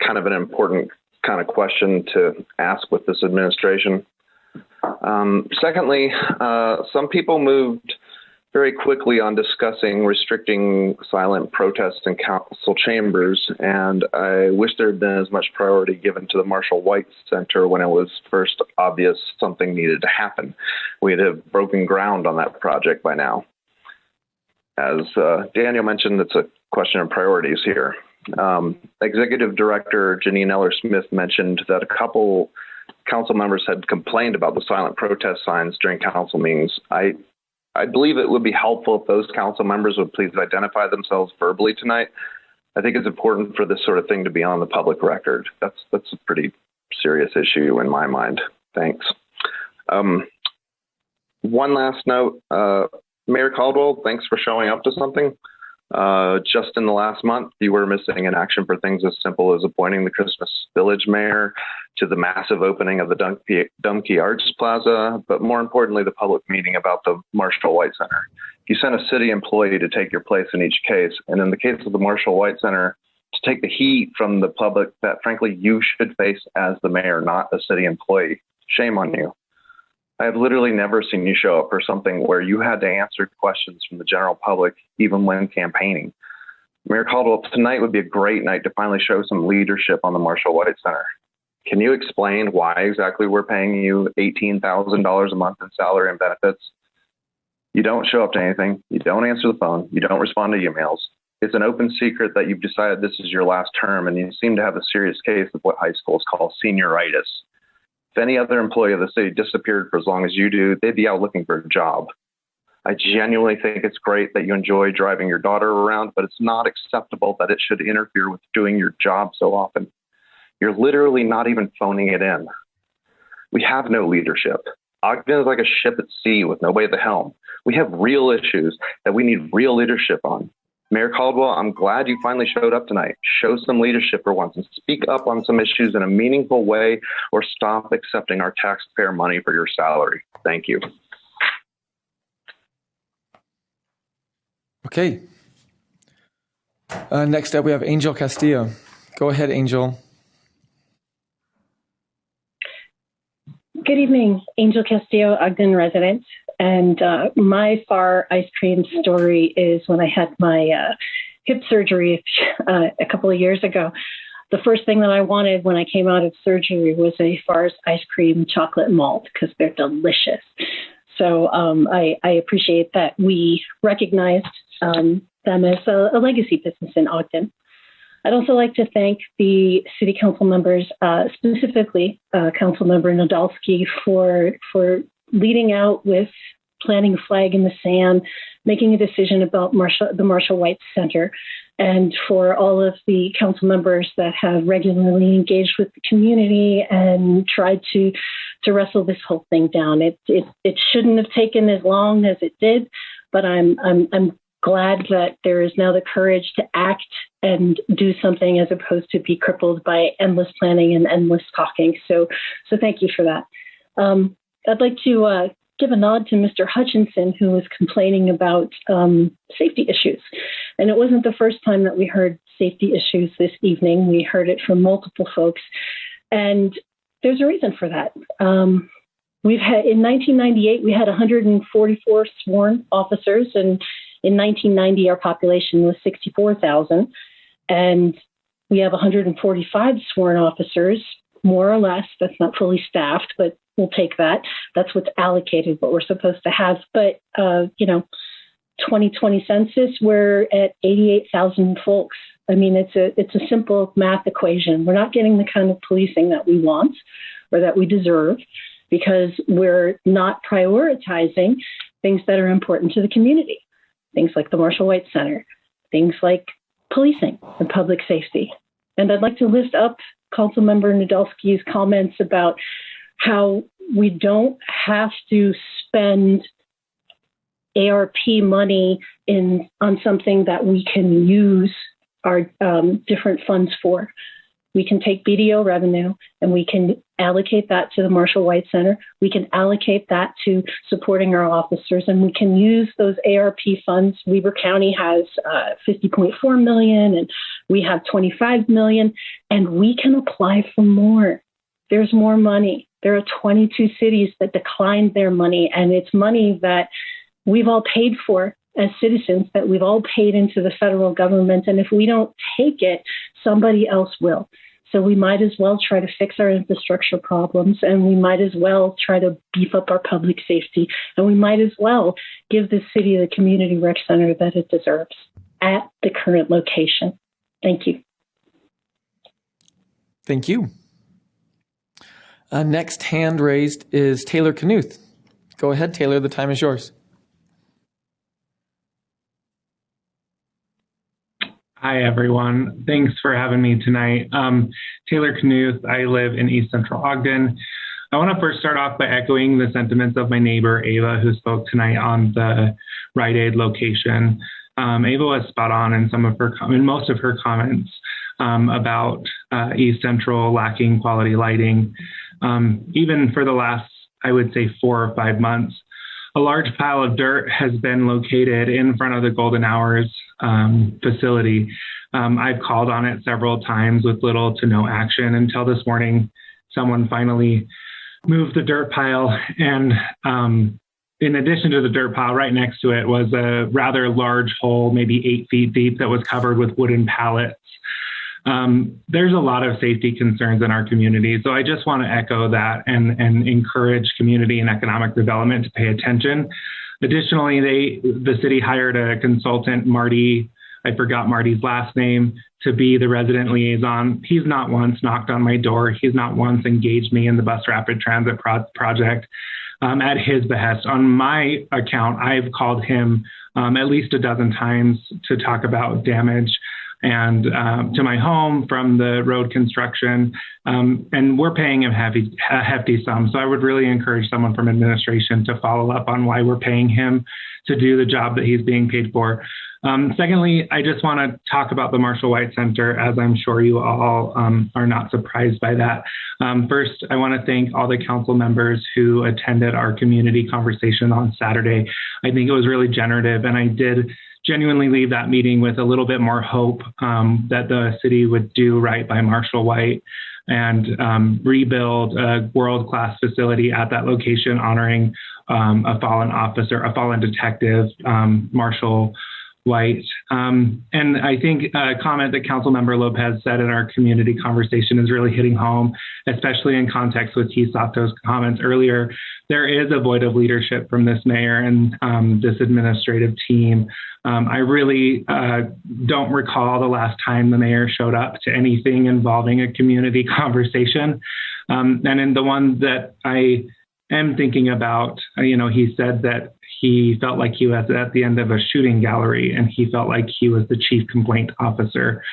kind of an important kind of question to ask with this administration. Secondly, some people moved very quickly on discussing restricting silent protests in council chambers, and I wish there had been as much priority given to the Marshall White Center when it was first obvious something needed to happen. We'd have broken ground on that project by now. As Daniel mentioned, it's a question of priorities here. Executive Director Janine Eller-Smith mentioned that a couple council members had complained about the silent protest signs during council meetings. I believe it would be helpful if those council members would please identify themselves verbally tonight. I think it's important for this sort of thing to be on the public record. That's a pretty serious issue in my mind. Thanks. One last note, Mayor Caldwell, thanks for showing up to something. Just in the last month, you were missing in action for things as simple as appointing the Christmas Village mayor, to the massive opening of the Dumke Arts Plaza, but more importantly, the public meeting about the Marshall White Center. You sent a city employee to take your place in each case, and in the case of the Marshall White Center, to take the heat from the public that frankly you should face as the mayor, not a city employee. Shame on you. I have literally never seen you show up for something where you had to answer questions from the general public, even when campaigning. Mayor Caldwell, tonight would be a great night to finally show some leadership on the Marshall White Center. Can you explain why exactly we're paying you $18,000 a month in salary and benefits? You don't show up to anything. You don't answer the phone. You don't respond to emails. It's an open secret that you've decided this is your last term, and you seem to have a serious case of what high schools call senioritis. If any other employee of the city disappeared for as long as you do, they'd be out looking for a job. I genuinely think it's great that you enjoy driving your daughter around, but it's not acceptable that it should interfere with doing your job so often. You're literally not even phoning it in. We have no leadership. Ogden is like a ship at sea with nobody at the helm. We have real issues that we need real leadership on. Mayor Caldwell, I'm glad you finally showed up tonight. Show some leadership for once and speak up on some issues in a meaningful way, or stop accepting our taxpayer money for your salary. Thank you.
Okay. Next up, we have Angel Castillo. Go ahead, Angel.
Good evening, Angel Castillo, Ogden resident. And my Far ice cream story is when I had my hip surgery a couple of years ago. The first thing that I wanted when I came out of surgery was a Far's ice cream chocolate malt because they're delicious. So I appreciate that we recognized them as a legacy business in Ogden. I'd also like to thank the city council members, specifically Councilmember Nadolski, for leading out with planting a flag in the sand, making a decision about the Marshall White Center, and for all of the council members that have regularly engaged with the community and tried to wrestle this whole thing down. It shouldn't have taken as long as it did, but I'm glad that there is now the courage to act and do something as opposed to be crippled by endless planning and endless talking. So thank you for that. I'd like to give a nod to Mr. Hutchinson, who was complaining about safety issues. And it wasn't the first time that we heard safety issues this evening. We heard it from multiple folks. And there's a reason for that. We've had, in 1998, we had 144 sworn officers, and in 1990, our population was 64,000. And we have 145 sworn officers, more or less. That's not fully staffed, but we'll take that. That's what's allocated, what we're supposed to have. But, 2020 census, we're at 88,000 folks. I mean, it's a simple math equation. We're not getting the kind of policing that we want or that we deserve because we're not prioritizing things that are important to the community. Things like the Marshall White Center, things like policing and public safety. And I'd like to list up Councilmember Nadolski's comments about how we don't have to spend ARP money on something that we can use our different funds for. We can take BDO revenue and we can allocate that to the Marshall White Center. We can allocate that to supporting our officers, and we can use those ARP funds. Weber County has $50.4 million, and we have $25 million, and we can apply for more. There's more money. There are 22 cities that declined their money, and it's money that we've all paid for as citizens, that we've all paid into the federal government. And if we don't take it, somebody else will. So we might as well try to fix our infrastructure problems, and we might as well try to beef up our public safety, and we might as well give the city the community rec center that it deserves at the current location. Thank you.
Thank you. Next hand raised is Taylor Knuth. Go ahead, Taylor. The time is yours.
Hi, everyone. Thanks for having me tonight. Taylor Knuth. I live in East Central Ogden. I want to first start off by echoing the sentiments of my neighbor, Ava, who spoke tonight on the Rite Aid location. Ava was spot on in most of her comments about East Central lacking quality lighting. Even for the last, I would say, 4 or 5 months, a large pile of dirt has been located in front of the Golden Hours facility. I've called on it several times with little to no action until this morning. Someone finally moved the dirt pile, and in addition to the dirt pile, right next to it was a rather large hole, maybe 8 feet deep, that was covered with wooden pallets. There's a lot of safety concerns in our community, so I just want to echo that and encourage community and economic development to pay attention. Additionally, the city hired a consultant, Marty, I forgot Marty's last name, to be the resident liaison. He's not once knocked on my door. He's not once engaged me in the bus rapid transit project at his behest. On my account, I've called him at least a dozen times to talk about damage. and to my home from the road construction. And we're paying him a hefty sum. So I would really encourage someone from administration to follow up on why we're paying him to do the job that he's being paid for. Secondly, I just want to talk about the Marshall White Center, as I'm sure you all are not surprised by that. First, I want to thank all the council members who attended our community conversation on Saturday. I think it was really generative, and I did genuinely leave that meeting with a little bit more hope that the city would do right by Marshall White and rebuild a world-class facility at that location, honoring a fallen officer, a fallen detective, Marshall White. And I think a comment that Councilmember Lopez said in our community conversation is really hitting home, especially in context with Keith Sato's comments earlier. There is a void of leadership from this mayor and this administrative team. I really don't recall the last time the mayor showed up to anything involving a community conversation. And in the one that I am thinking about, he said that he felt like he was at the end of a shooting gallery and he felt like he was the chief complaint officer.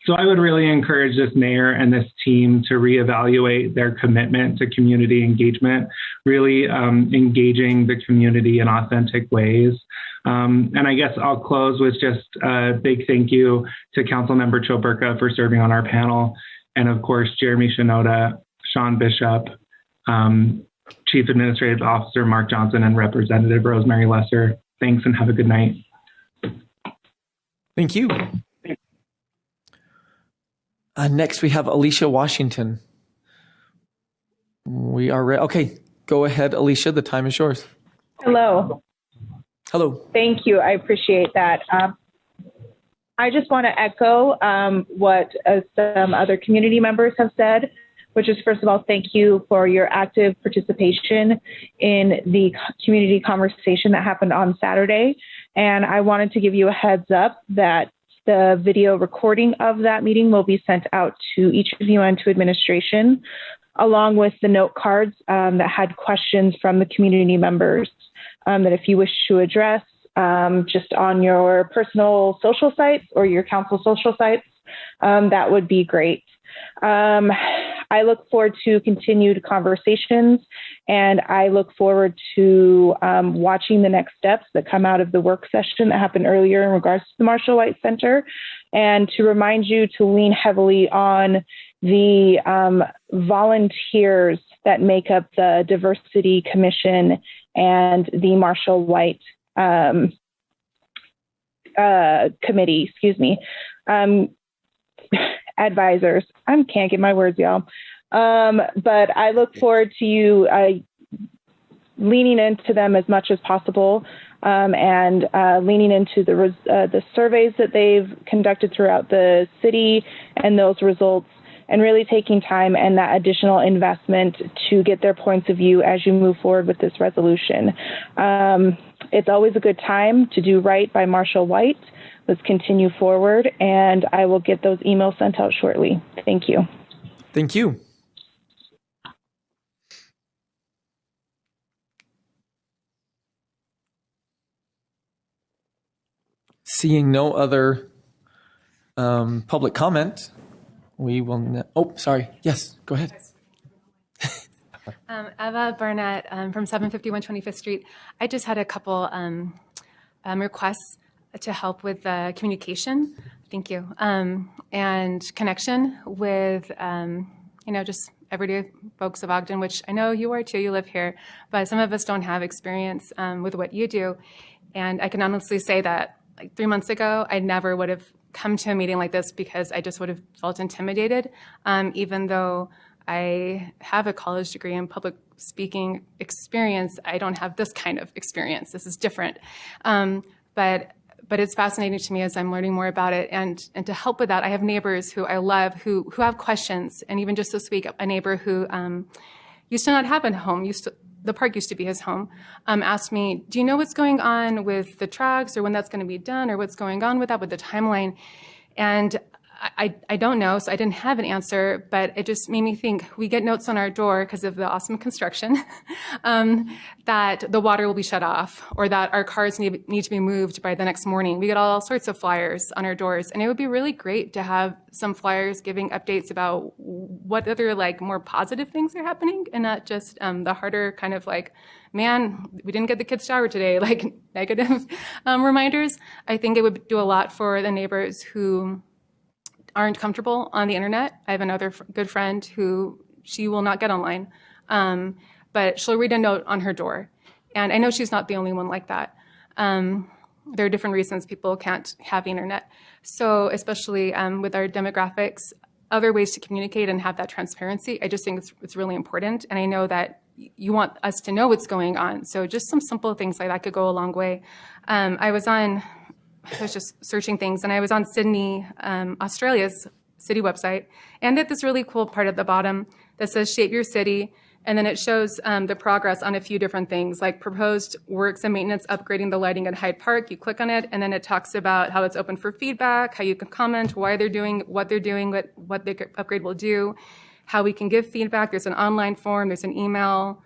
So I would really encourage this mayor and this team to reevaluate their commitment to community engagement, really engaging the community in authentic ways. And I guess I'll close with just a big thank you to Councilmember Choburka for serving on our panel. And of course, Jeremy Shinoda, Sean Bishop, Chief Administrative Officer Mark Johnson, and Representative Rosemary Lesser. Thanks and have a good night.
Thank you. Next, we have Alicia Washington. We are ready. Okay, go ahead, Alicia. The time is yours.
Hello.
Hello.
Thank you. I appreciate that. I just want to echo what some other community members have said, which is, first of all, thank you for your active participation in the community conversation that happened on Saturday. And I wanted to give you a heads up that the video recording of that meeting will be sent out to each of you and to administration, along with the note cards that had questions from the community members that if you wish to address just on your personal social sites or your council social sites, that would be great. I look forward to continued conversations, and I look forward to watching the next steps that come out of the work session that happened earlier in regards to the Marshall White Center, and to remind you to lean heavily on the volunteers that make up the Diversity Commission and the Marshall White Committee, advisors. I can't get my words, y'all. But I look forward to you leaning into them as much as possible and leaning into the surveys that they've conducted throughout the city and those results, and really taking time and that additional investment to get their points of view as you move forward with this resolution. It's always a good time to do right by Marshall White. Let's continue forward, and I will get those emails sent out shortly. Thank you.
Thank you. Seeing no other public comment, we will. Sorry. Yes, go ahead.
Eva Barnett from 751 25th Street. I just had a couple requests to help with communication. Thank you. And connection with, just everyday folks of Ogden, which I know you are too, you live here, but some of us don't have experience with what you do. And I can honestly say that like 3 months ago, I never would have come to a meeting like this because I just would have felt intimidated, even though I have a college degree in public speaking experience. I don't have this kind of experience. This is different. But it's fascinating to me as I'm learning more about it. And to help with that, I have neighbors who I love who have questions. And even just this week, a neighbor who used to not have a home, the park used to be his home, asked me, do you know what's going on with the tracks or when that's going to be done or what's going on with that, with the timeline? And I don't know, so I didn't have an answer, but it just made me think. We get notes on our door because of the awesome construction that the water will be shut off or that our cars need to be moved by the next morning. We get all sorts of flyers on our doors, and it would be really great to have some flyers giving updates about what other like more positive things are happening and not just the harder kind of like, man, we didn't get the kids' shower today, like negative reminders. I think it would do a lot for the neighbors who aren't comfortable on the internet. I have another good friend who she will not get online, but she'll read a note on her door. And I know she's not the only one like that. There are different reasons people can't have the internet. So especially with our demographics, other ways to communicate and have that transparency, I just think it's really important. And I know that you want us to know what's going on. So just some simple things like that could go a long way. I was just searching things, and I was on Sydney, Australia's city website, and they had this really cool part at the bottom that says shape your city, and then it shows the progress on a few different things, like proposed works and maintenance upgrading the lighting at Hyde Park. You click on it, and then it talks about how it's open for feedback, how you can comment, why they're doing what they're doing, what the upgrade will do, how we can give feedback. There's an online form, there's an email,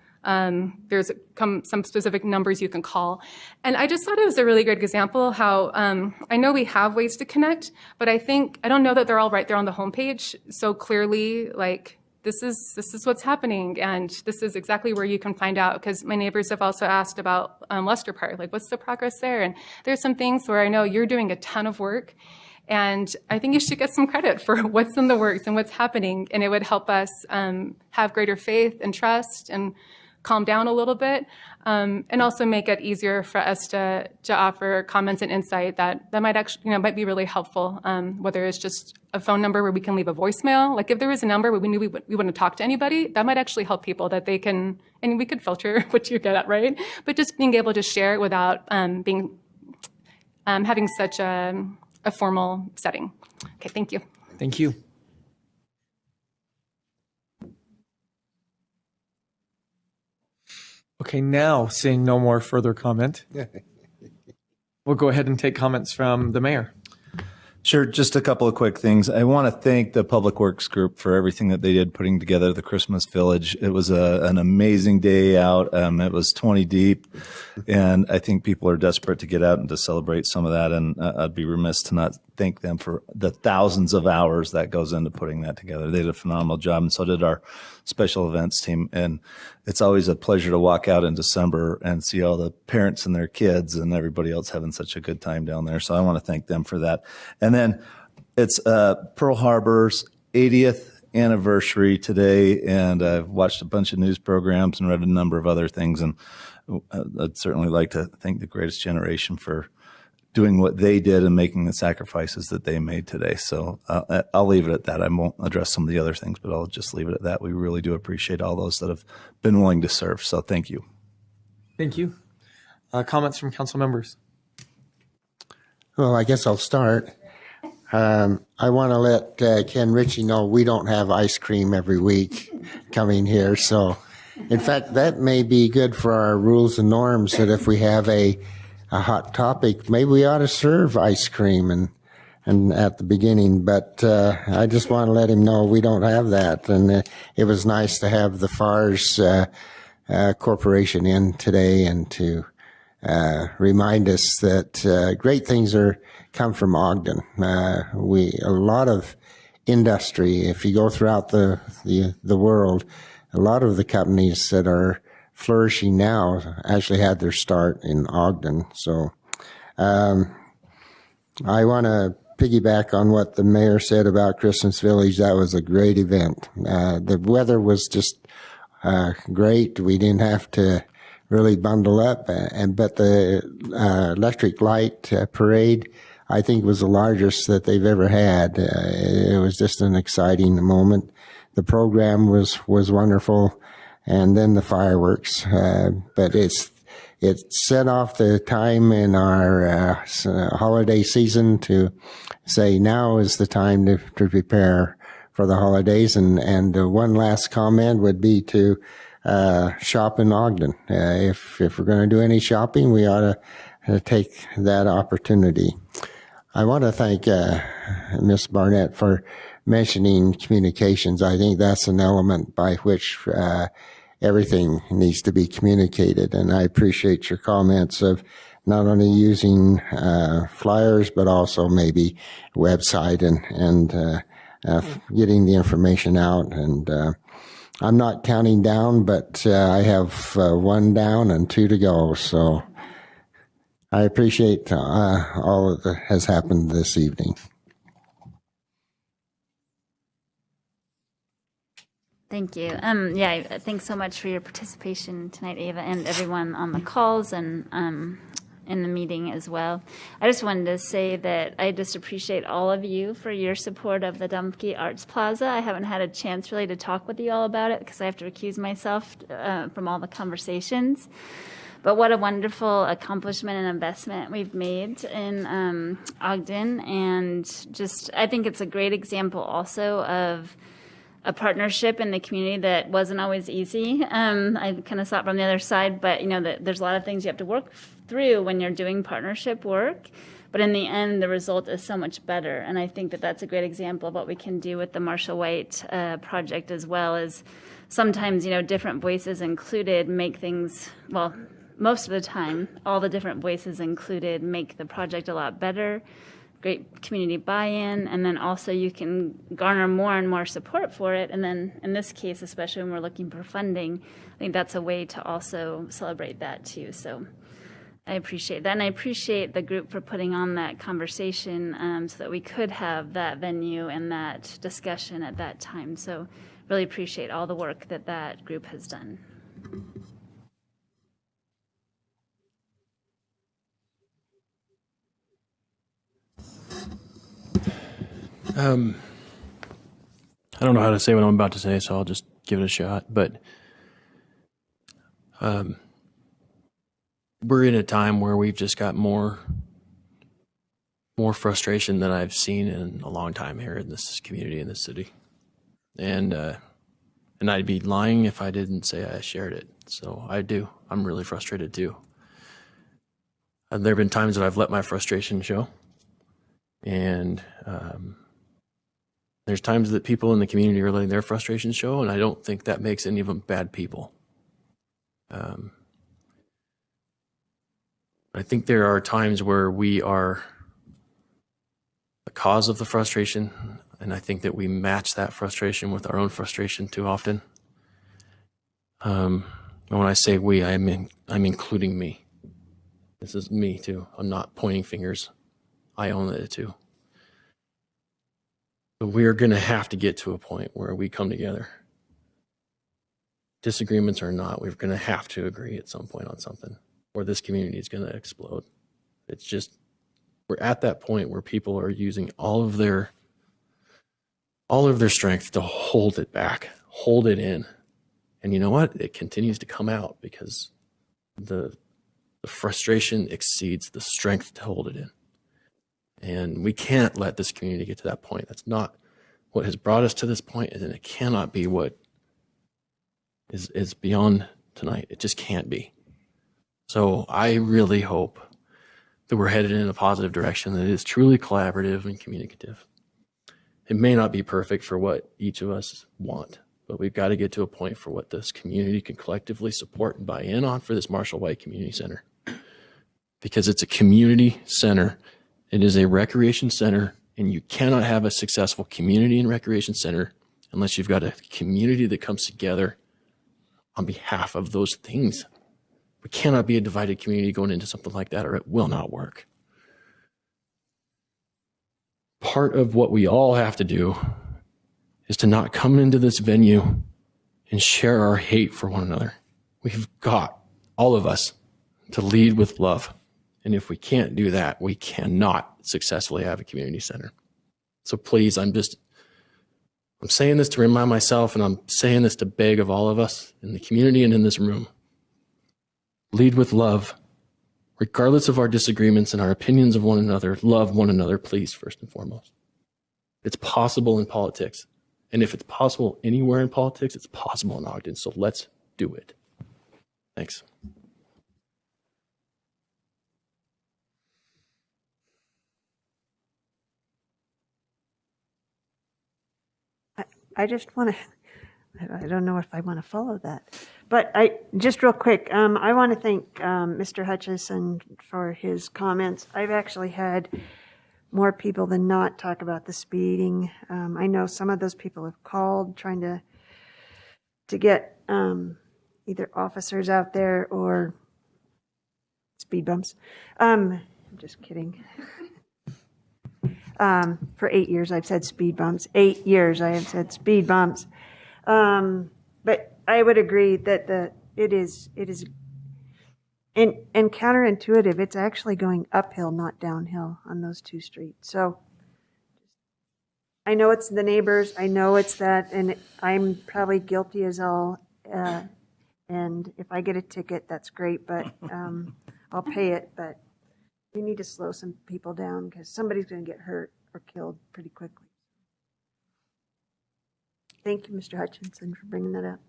there's some specific numbers you can call. And I just thought it was a really good example how I know we have ways to connect, but I don't know that they're all right there on the homepage so clearly, like this is what's happening and this is exactly where you can find out. Because my neighbors have also asked about Lester Park, like what's the progress there? And there's some things where I know you're doing a ton of work, and I think you should get some credit for what's in the works and what's happening. And it would help us have greater faith and trust and calm down a little bit, and also make it easier for us to offer comments and insight that might actually, might be really helpful, whether it's just a phone number where we can leave a voicemail. Like if there was a number where we knew we wouldn't talk to anybody, that might actually help people that they can, and we could filter what you get at, right? But just being able to share it without having such a formal setting. Okay, thank you.
Thank you. Okay, now seeing no more further comment, we'll go ahead and take comments from the mayor.
Sure, just a couple of quick things. I want to thank the Public Works group for everything that they did putting together the Christmas Village. It was an amazing day out. It was 20 deep, and I think people are desperate to get out and to celebrate some of that, and I'd be remiss to not thank them for the thousands of hours that goes into putting that together. They did a phenomenal job, and so did our special events team. And it's always a pleasure to walk out in December and see all the parents and their kids and everybody else having such a good time down there. So I want to thank them for that. And then it's Pearl Harbor's 80th anniversary today, and I've watched a bunch of news programs and read a number of other things, and I'd certainly like to thank the Greatest Generation for doing what they did and making the sacrifices that they made today. So I'll leave it at that. I won't address some of the other things, but I'll just leave it at that. We really do appreciate all those that have been willing to serve. So thank you.
Thank you. Comments from council members?
Well, I guess I'll start. I want to let Ken Ritchie know we don't have ice cream every week coming here. So, in fact, that may be good for our rules and norms, that if we have a hot topic, maybe we ought to serve ice cream and at the beginning. But I just want to let him know we don't have that. And it was nice to have the FARS Corporation in today and to remind us that great things come from Ogden. A lot of industry, if you go throughout the world, a lot of the companies that are flourishing now actually had their start in Ogden. So I want to piggyback on what the mayor said about Christmas Village. That was a great event. The weather was just great. We didn't have to really bundle up, but the electric light parade, I think, was the largest that they've ever had. It was just an exciting moment. The program was wonderful, and then the fireworks. But it set off the time in our holiday season to say now is the time to prepare for the holidays. And one last comment would be to shop in Ogden. If we're going to do any shopping, we ought to take that opportunity. I want to thank Ms. Barnett for mentioning communications. I think that's an element by which everything needs to be communicated. And I appreciate your comments of not only using flyers, but also maybe website and getting the information out. And I'm not counting down, but I have 1 down and 2 to go. So I appreciate all that has happened this evening.
Thank you. Thanks so much for your participation tonight, Ava, and everyone on the calls and in the meeting as well. I just wanted to say that I just appreciate all of you for your support of the Dumpke Arts Plaza. I haven't had a chance really to talk with you all about it because I have to recuse myself from all the conversations. But what a wonderful accomplishment and investment we've made in Ogden. And just, I think it's a great example also of a partnership in the community that wasn't always easy. I kind of saw it from the other side, but that there's a lot of things you have to work through when you're doing partnership work. But in the end, the result is so much better. And I think that that's a great example of what we can do with the Marshall White project as well. As sometimes, different voices included make things, well, most of the time, all the different voices included make the project a lot better. Great community buy-in, and then also you can garner more and more support for it. And then in this case, especially when we're looking for funding, I think that's a way to also celebrate that too. So I appreciate that, and I appreciate the group for putting on that conversation so that we could have that venue and that discussion at that time. So really appreciate all the work that that group has done.
I don't know how to say what I'm about to say, so I'll just give it a shot. But we're in a time where we've just got more frustration than I've seen in a long time here in this community, in this city. And I'd be lying if I didn't say I shared it. So I do. I'm really frustrated too. There have been times that I've let my frustration show. And there's times that people in the community are letting their frustrations show, and I don't think that makes any of them bad people. I think there are times where we are the cause of the frustration, and I think that we match that frustration with our own frustration too often. And when I say we, I'm including me. This is me too. I'm not pointing fingers. I own it too. But we're going to have to get to a point where we come together. Disagreements or not, we're going to have to agree at some point on something, or this community is going to explode. It's just, we're at that point where people are using all of their strength to hold it back, hold it in. And you know what? It continues to come out because the frustration exceeds the strength to hold it in. And we can't let this community get to that point. That's not what has brought us to this point, and it cannot be what is beyond tonight. It just can't be. So I really hope that we're headed in a positive direction, that is truly collaborative and communicative. It may not be perfect for what each of us want, but we've got to get to a point for what this community can collectively support and buy in on for this Marshall White Community Center. Because it's a community center. It is a recreation center, and you cannot have a successful community and recreation center unless you've got a community that comes together on behalf of those things. We cannot be a divided community going into something like that, or it will not work. Part of what we all have to do is to not come into this venue and share our hate for one another. We've got, all of us, to lead with love. And if we can't do that, we cannot successfully have a community center. So please, I'm saying this to remind myself, and I'm saying this to beg of all of us in the community and in this room. Lead with love. Regardless of our disagreements and our opinions of one another, love one another, please, first and foremost. It's possible in politics. And if it's possible anywhere in politics, it's possible in Ogden. So let's do it. Thanks.
I just want to, I don't know if I want to follow that. But just real quick, I want to thank Mr. Hutchison for his comments. I've actually had more people than not talk about the speeding. I know some of those people have called trying to get either officers out there or speed bumps. I'm just kidding. For 8 years, I've said speed bumps. 8 years, I have said speed bumps. But I would agree that it is and counterintuitive. It's actually going uphill, not downhill on those two streets. So I know it's the neighbors. I know it's that, and I'm probably guilty as all. And if I get a ticket, that's great, but I'll pay it. But we need to slow some people down because somebody's going to get hurt or killed pretty quickly. Thank you, Mr. Hutchinson, for bringing that up.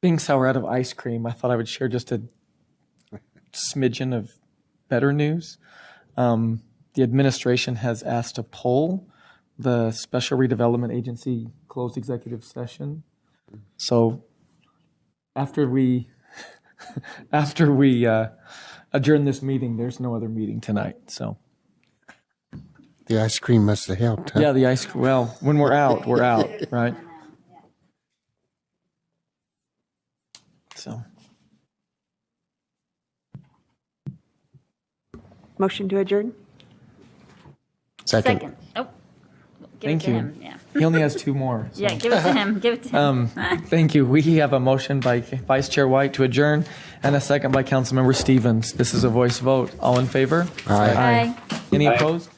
Being sour out of ice cream, I thought I would share just a smidgen of better news. The administration has asked to pull the Special Redevelopment Agency closed executive session. So after we adjourn this meeting, there's no other meeting tonight. So
The ice cream must have helped, huh?
yeah, the ice. Well, when we're out, right? So
Motion to adjourn?
Second.
Oh, give
thank
it to
you.
him. Yeah.
He only has two more. So.
Yeah, give it to him. Give it to him.
Thank you. We have a motion by Vice Chair White to adjourn and a second by Councilmember Stevens. This is a voice vote. All in favor?
Aye.
Any opposed?